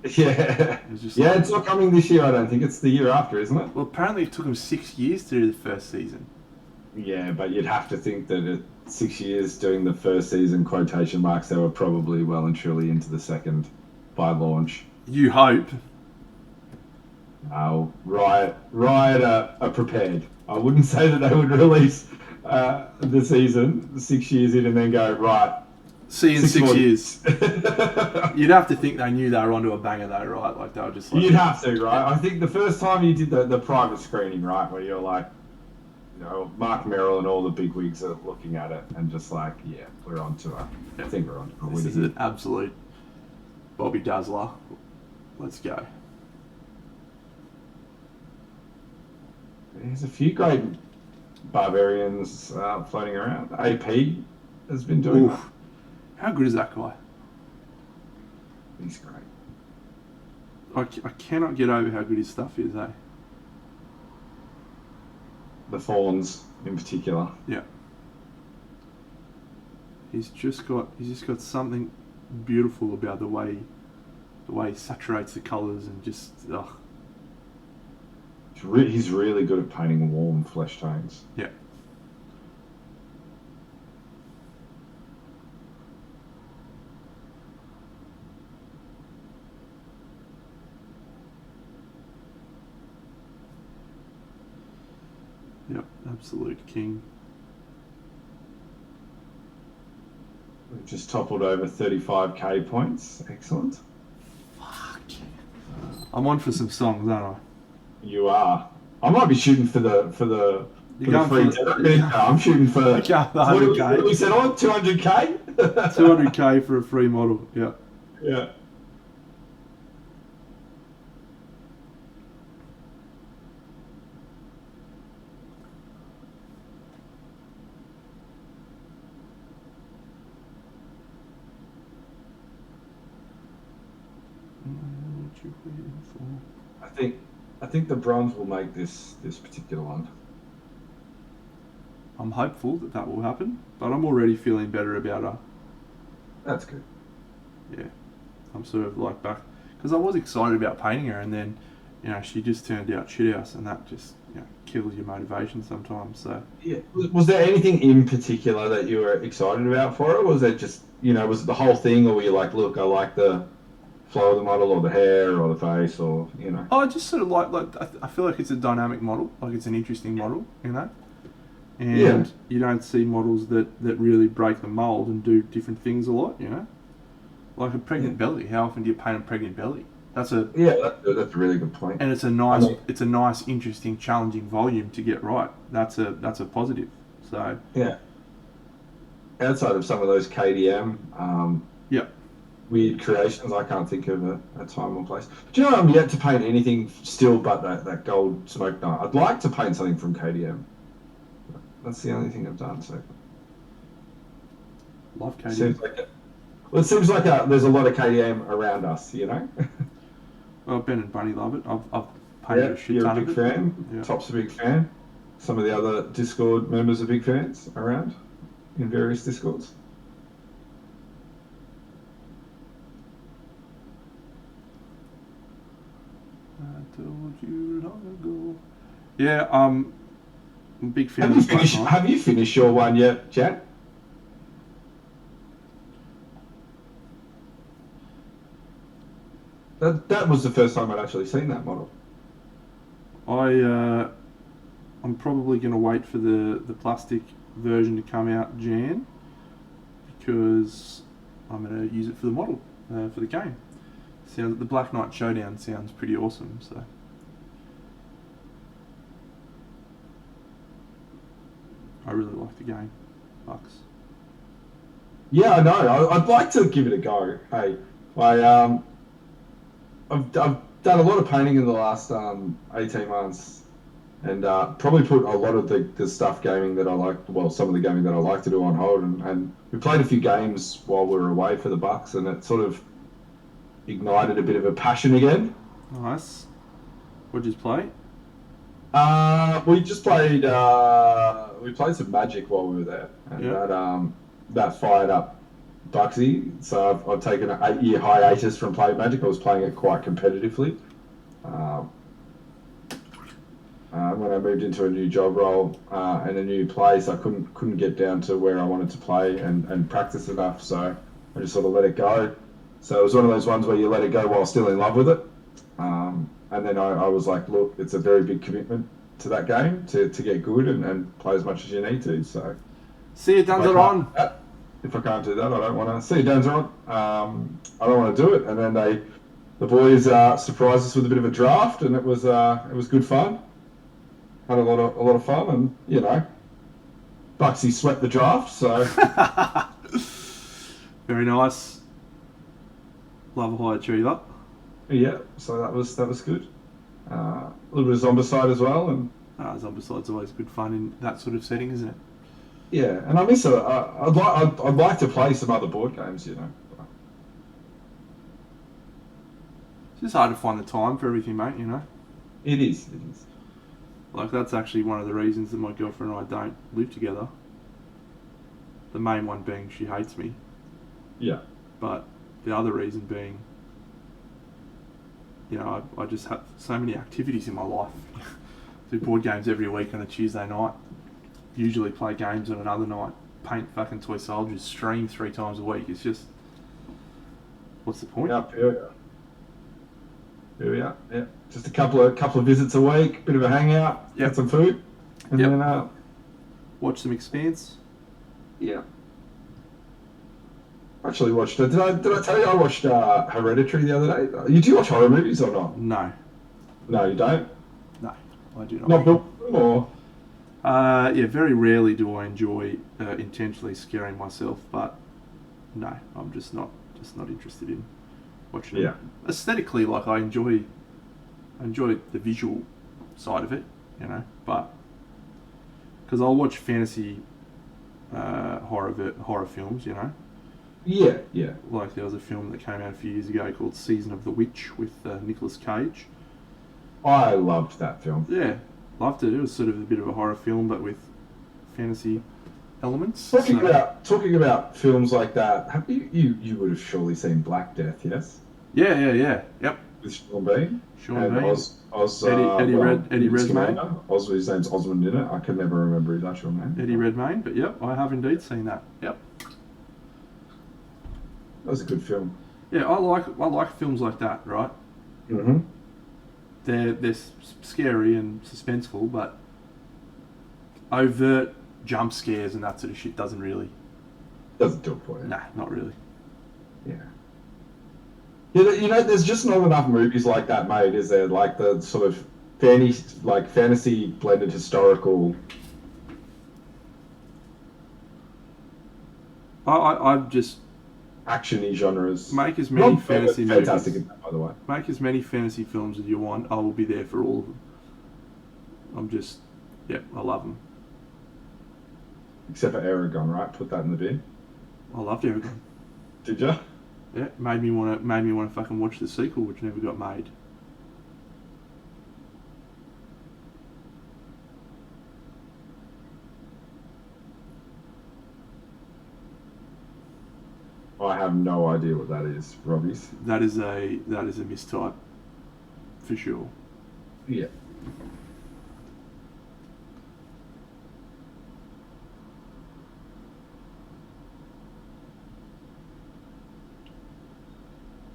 Yeah. It's not coming this year, I don't think. It's the year after, isn't it? Well, apparently it took him 6 years to do the first season. Yeah, but you'd have to think that at 6 years doing the first season, quotation marks, they were probably well and truly into the second by launch. You hope. Riot are prepared. I wouldn't say that they would release the season 6 years in and then go, right, see you in 6 years. years. You'd have to think they knew they were onto a banger though, right? Like they were just like... You'd have to, right? I think the first time you did the private screening, right, where you're like, you know, Mark Merrill and all the big wigs are looking at it and just like, yeah, we're on to it. I think we're on to it. This is an absolute Bobby Dazzler. Let's go. There's a few great barbarians floating around. AP has been doing that. How good is that guy? He's great. I cannot get over how good his stuff is, eh? The fawns in particular. Yeah. He's just got something beautiful about the way he saturates the colours and just He's really good at painting warm flesh tones. Yeah. Yep, absolute king. We've just toppled over 35k points. Excellent. Fuck. I'm on for some songs, aren't I? You are. I might be shooting for the free demo. I'm shooting for the 100k. What we said on 200k. 200k for a free model. Yeah. Yeah. What you waiting for? I think the bronze will make this particular one. I'm hopeful that will happen, but I'm already feeling better about her. That's good. Yeah, I'm sort of like back because I was excited about painting her, and then she just turned out shithouse, and that just kills your motivation sometimes. So yeah, was there anything in particular that you were excited about for her? Was it just was it the whole thing, or were you like, look, I like the flow of the model, or the hair, or the face, or Oh, I just sort of like I feel like it's a dynamic model, like it's an interesting model, and you don't see models that really break the mold and do different things a lot, like a pregnant belly. How often do you paint a pregnant belly? That's a really good point. And it's a nice, interesting, challenging volume to get right. That's a positive. So yeah, outside of some of those KDM, weird creations, I can't think of a time or place. Do you know I'm yet to paint anything still but that gold smoke night? I'd like to paint something from KDM. That's the only thing I've done. So love KDM. It seems like there's a lot of KDM around us, Well, Ben and Bunny love it. I've painted a shit ton of it. You're a big fan. Yeah. Top's a big fan. Some of the other Discord members are big fans around in various Discords. I told you long ago. Yeah, I'm a big fan. Have you finished your one yet, Jack? That was the first time I'd actually seen that model. I'm probably going to wait for the plastic version to come out Jan, because I'm going to use it for the model for the game. The Black Knight Showdown sounds pretty awesome. So I really like the game, Bucks. Yeah, I know. I'd like to give it a go. Hey, I've done a lot of painting in the last 18 months, and probably put a lot of the stuff gaming that I like, some of the gaming that I like to do on hold, and we played a few games while we were away for the Bucks, and it sort of ignited a bit of a passion again. Nice. What'd you play? We just played some Magic while we were there, and that fired up Bucksy. So I've taken an 8-year hiatus from playing Magic. I was playing it quite competitively. When I moved into a new job role and a new place, I couldn't get down to where I wanted to play and practice enough. So I just sort of let it go. So it was one of those ones where you let it go while still in love with it. And then I was like, look, it's a very big commitment to that game to get good and play as much as you need to. So See you, if I can't do Danzaron. that, if I can't do that, I don't want to see Danzer on. I don't want to do it. And then the boys surprised us with a bit of a draft, and it was good fun. Had a lot of fun, and Bucksy swept the draft, so Very nice. Love a high achiever. yeah, so that was good. A little bit of Zombicide as well, and Zombicide's always good fun in that sort of setting, isn't it? yeah, and I miss it. I'd like to play some other board games, It's just hard to find the time for everything, mate, It is. Like, that's actually one of the reasons that my girlfriend and I don't live together. The main one being she hates me. Yeah. But the other reason being, I just have so many activities in my life. Do board games every week on a Tuesday night. Usually play games on another night. Paint fucking toy soldiers. Stream 3 times a week. It's just, what's the point? Yeah, here we are. Yeah. Just a couple of visits a week, bit of a hangout, Yep. get some food, and Yep. then Watch some Expanse. yeah. Actually watched. Did I tell you I watched Hereditary the other day? You do watch horror movies or not? No. No, you don't. No, I do not. Not book or. Yeah, very rarely do I enjoy intentionally scaring myself, but no, I'm just not interested in watching Yeah. it. Aesthetically, like, I enjoy the visual side of it, but because I'll watch fantasy horror films, Yeah, yeah. like there was a film that came out a few years ago called Season of the Witch with Nicolas Cage. I loved that film. Yeah, loved it. It was sort of a bit of a horror film, but with fantasy elements. Talking about films like that, have you would have surely seen Black Death, yes? Yeah. Yep. With Sean Bean. Sean And Bean. Eddie his Redmayne. commander. His name's Osmond in it. I can never remember his actual name. Eddie Redmayne, but yep, I have indeed seen that. Yep. That was a good film. Yeah, I like films like that, right? Mm-hmm. They're scary and suspenseful, but overt jump scares and that sort of shit doesn't really. Doesn't do it for you. Nah, not really. Yeah. Yeah, there's just not enough movies like that made, is there? Like the sort of fantasy blended historical. I just Action-y genres. make as many Not fantasy fantastic movies. in that, by the way. Make as many fantasy films as you want. I will be there for all of them. I love them. Except for Aragon, right? Put that in the bin. I loved Aragon. Did you? Yeah, made me want to fucking watch the sequel, which never got made. I have no idea what that is, Robbie's. That is a mistype, for sure. Yeah.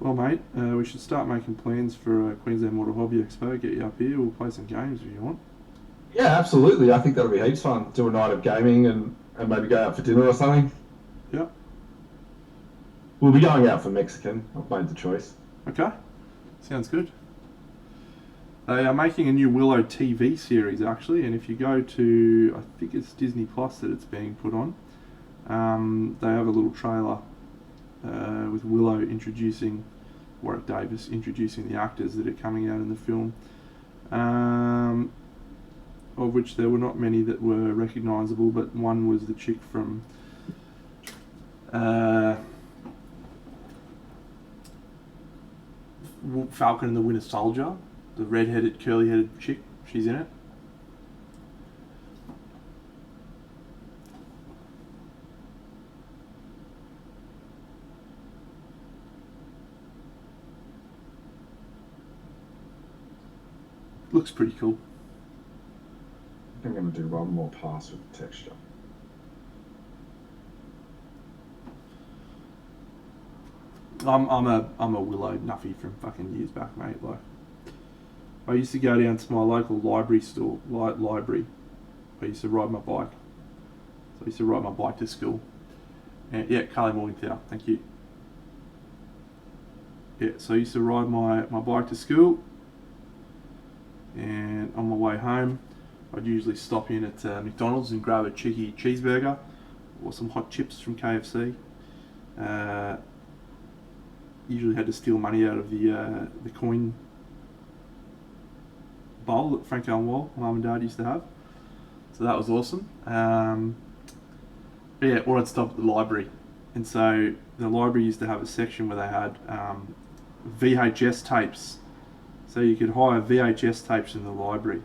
Well, mate, we should start making plans for Queensland Motor Hobby Expo. Get you up here. We'll play some games if you want. Yeah, absolutely. I think that'll be heaps fun. Do a night of gaming and maybe go out for dinner or something. Yep. We'll be going out for Mexican. I've made the choice. Okay. Sounds good. They are making a new Willow TV series, actually, and if you go to, I think it's Disney Plus that it's being put on, they have a little trailer with Willow introducing, Warwick Davis introducing the actors that are coming out in the film, of which there were not many that were recognisable, but one was the chick from Falcon and the Winter Soldier, the red-headed, curly-headed chick. She's in it. Looks pretty cool. I'm going to do one more pass with the texture. I'm a Willow nuffy from fucking years back, mate. Like, I used to go down to my local library store, library. I used to ride my bike. So I used to ride my bike to school. And yeah, Carly Morgenthau, thank you. Yeah, so I used to ride my bike to school, and on my way home, I'd usually stop in at McDonald's and grab a cheeky cheeseburger or some hot chips from KFC. Usually had to steal money out of the coin bowl that Franco and Wall, Mum and Dad, used to have. So that was awesome. Yeah, or I'd stop at the library. And so the library used to have a section where they had VHS tapes. So you could hire VHS tapes in the library.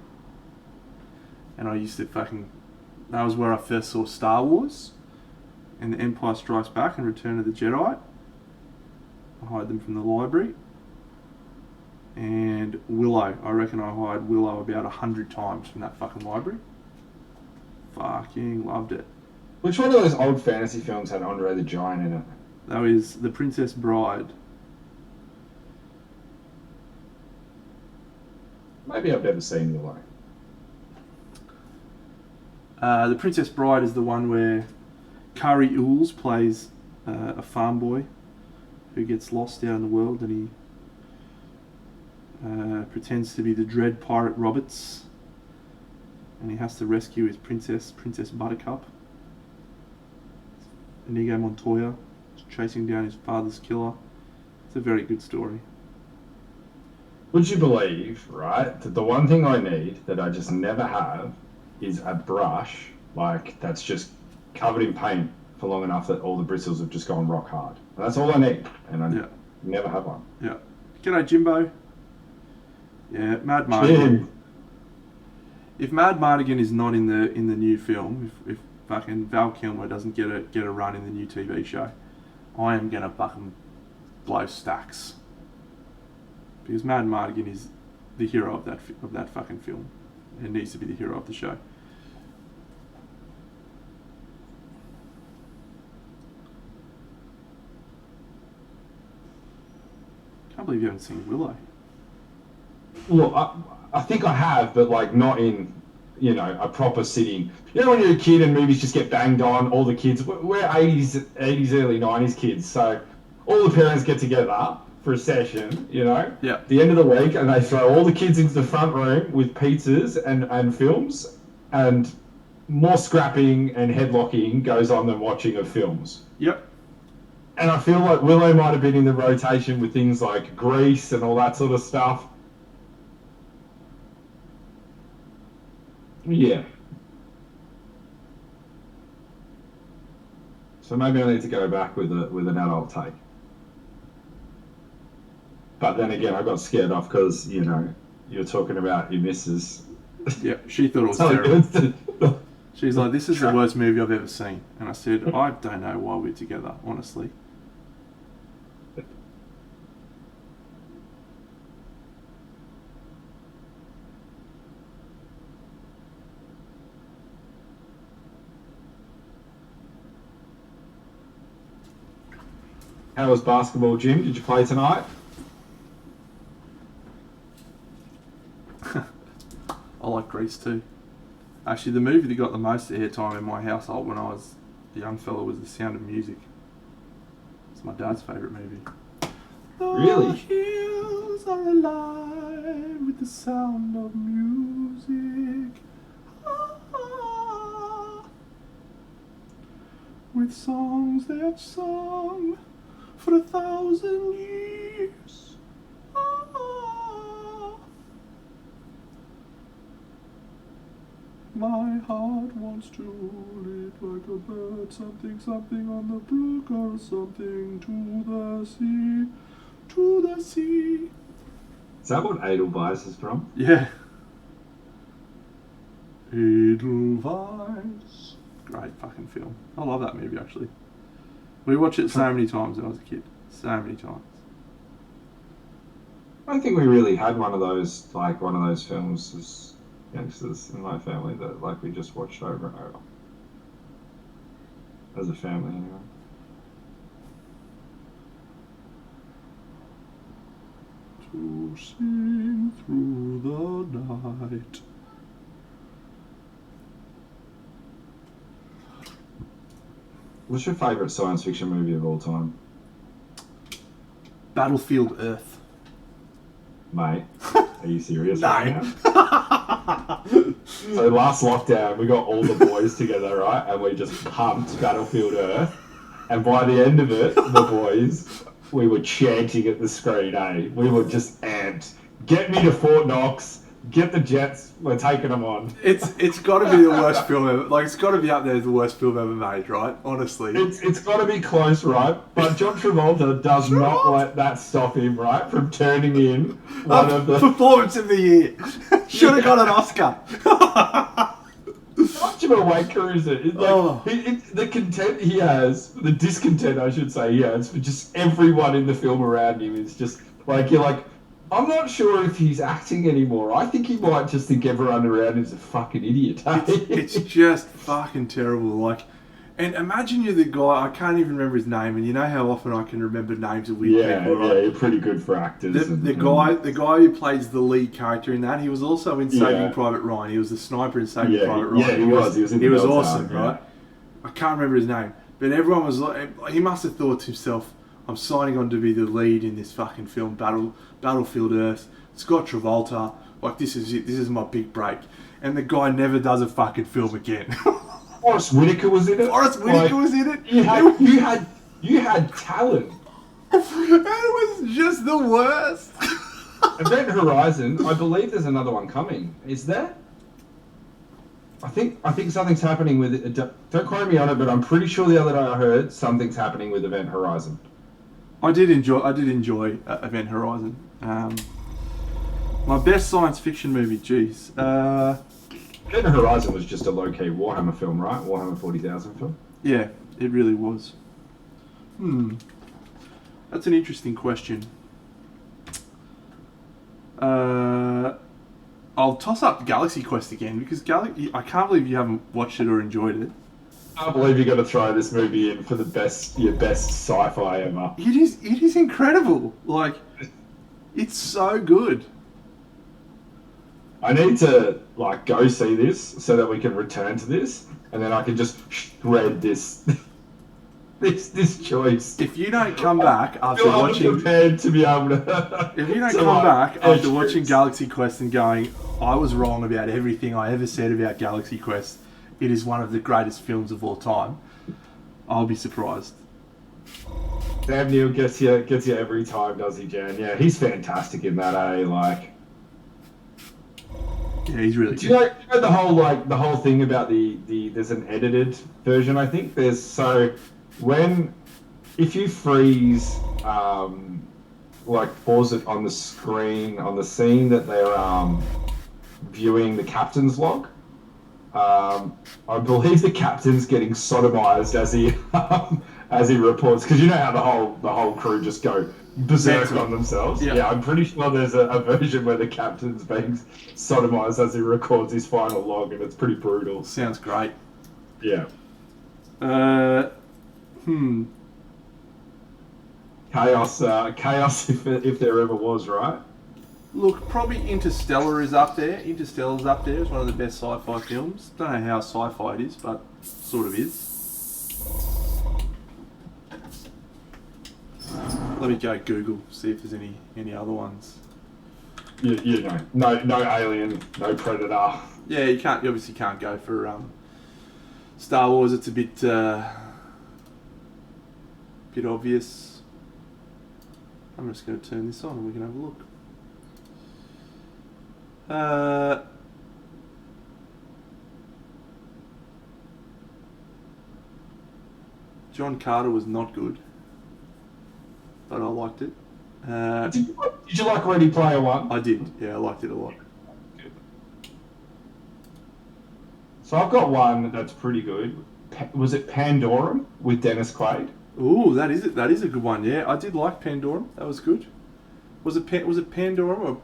And I used to that was where I first saw Star Wars and The Empire Strikes Back and Return of the Jedi. I hired them from the library. And Willow. I reckon I hired Willow about 100 times from that fucking library. Fucking loved it. Which one of those old fantasy films had Andre the Giant in it? That was The Princess Bride. Maybe I've never seen Willow. The Princess Bride is the one where Kari Ules plays a farm boy who gets lost out in the world, and he pretends to be the dread pirate Roberts, and he has to rescue his Princess Buttercup. Inigo Montoya is chasing down his father's killer. It's a very good story. Would you believe, right, that the one thing I need that I just never have is a brush, like, that's just covered in paint for long enough that all the bristles have just gone rock hard. And that's all I need, and I never have one. Yeah. G'day, Jimbo. Yeah, Mad Mardigan. If Mad Mardigan is not in the new film, if fucking Val Kilmer doesn't get a run in the new TV show, I am gonna fucking blow stacks. Because Mad Mardigan is the hero of that fucking film. It needs to be the hero of the show. Can't believe you haven't seen Willow. Well, I think I have, but like not in, a proper sitting. You know when you're a kid and movies just get banged on, all the kids, we're 80s, early 90s kids, so all the parents get together for a session, Yeah. the end of the week, and they throw all the kids into the front room with pizzas and films, and more scrapping and headlocking goes on than watching of films. Yep. And I feel like Willow might have been in the rotation with things like Grease and all that sort of stuff. Yeah. So maybe I need to go back with an adult take. But then again, I got scared off because, you're talking about your missus. Yeah, she thought it was terrible. She's like, this is the worst movie I've ever seen. And I said, I don't know why we're together, honestly. How was basketball, Jim? Did you play tonight? I like Grease too. Actually, the movie that got the most airtime in my household when I was a young fella was The Sound of Music. It's my dad's favourite movie. Really? The hills are alive with the sound of music. With songs they have sung for 1,000 years. My heart wants to live like a bird, something, something on the brook, or something to the sea, to the sea. Is that what Edelweiss is from? Yeah. Edelweiss. Great fucking film. I love that movie, actually. We watched it so many times when I was a kid. So many times. I don't think we really had one of those films as youngsters in my family that we just watched over and over. As a family, anyway. To sing on through the night. What's your favourite science fiction movie of all time? Battlefield Earth. Mate, are you serious No. right now? So last lockdown, we got all the boys together, right? And we just pumped Battlefield Earth. And by the end of it, the boys, we were chanting at the screen, eh? We were just amped. Get me to Fort Knox. Get the Jets. We're taking them on. It's got to be the worst film ever. Like, it's got to be up there as the worst film ever made, right? Honestly. It's got to be close, right? But John Travolta does not let that stop him, right, from turning in one of the... Performance of the year. Should have got an Oscar. How much of a wanker is it? It's like, the content he has, the discontent, I should say, he has for just everyone in the film around him is just, like, you're like, I'm not sure if he's acting anymore. I think he might just think everyone around him is a fucking idiot. It's just fucking terrible. Like, and imagine you're the guy, I can't even remember his name, and you know how often I can remember names of weird people, right? Yeah, you're pretty good for actors. The guy who plays the lead character in that, he was also in Saving Private Ryan. He was the sniper in Saving Private Ryan. Yeah, he was. He was awesome, right? I can't remember his name, but everyone was like, he must have thought to himself, I'm signing on to be the lead in this fucking film, Battlefield Earth. Scott Travolta, like, this is it. This is my big break. And the guy never does a fucking film again. Forrest Whitaker was in it. Was in it. You had talent. It was just the worst. Event Horizon. I believe there's another one coming. Is there? I think something's happening with it. Don't quote me on it, but I'm pretty sure the other day I heard something's happening with Event Horizon. I did enjoy Event Horizon. My best science fiction movie, jeez. Event Horizon was just a low-key Warhammer film, right? Warhammer 40,000 film. Yeah, it really was. That's an interesting question. I'll toss up Galaxy Quest again because I can't believe you haven't watched it or enjoyed it. I can't believe you're going to throw this movie in for your best sci-fi ever. It is incredible. Like, it's so good. I need to go see this so that we can return to this, and then I can just shred this choice. If you don't come back after watching, prepared to be able to. If you don't come back after watching Galaxy Quest and going, I was wrong about everything I ever said about Galaxy Quest. It is one of the greatest films of all time. I'll be surprised. Sam Neill gets you every time, does he, Jan? Yeah, he's fantastic in that, eh? Like. Yeah, he's really. Do you know the whole thing about the there's an edited version? I think there's if you freeze pause it on the screen on the scene that they're viewing the captain's log. I believe the captain's getting sodomized as he reports, because you know how the whole crew just go berserk on themselves. Yeah, I'm pretty sure there's a version where the captain's being sodomized as he records his final log, and it's pretty brutal. Sounds great. Yeah. Chaos if there ever was, right? Look, probably Interstellar is up there. Interstellar's up there. It's one of the best sci-fi films. Don't know how sci-fi it is, but sort of is. Let me go Google, see if there's any other ones. You know, no Alien, no Predator. Yeah, you obviously can't go for Star Wars. It's a bit obvious. I'm just going to turn this on and we can have a look. John Carter was not good, but I liked it. Did you like Ready Player One? I did, yeah, I liked it a lot. Good. So I've got one that's pretty good. Was it Pandorum with Dennis Quaid? Ooh, that is a good one. Yeah, I did like Pandorum. That was good. Was it Pandorum or?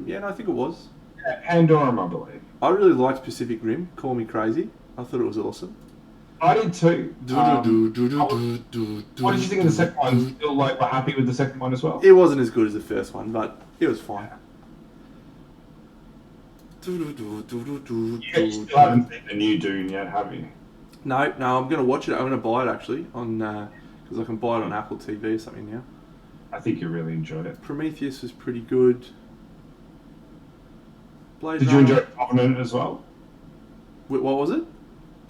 Yeah, no, I think it was. Yeah, Pandorum, I believe. I really liked Pacific Rim. Call Me Crazy. I thought it was awesome. I did too. What did you think of the second one? Still, we're happy with the second one as well? It wasn't as good as the first one, but it was fine. You still haven't seen the new Dune yet, have you? No, I'm going to watch it. I'm going to buy it actually on because I can buy it on Apple TV or something now. I think you really enjoyed it. Prometheus was pretty good. Did you enjoy Covenant as well? What was it?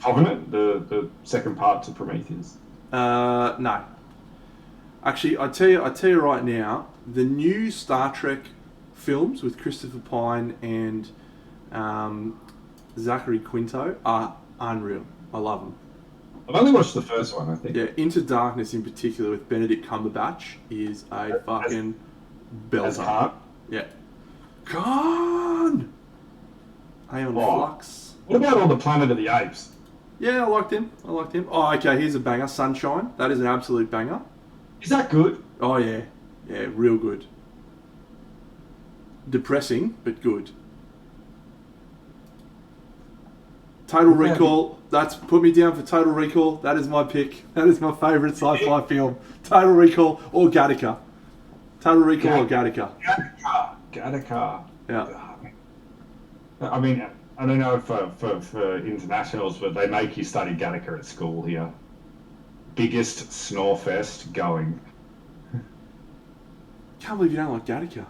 Covenant, the second part to Prometheus. No. Actually, I tell you right now, the new Star Trek films with Christopher Pine and Zachary Quinto are unreal. I love them. I've only watched the first one, I think. Yeah, Into Darkness in particular with Benedict Cumberbatch is a fucking belter. As Hart? Yeah. Gone! Aeon Flux. What about all the Planet of the Apes? Yeah, I liked him. Oh, okay, here's a banger. Sunshine. That is an absolute banger. Is that good? Oh, yeah. Yeah, real good. Depressing, but good. Total Recall. That's put me down for Total Recall. That is my pick. That is my favourite sci-fi film. Total Recall or Gattaca. Total Recall or Gattaca. Gattaca. Yeah. I mean, I don't know for internationals, but they make you study Gattaca at school here. Biggest snore fest going. Can't believe you don't like Gattaca.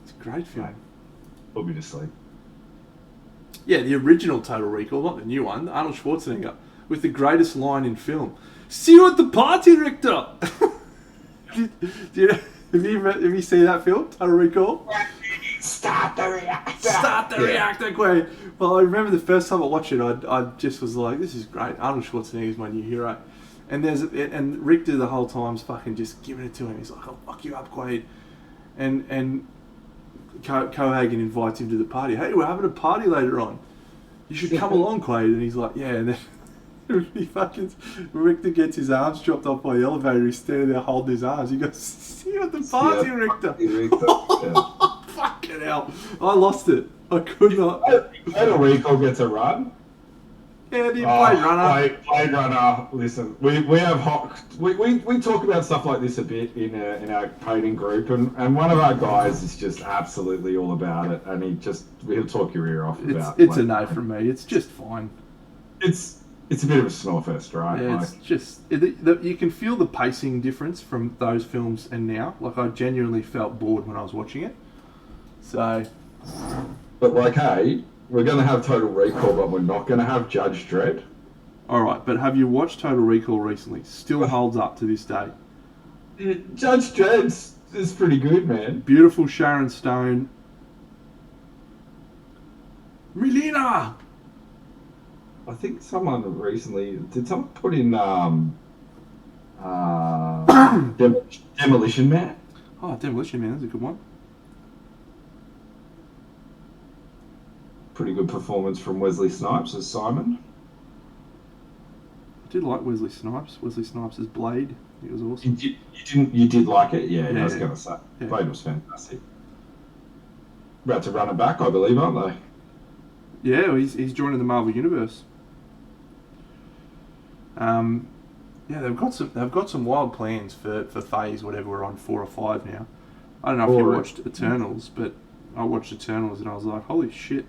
It's a great film. Put me to sleep. Yeah, the original Total Recall, not the new one. Arnold Schwarzenegger with the greatest line in film. See you at the party, Richter. Have you seen that film, Total Recall? Start the reactor. Start the reactor, Queen. Well, I remember the first time I watched it, I just was like, this is great. Arnold Schwarzenegger is my new hero. And Richter the whole time's fucking just giving it to him. He's like, I'll fuck you up, Quaid. And Cohagen invites him to the party. Hey, we're having a party later on. You should come along, Quaid. And he's like, yeah. And then Richter gets his arms chopped off by the elevator. He's standing there holding his arms. He goes, see you at the party, Richter. Yeah. Fucking hell. I lost it. I could not. Total Recall gets a run. Yeah, the Blade Runner. Blade Runner. Listen, we have we talk about stuff like this a bit in our painting group, and one of our guys is just absolutely all about it, and he'll talk your ear off about. It's a no from me. It's just fine. It's a bit of a snore fest, right? Yeah, it's just you can feel the pacing difference from those films and now. Like I genuinely felt bored when I was watching it. So. But like, hey. We're going to have Total Recall, but we're not going to have Judge Dredd. Alright, but have you watched Total Recall recently? Still holds up to this day. Judge Dredd is pretty good, man. Beautiful Sharon Stone. Melina! I think someone recently... Did someone put in Demolition Man? Oh, Demolition Man, that's a good one. Pretty good performance from Wesley Snipes as Simon. I did like Wesley Snipes. Wesley Snipes as Blade. He was awesome. You did like it? Yeah, I was going to say. Yeah. Blade was fantastic. About to run it back, I believe, aren't they? Yeah, well, he's joining the Marvel Universe. Yeah, they've got some wild plans for Phase, whatever. We're on 4 or 5 now. I don't know if you watched Eternals, but I watched Eternals and I was like, holy shit.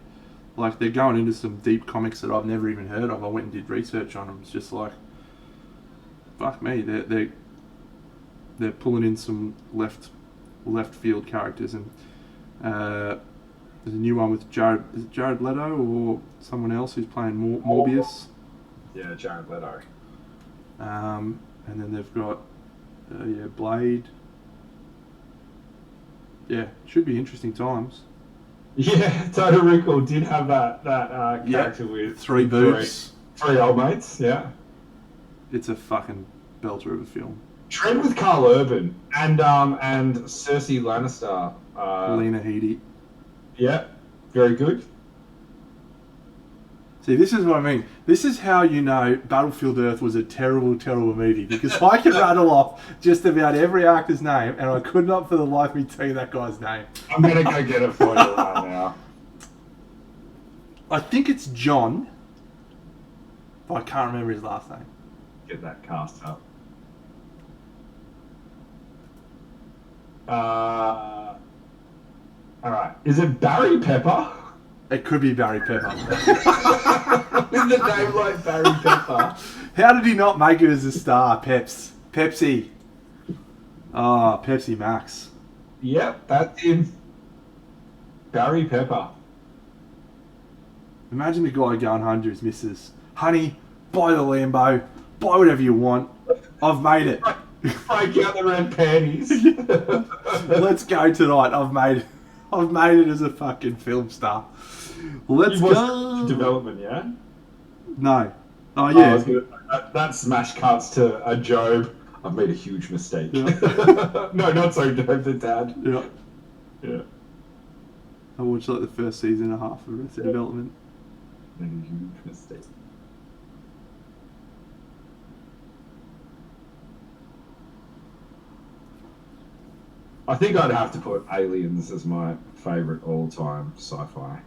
Like, they're going into some deep comics that I've never even heard of. I went and did research on them. It's just like, fuck me. They're pulling in some left field characters, and there's a new one with Jared Leto or someone else who's playing Morbius. Yeah, Jared Leto. And then they've got Blade. Yeah, should be interesting times. Yeah, Total Recall did have that character with 3 boobs. 3 old mates, yeah. It's a fucking belter of a film. Trend with Carl Urban and Cersei Lannister. Lena Headey. Yeah, very good. See, this is what I mean. This is how you know Battlefield Earth was a terrible, terrible movie. Because I can rattle off just about every actor's name, and I could not for the life of me tell you that guy's name. I'm going to go get it for you right now. I think it's John, but I can't remember his last name. Get that cast up. Alright. Is it Barry Pepper? It could be Barry Pepper. With the name like Barry Pepper. How did he not make it as a star? Pepsi. Ah, Pepsi Max. Yep, that's him. Barry Pepper. Imagine the guy going home to his missus. Honey, buy the Lambo. Buy whatever you want. I've made it. Break out the red panties. Let's go tonight. I've made it as a fucking film star. Let's go. Development, yeah? No. Oh, yeah. That smash cuts to a Job. I've made a huge mistake. Yeah. No, not so Job, the dad. Yeah. Yeah. I watched like the first season and a half of Arrested Development. Made a huge mistake. I think I'd have to put Aliens as my favourite all-time sci-fi.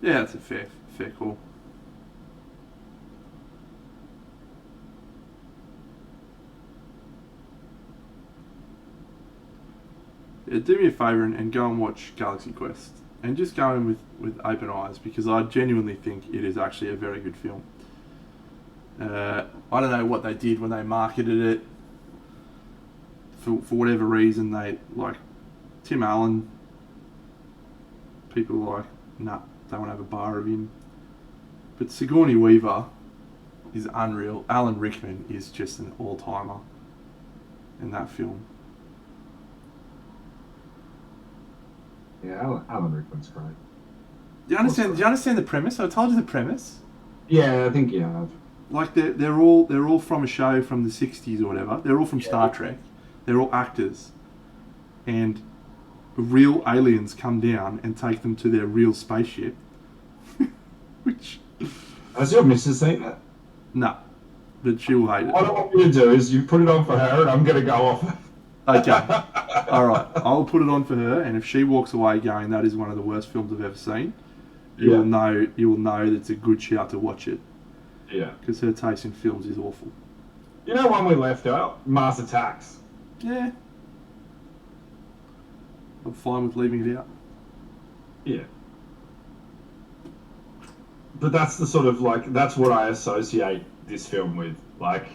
Yeah, that's a fair call. Yeah, do me a favour and go and watch Galaxy Quest. And just go in with open eyes, because I genuinely think it is actually a very good film. I don't know what they did when they marketed it. For whatever reason, they like Tim Allen. People are like, nah, they want to have a bar of him. But Sigourney Weaver is unreal. Alan Rickman is just an all-timer in that film. Yeah, Alan Rickman's great. Do you understand the premise? I told you the premise. Yeah, I think you have. Like they're all from a show from the 60s or whatever. They're all from Star Trek. They're all actors, and real aliens come down and take them to their real spaceship. Which has your missus seen that? No, but she will hate it. What I want you to do is you put it on for her, and I'm going to go off. Okay, all right. I'll put it on for her, and if she walks away going, "That is one of the worst films I've ever seen," you will know that it's a good shout to watch it. Yeah, because her taste in films is awful. You know one we left out? Mars Attacks. Yeah. I'm fine with leaving it out. Yeah. But that's the sort of like, that's what I associate this film with. Like,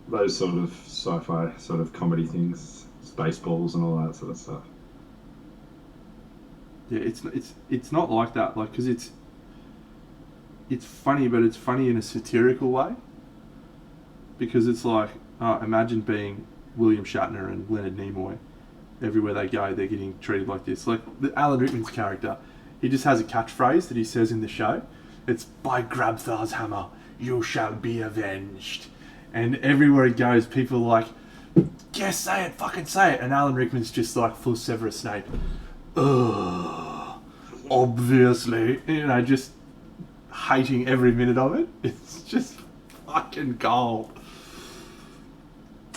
those sort of sci-fi sort of comedy things, Spaceballs and all that sort of stuff. Yeah, it's not like that. Like, because it's funny, but it's funny in a satirical way. Because it's like, imagine being William Shatner and Leonard Nimoy. Everywhere they go, they're getting treated like this. Like, Alan Rickman's character, he just has a catchphrase that he says in the show. It's, "By Grabthar's hammer, you shall be avenged." And everywhere he goes, people are like, "Yes, say it, fucking say it." And Alan Rickman's just like full Severus Snape. Ugh, obviously. You know, just hating every minute of it. It's just fucking gold.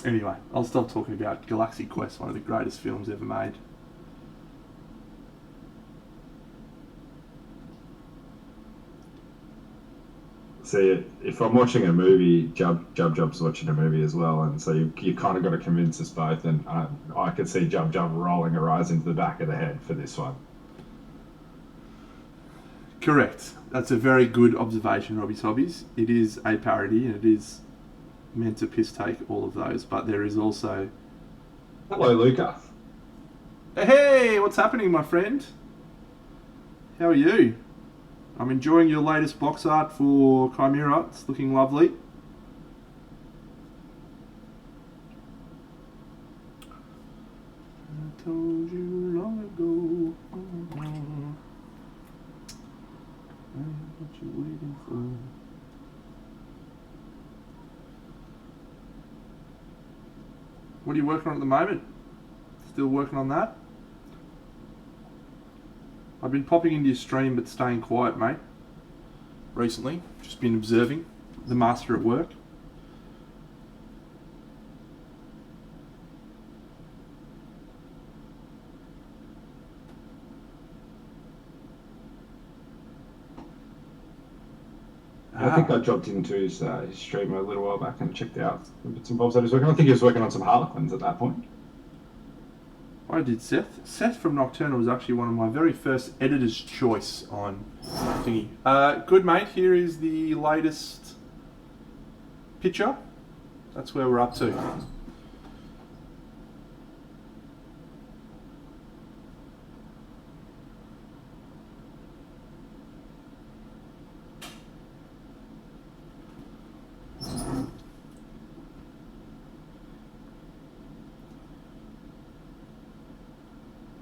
Anyway, I'll stop talking about Galaxy Quest, one of the greatest films ever made. See, if I'm watching a movie, Jub's watching a movie as well, and so you kind of got to convince us both, and I could see Jub rolling her eyes into the back of the head for this one. Correct. That's a very good observation, Robbie's Hobbies. It is a parody, and it is meant to piss take all of those, but there is also... Hello, Luca. Hey, what's happening, my friend? How are you? I'm enjoying your latest box art for Chimera. It's looking lovely. I told you long ago. What you waiting for? What are you working on at the moment? Still working on that? I've been popping into your stream but staying quiet, mate. Recently. Just been observing the master at work. I think I dropped into his stream a little while back and checked out the bits and bobs that he was working on. I think he was working on some Harlequins at that point. I did Seth. Seth from Nocturnal was actually one of my very first editor's choice on thingy. Good mate, here is the latest picture. That's where we're up to.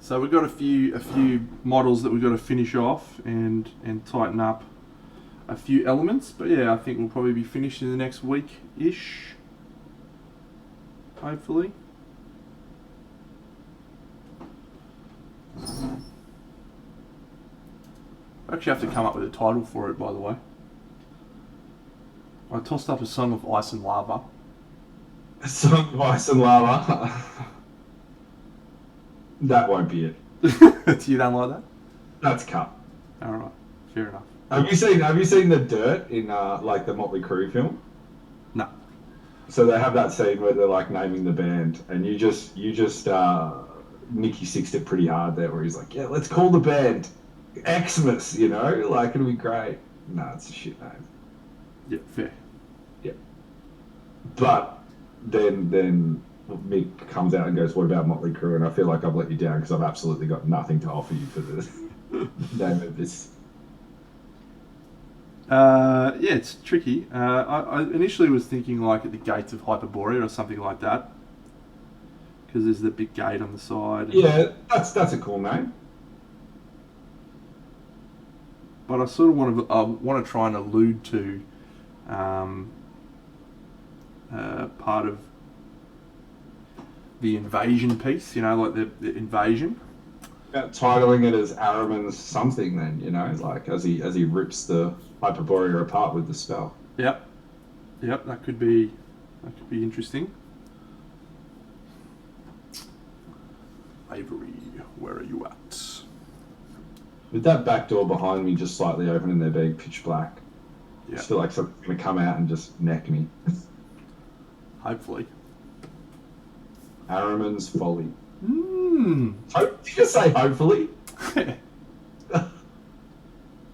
So we've got a few models that we've got to finish off and tighten up a few elements, but yeah, I think we'll probably be finished in the next week-ish, hopefully. I actually have to come up with a title for it, by the way. I tossed up a song of ice and lava. A song of ice and lava. That won't be it. You don't like that? That's cut. All right, fair enough. Have you seen the dirt in like the Motley Crue film? No. So they have that scene where they're like naming the band, and you just Nicky Sixed it pretty hard there, where he's like, yeah, let's call the band Xmas, you know, like it'll be great. No, it's a shit name. Yeah, fair. Yeah. But then Mick comes out and goes, what about Motley Crue? And I feel like I've let you down because I've absolutely got nothing to offer you for the name of this. Yeah, it's tricky. I initially was thinking like at the gates of Hyperborea or something like that, because there's the big gate on the side. Yeah, that's a cool name. But I sort of want to try and allude to part of the invasion piece, you know, like the invasion. Titling it as Araman's something, then, you know, like as he rips the Hyperborea apart with the spell. Yep, that could be interesting. Avery, where are you at? With that back door behind me just slightly open and there being pitch black, I just feel like something's going to come out and just neck me. Hopefully. Araman's Folly. Did you just say hopefully?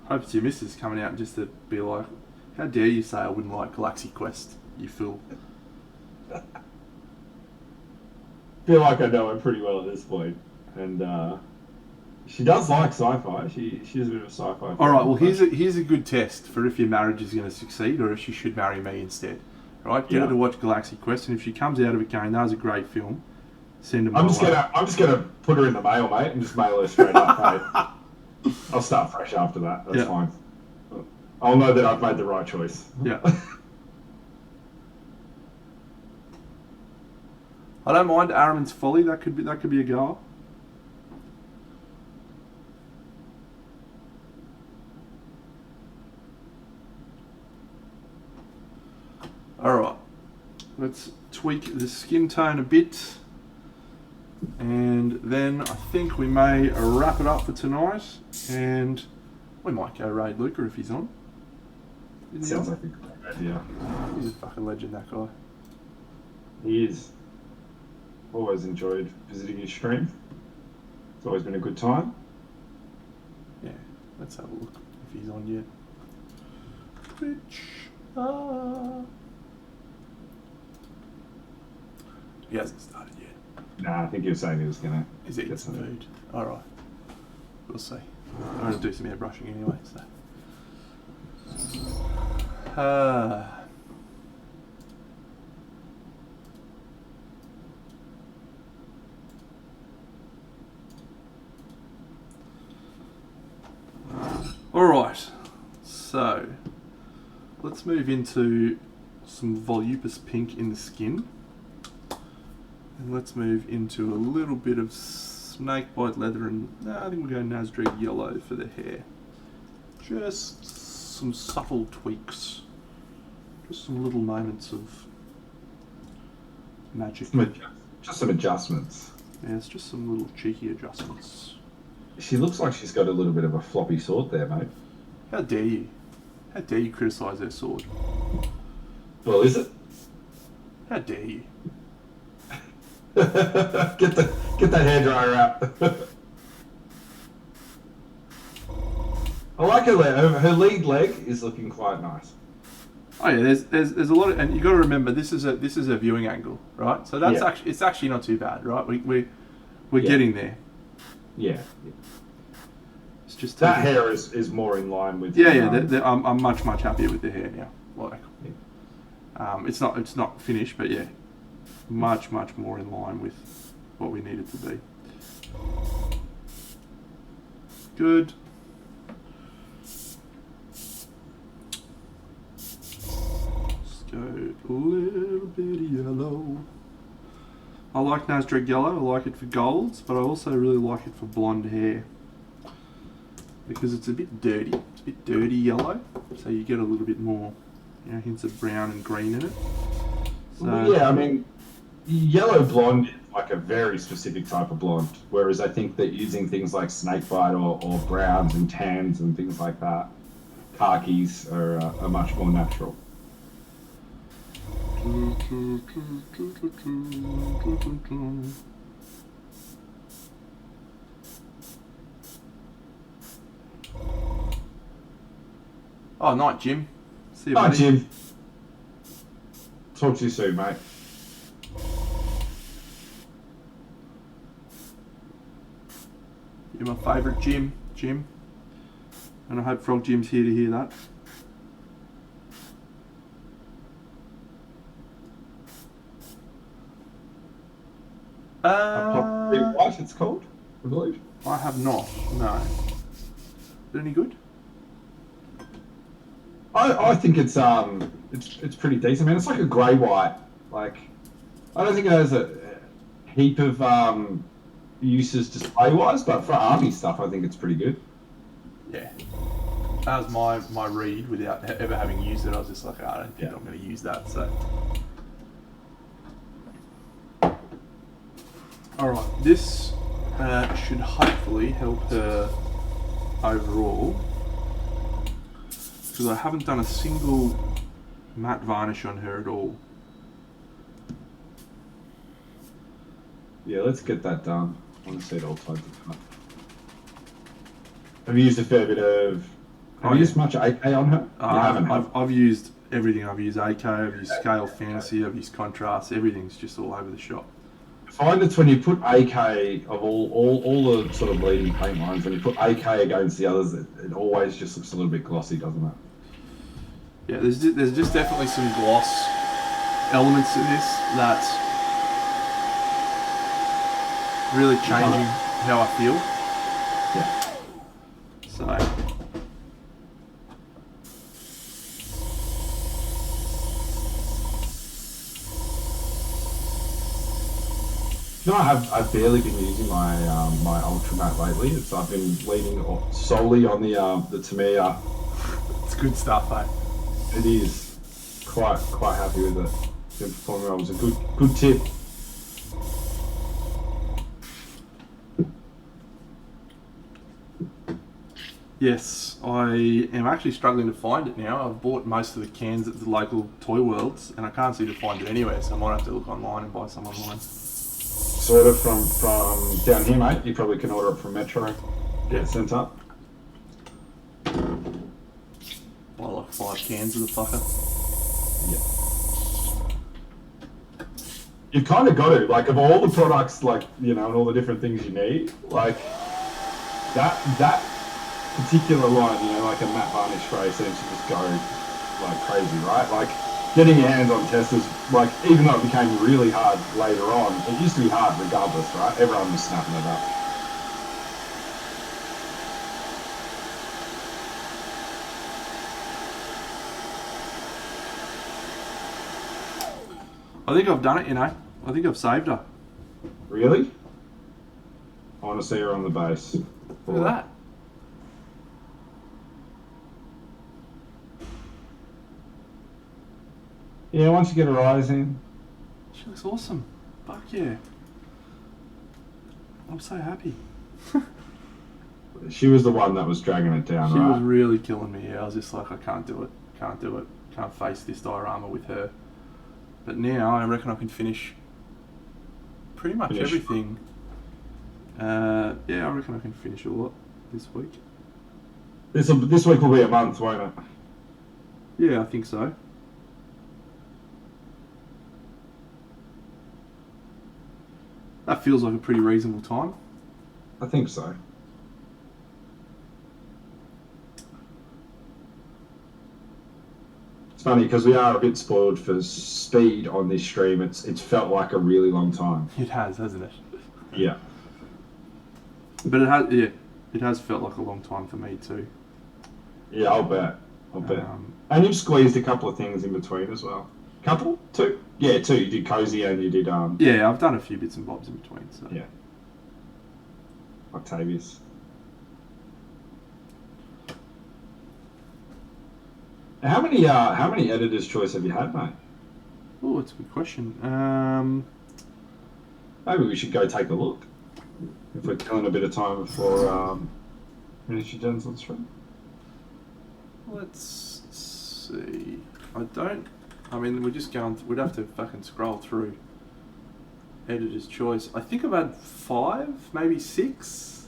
Hope it's your missus coming out just to be like, how dare you say I wouldn't like Galaxy Quest, you fool. Feel like I know her pretty well at this point. And she does like sci-fi. She's a bit of a sci-fi fan. Alright, well here's a good test for if your marriage is going to succeed or if she should marry me instead. Right, get her to watch Galaxy Quest, and if she comes out of it going, that was a great film, send her. I'm just gonna put her in the mail, mate, and just mail her straight up, mate. I'll start fresh after that. That's fine. I'll know that I've made the right choice. Yeah. I don't mind Araman's Folly. That could be a goer. Alright, let's tweak the skin tone a bit, and then I think we may wrap it up for tonight, and we might go raid Luca if he's on. Sounds like a great idea. He's a fucking legend, that guy. He is. Always enjoyed visiting his stream. It's always been a good time. Yeah, let's have a look if he's on yet. Twitch. He hasn't started yet. Nah, I think he was saying he was gonna. He's eating some food. Alright. We'll see. I'm going to do some airbrushing anyway, so. Alright. So, let's move into some voluptuous pink in the skin. And let's move into a little bit of snakebite leather and I think we'll go Nasdreg yellow for the hair. Just some subtle tweaks. Just some little moments of magic. Just some adjustments. Yeah, it's just some little cheeky adjustments. She looks like she's got a little bit of a floppy sword there, mate. How dare you? How dare you criticise her sword? Well, is it? How dare you? Get Get that hairdryer out. I like her leg. Her lead leg is looking quite nice. Oh yeah, there's a lot of, and you got to remember this is a viewing angle, right? So that's it's actually not too bad, right? We're getting there. Yeah. It's just that hair is more in line with. I'm much happier with the hair now. Like, it's not finished, but yeah, much more in line with what we need it to be. Good. Go a little bit of yellow. I like Nasdaq yellow. I like it for golds, but I also really like it for blonde hair because it's a bit dirty. It's a bit dirty yellow, so you get a little bit more, hints of brown and green in it. So, yeah, I mean, yellow blonde is like a very specific type of blonde, whereas I think that using things like snakebite or browns and tans and things like that, khakis are much more natural. Oh, night, Jim. See you, Hi, buddy. Jim. Talk to you soon, mate. You're my favourite, Jim. And I hope Frog Jim's here to hear that. White, it's called, I believe. I have not. No. Is it any good? I think it's pretty decent, man. It's like a grey white. Like, I don't think it has a heap of uses display wise, but for army stuff, I think it's pretty good. Yeah. That was my read without ever having used it. I was just like, I don't think I'm going to use that. So. Alright, this should hopefully help her overall, because I haven't done a single matte varnish on her at all. Yeah, let's get that done. I want to see it all tied together. Have you used a fair bit of... Have you used much AK on her? I've used everything. I've used AK, I've used Scale Fantasy, I've used Contrast. Everything's just all over the shop. I find it's when you put AK of all the sort of leading paint lines, when you put AK against the others, it always just looks a little bit glossy, doesn't it? Yeah, there's just definitely some gloss elements to this that's really changing how I feel. Yeah. So. You know, I've barely been using my my Ultra Matte lately. I've been leaning solely on the Tamiya. It's good stuff, eh? It is. Quite happy with it. It's been performing well. It was a good tip. Yes, I am actually struggling to find it now. I've bought most of the cans at the local Toy Worlds, and I can't seem to find it anywhere, so I might have to look online and buy some online. Sort of from down here, mate. You probably can order it from Metro. Get it sent up. Buy like 5 cans of the fucker. Yeah. You've kind of got to, like, of all the products, like, and all the different things you need, like, that particular line, like a matte varnish spray seems to just go, like, crazy, right? Like, getting your hands on testers, like, even though it became really hard later on, it used to be hard regardless, right? Everyone was snapping it up. I think I've done it, I think I've saved her. Really? I want to see her on the base. Look at that. Yeah, once you get her eyes in. She looks awesome. Fuck yeah. I'm so happy. She was the one that was dragging it down, She right? was really killing me. Yeah, I was just like, I can't do it. Can't face this diorama with her. But now I reckon I can finish pretty much everything Yeah, I reckon I can finish a lot this week. This week will be a month, won't it? Yeah, I think so. That feels like a pretty reasonable time. I think so. It's funny because we are a bit spoiled for speed on this stream. It's felt like a really long time. It has, hasn't it? Yeah. But it has, yeah, it has felt like a long time for me too. Yeah, I'll bet. And you've squeezed a couple of things in between as well. Couple? Two? Yeah, two. You did Cozy and you did... Yeah, I've done a few bits and bobs in between. So. Yeah. Octavius. How many editor's choice have you had, mate? Oh, that's a good question. Maybe we should go take a look. If we're killing a bit of time before Miniature Gens on stream. Let's see. I mean, we're just going... We'd have to fucking scroll through editor's choice. I think I've had 5, maybe 6.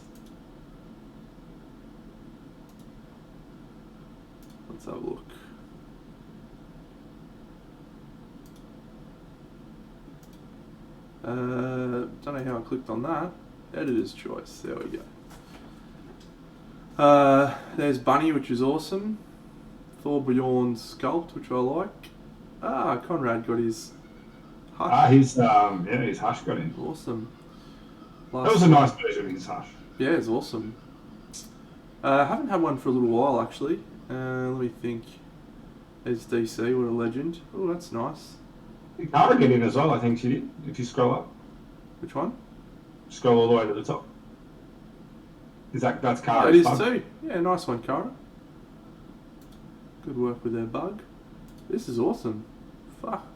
Let's have a look. Don't know how I clicked on that. Editor's choice. There we go. There's Bunny, which is awesome. Thor Bjorn's Sculpt, which I like. Conrad got his Hush. His Hush got in. Awesome. That was a nice version of his Hush. Yeah, it's awesome. I haven't had one for a little while, actually. Let me think. There's DC, what a legend. Oh, that's nice. Cara get in as well, I think she did, if you scroll up. Which one? Scroll all the way to the top. That's Cara. It is too. Yeah, nice one, Cara. Good work with their bug. This is awesome. Fuck.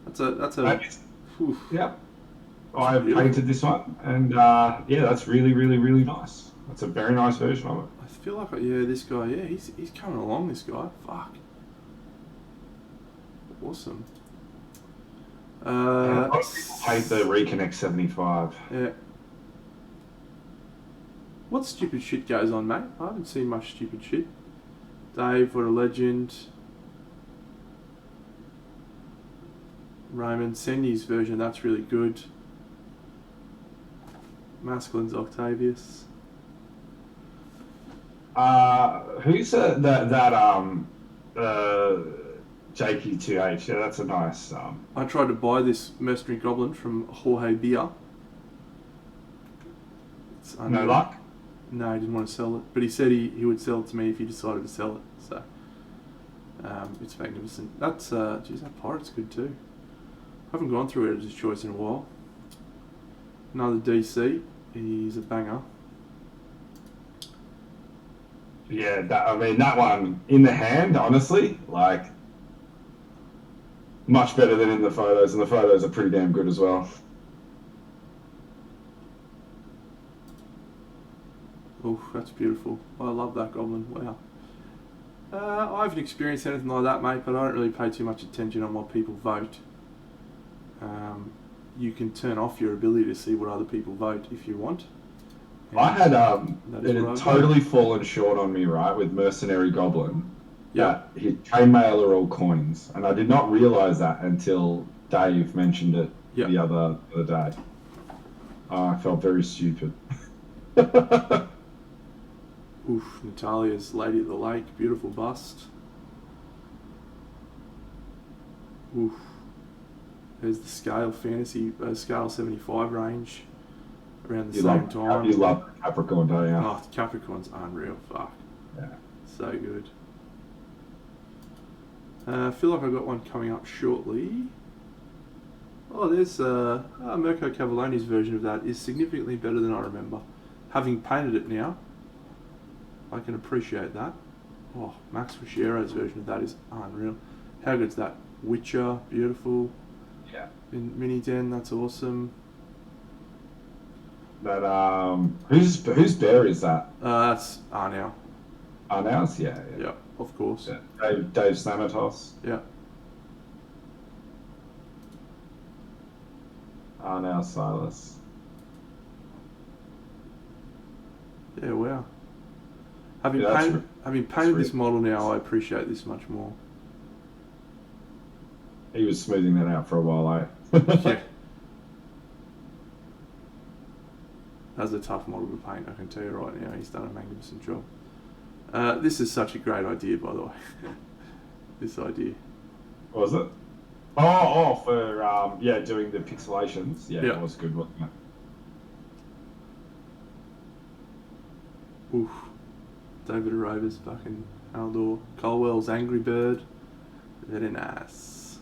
That's a. Yeah. I painted this one, and yeah, that's really, really, really nice. That's a very nice version of it. I feel like, this guy, he's coming along. This guy, fuck. Awesome. A lot of people hate the Reconnect 75. Yeah. What stupid shit goes on, mate? I haven't seen much stupid shit. Dave, what a legend. Raymond, Sendi's version, that's really good. Masculine's Octavius. Who's Jakey 2H? Yeah, that's a nice. I tried to buy this Mercenary Goblin from Jorge Beer. No luck? No, he didn't want to sell it, but he said he would sell it to me if he decided to sell it. So it's magnificent. That's geez, that pirate's good too. I haven't gone through Editor's Choice in a while. Another DC. He's a banger. Yeah, that one in the hand, honestly, like much better than in the photos, and the photos are pretty damn good as well. Oh, that's beautiful. I love that goblin. Wow. I haven't experienced anything like that, mate, but I don't really pay too much attention on what people vote. You can turn off your ability to see what other people vote if you want. And I had it had totally fallen short on me, right, with Mercenary Goblin. Yeah. His chainmail are all coins, and I did not realise that until Dave mentioned it the other day. I felt very stupid. Oof, Natalia's Lady of the Lake, beautiful bust. Oof. There's the Scale Fantasy, Scale 75 range around the same time. You love Capricorn, don't you? Oh, Capricorn's unreal, fuck. Yeah. So good. I feel like I've got one coming up shortly. Oh, there's Mirko Cavalloni's version of that is significantly better than I remember. Having painted it now, I can appreciate that. Oh, Max Fischiero's version of that is unreal. How good's that? Witcher, beautiful. Yeah. In Mini Den, that's awesome. That whose bear is that? That's Arnau. Arnau's? Yeah. Yeah, of course. Yeah. Dave Stamatos. Yeah. Arnau Silas. Yeah, wow. Having Yeah, painted this model now, I appreciate this much more. He was smoothing that out for a while, eh? Yeah. That's a tough model to paint, I can tell you right now. He's done a magnificent job. This is such a great idea, by the way. This idea. What was it? Oh, for doing the pixelations. Yeah, Yeah. it was good, wasn't it? Oof. David Arova's fucking Haldor. Colwell's Angry Bird. Very nice.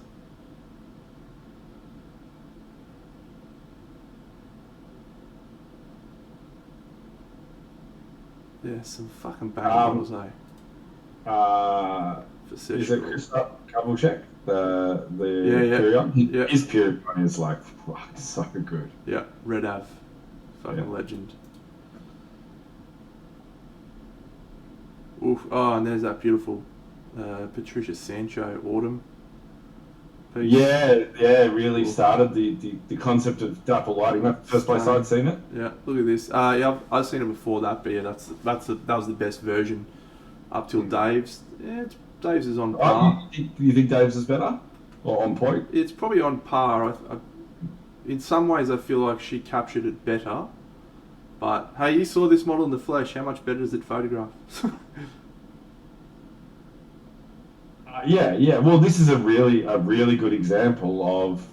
Yeah, some fucking bang models, eh? Is it Christoph Kabelchek? The Yeah. Period? Yeah. His period one is like, fuck, so good. Yeah, Red Ave. Fucking legend. Oof. Oh, and there's that beautiful Patricia Sancho Autumn piece. Yeah, really started the concept of dapple lighting. That's the first place I'd seen it. Yeah, look at this. Yeah, I've seen it before that, but yeah, that was the best version up till Dave's. Yeah, Dave's is on par. You think Dave's is better? Or on point? It's probably on par. In some ways, I feel like she captured it better. But hey, you saw this model in the flesh. How much better does it photograph? Yeah. Well, this is a really good example of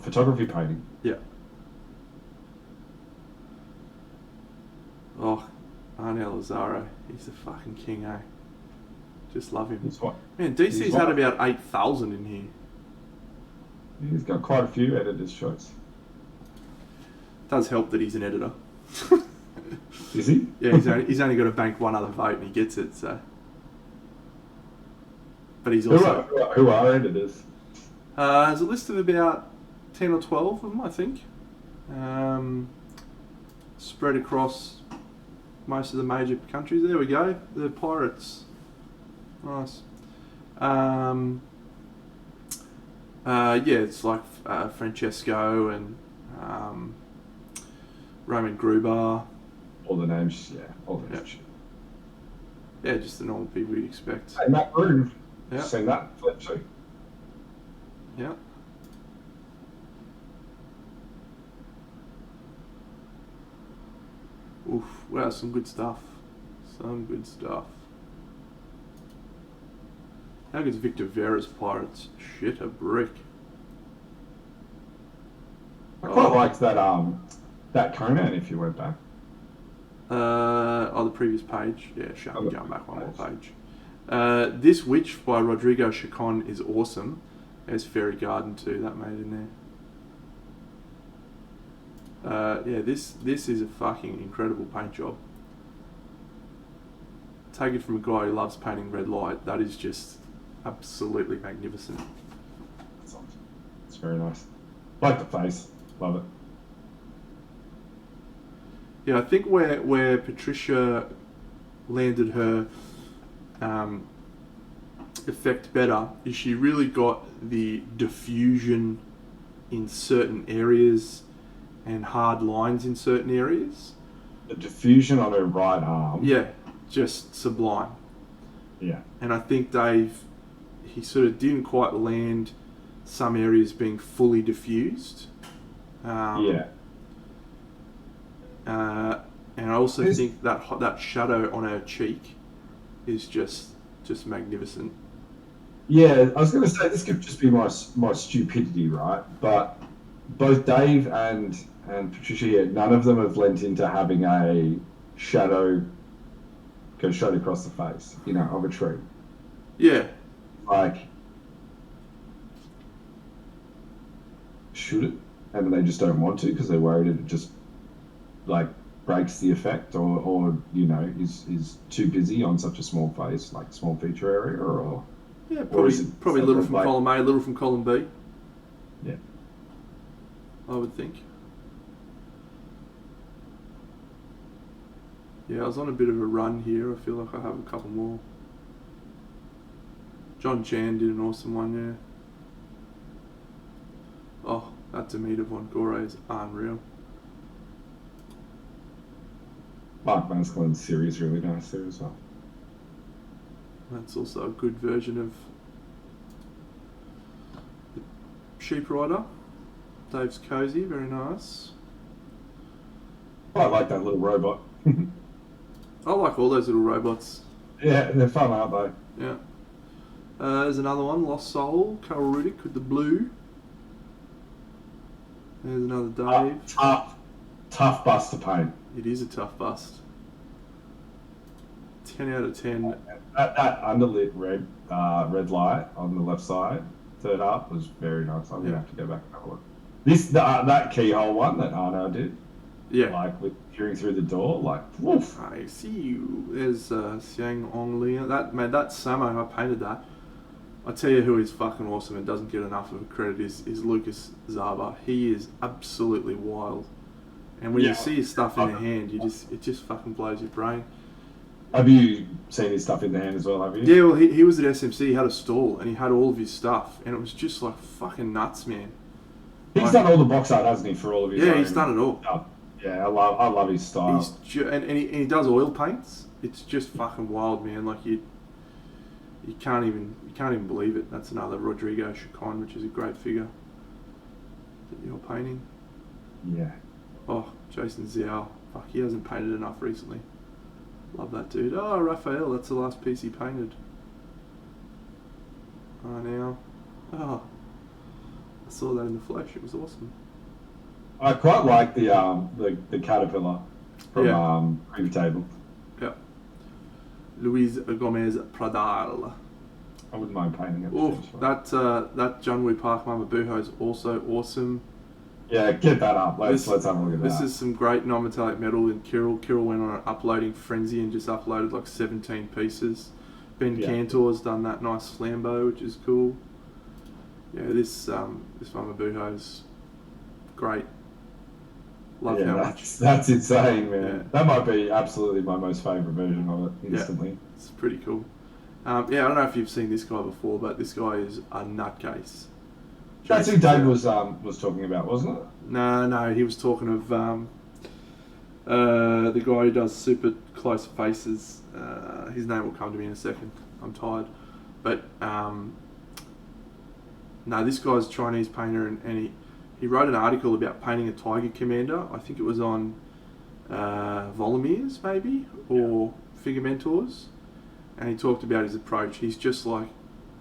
photography painting. Yeah. Oh, Arnel Lazaro. He's the fucking king, eh? Just love him. Man, DC's had about 8,000 in here. He's got quite a few editor's choice. Does help that he's an editor. Is he? Yeah, he's only got to bank one other vote and he gets it, so. But he's also... Who are editors? There's a list of about 10 or 12 of them, I think. Spread across most of the major countries. There we go. The Pirates. Nice. It's like Francesco and Roman Gruber. All the names, all the names. Yeah, just the normal people you'd expect. Hey, Matt Groove. Yeah. Seen that flip too. Yeah. Oof, wow, some good stuff. Some good stuff. How good's Victor Vera's Pirates? Shit, a brick. I quite liked that Conan if you went back. The previous page. Yeah, show me going back one more page. This Witch by Rodrigo Chacon is awesome. There's Fairy Garden too, that made in there. This is a fucking incredible paint job. Take it from a guy who loves painting red light, that is just absolutely magnificent. It's very nice. Like the face. Love it. Yeah, I think where Patricia landed her effect better is she really got the diffusion in certain areas and hard lines in certain areas. The diffusion on her right arm. Yeah, just sublime. Yeah. And I think he sort of didn't quite land some areas being fully diffused. And I also think that shadow on her cheek is just magnificent. Yeah, I was going to say this could just be my stupidity, right? But both Dave and Patricia, none of them have lent into having a shadow go straight across the face, of a tree. Yeah. Like, should it? And they just don't want to because they're worried it just breaks the effect, or is too busy on such a small face, like small feature area, or yeah, probably a little from column A, a little from column B. Yeah, I would think. Yeah, I was on a bit of a run here. I feel like I have a couple more. John Chan did an awesome one, yeah. Oh, that Demeter von Gore is unreal. Mark Manskellen's series really nice there as well. That's also a good version of the Sheep Rider. Dave's Cozy, very nice. I like that little robot. I like all those little robots. Yeah, they're fun, aren't they? Yeah. There's another one, Lost Soul, Carl Rudick with the blue. There's another Dave. Tough bust to paint. It is a tough bust. 10 out of 10. That underlit red light on the left side, third up, was very nice. I'm gonna have to go back and have a look. That keyhole one that Arno did. Yeah. Like with peering through the door, like woof. I see you. There's Xiang Ong Li. That Samo, I painted that. I tell you who is fucking awesome and doesn't get enough of credit is Lucas Zaba. He is absolutely wild. And when you see his stuff in the hand, it just fucking blows your brain. Have you seen his stuff in the hand as well, have you? Yeah, well, he was at SMC, he had a stall, and he had all of his stuff, and it was just like fucking nuts, man. He's done all the box art, hasn't he, for all of his he's done it all. Yeah, I love his style. And he does oil paints. It's just fucking wild, man. Like you can't even believe it. That's another Rodrigo Chacon, which is a great figure that you're painting. Yeah. Oh, Jason Xiao. Fuck, he hasn't painted enough recently. Love that dude. Oh, Raphael, that's the last piece he painted. Now. Oh, I saw that in the flesh. It was awesome. I quite like the caterpillar from Preview Table. Yeah. Luis Gomez Pradal. I wouldn't mind painting it. Oh, that Junwoo Park Mama Buho is also awesome. Yeah, get that up. Let's have a look at that. This is some great non-metallic metal in Kirill. Kirill went on an uploading frenzy and just uploaded like 17 pieces. Ben Cantor's done that nice flambeau, which is cool. Yeah, this Mama Buho's great. Love how much. That's insane, man. Yeah. That might be absolutely my most favourite version of it instantly. Yeah, it's pretty cool. I don't know if you've seen this guy before, but this guy is a nutcase. That's who Dave was talking about, wasn't it? No, he was talking of the guy who does super close faces. His name will come to me in a second. I'm tired. But no, this guy's a Chinese painter, and he wrote an article about painting a Tiger Commander. I think it was on Volumiers, maybe, or Figure Mentors. And he talked about his approach. He's just like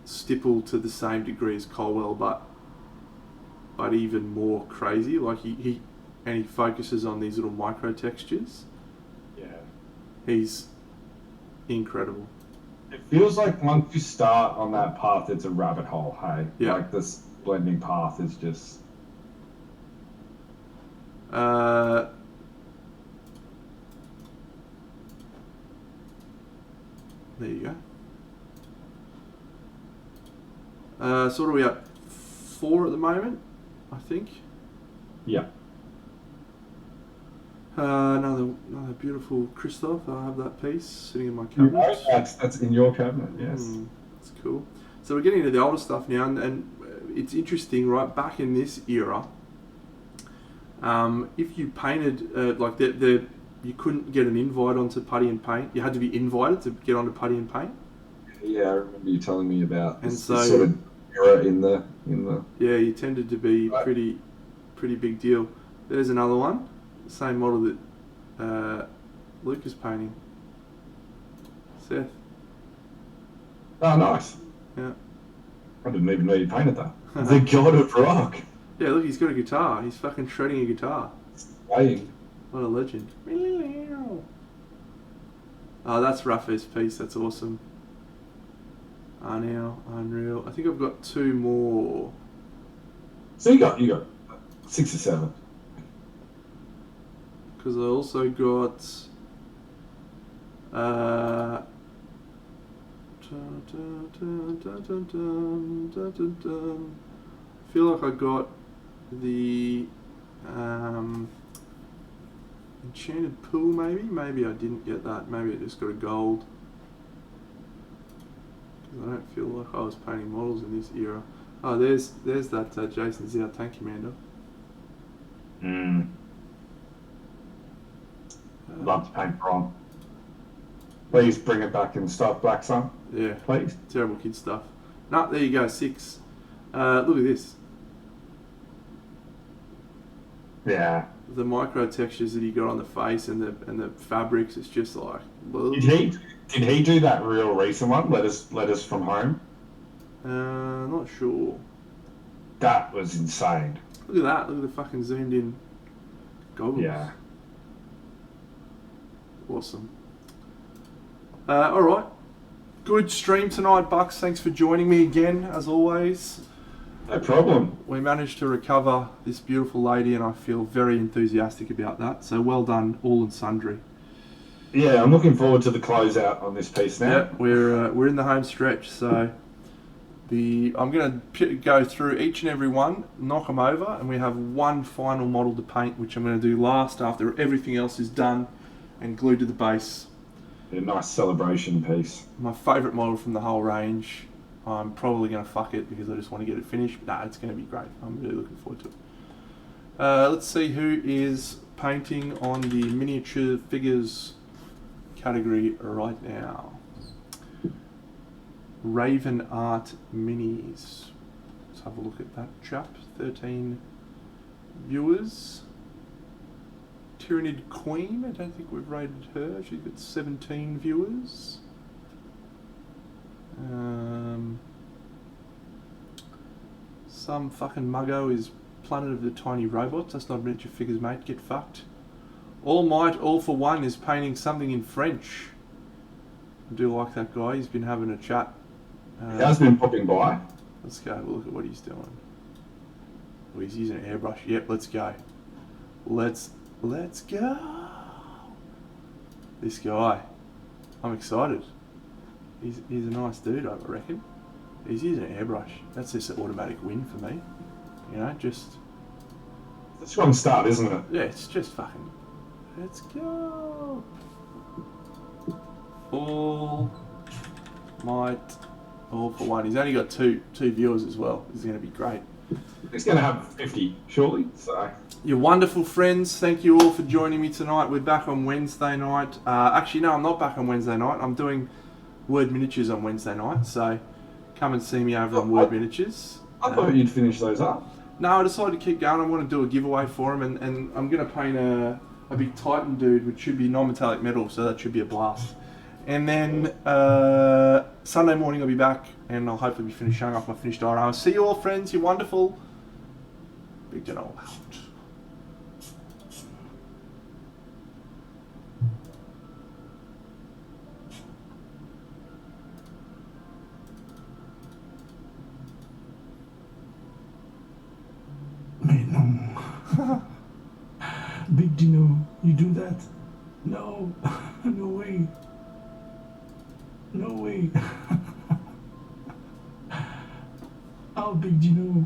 stippled to the same degree as Colwell, but even more crazy. Like he focuses on these little micro textures. Yeah. He's incredible. It feels like once you start on that path, it's a rabbit hole, hey? Yeah. Like this blending path is just... There you go. So what are we at? 4 at the moment, I think. Yeah. Another beautiful Christoph. I have that piece sitting in my cabinet. That's in your cabinet, yes. That's cool. So we're getting into the older stuff now, and it's interesting, right? Back in this era, if you painted like you couldn't get an invite onto Putty and Paint. You had to be invited to get onto Putty and Paint. Yeah, I remember you telling me about and this so, sort of era in the. Yeah, you tended to be pretty big deal. There's another one, the same model that Luke is painting. Seth. Oh, nice. Yeah. I didn't even know you painted that. The God of Rock. Yeah, look, he's got a guitar. He's fucking shredding a guitar. Playing. What a legend. Oh, that's Rafa's piece. That's awesome. Now, unreal. I think I've got 2 more. So you got 6 or 7. Because I also got I feel like I got the Enchanted Pool, maybe I didn't get that. Maybe I just got a gold. Because I don't feel like I was painting models in this era. Oh, there's that Jason Xiao Tank Commander. love to paint wrong. Please bring it back in stock, Black Sun. Yeah. Please. Terrible kid stuff. No, there you go, 6. Look at this. Yeah. The micro textures that he got on the face and the fabrics, it's just like... Did he do that real recent one, Letters from Home? Not sure. That was insane. Look at that. Look at the fucking zoomed in goggles. Yeah. Awesome. Alright. Good stream tonight, Bucks. Thanks for joining me again, as always. No problem. We managed to recover this beautiful lady, and I feel very enthusiastic about that. So well done, all and sundry. Yeah, I'm looking forward to the closeout on this piece now. Yeah, we're in the home stretch, so I'm going to go through each and every one, knock them over, and we have one final model to paint, which I'm going to do last after everything else is done and glued to the base. A nice celebration piece. My favourite model from the whole range. I'm probably going to fuck it because I just want to get it finished. But it's going to be great. I'm really looking forward to it. Let's see who is painting on the miniature figures category right now. Raven Art Minis. Let's have a look at that chap. 13 viewers. Tyrannid Queen, I don't think we've rated her. She's got 17 viewers. Some fucking muggo is Planet of the Tiny Robots. That's not miniature figures, mate. Get fucked. All Might, All for One is painting something in French. I do like that guy. He's been having a chat. He has been popping by. Let's go have a look at what he's doing. Oh, he's using an airbrush. Yep, let's go. Let's go. This guy. I'm excited. He's a nice dude, I reckon. He's using an airbrush. That's just an automatic win for me. You know, just... That's one start, isn't it? Yeah, it's just fucking... Let's go. All Might, All for One. He's only got two viewers as well. This is going to be great. He's going to have 50 shortly, so... You're wonderful friends. Thank you all for joining me tonight. We're back on Wednesday night. Actually, no, I'm not back on Wednesday night. I'm doing Word Miniatures on Wednesday night, so come and see me over on Word Miniatures. I thought you'd finish those up. No, I decided to keep going. I want to do a giveaway for him, and I'm going to paint a big Titan dude, which should be non-metallic metal, so that should be a blast. And then Sunday morning I'll be back, and I'll hopefully be showing off my finished diorama. See you all, friends. You're wonderful. Big General out. Mais non. Big Dino, you do that? No. No way. No way. Oh, Big Dino.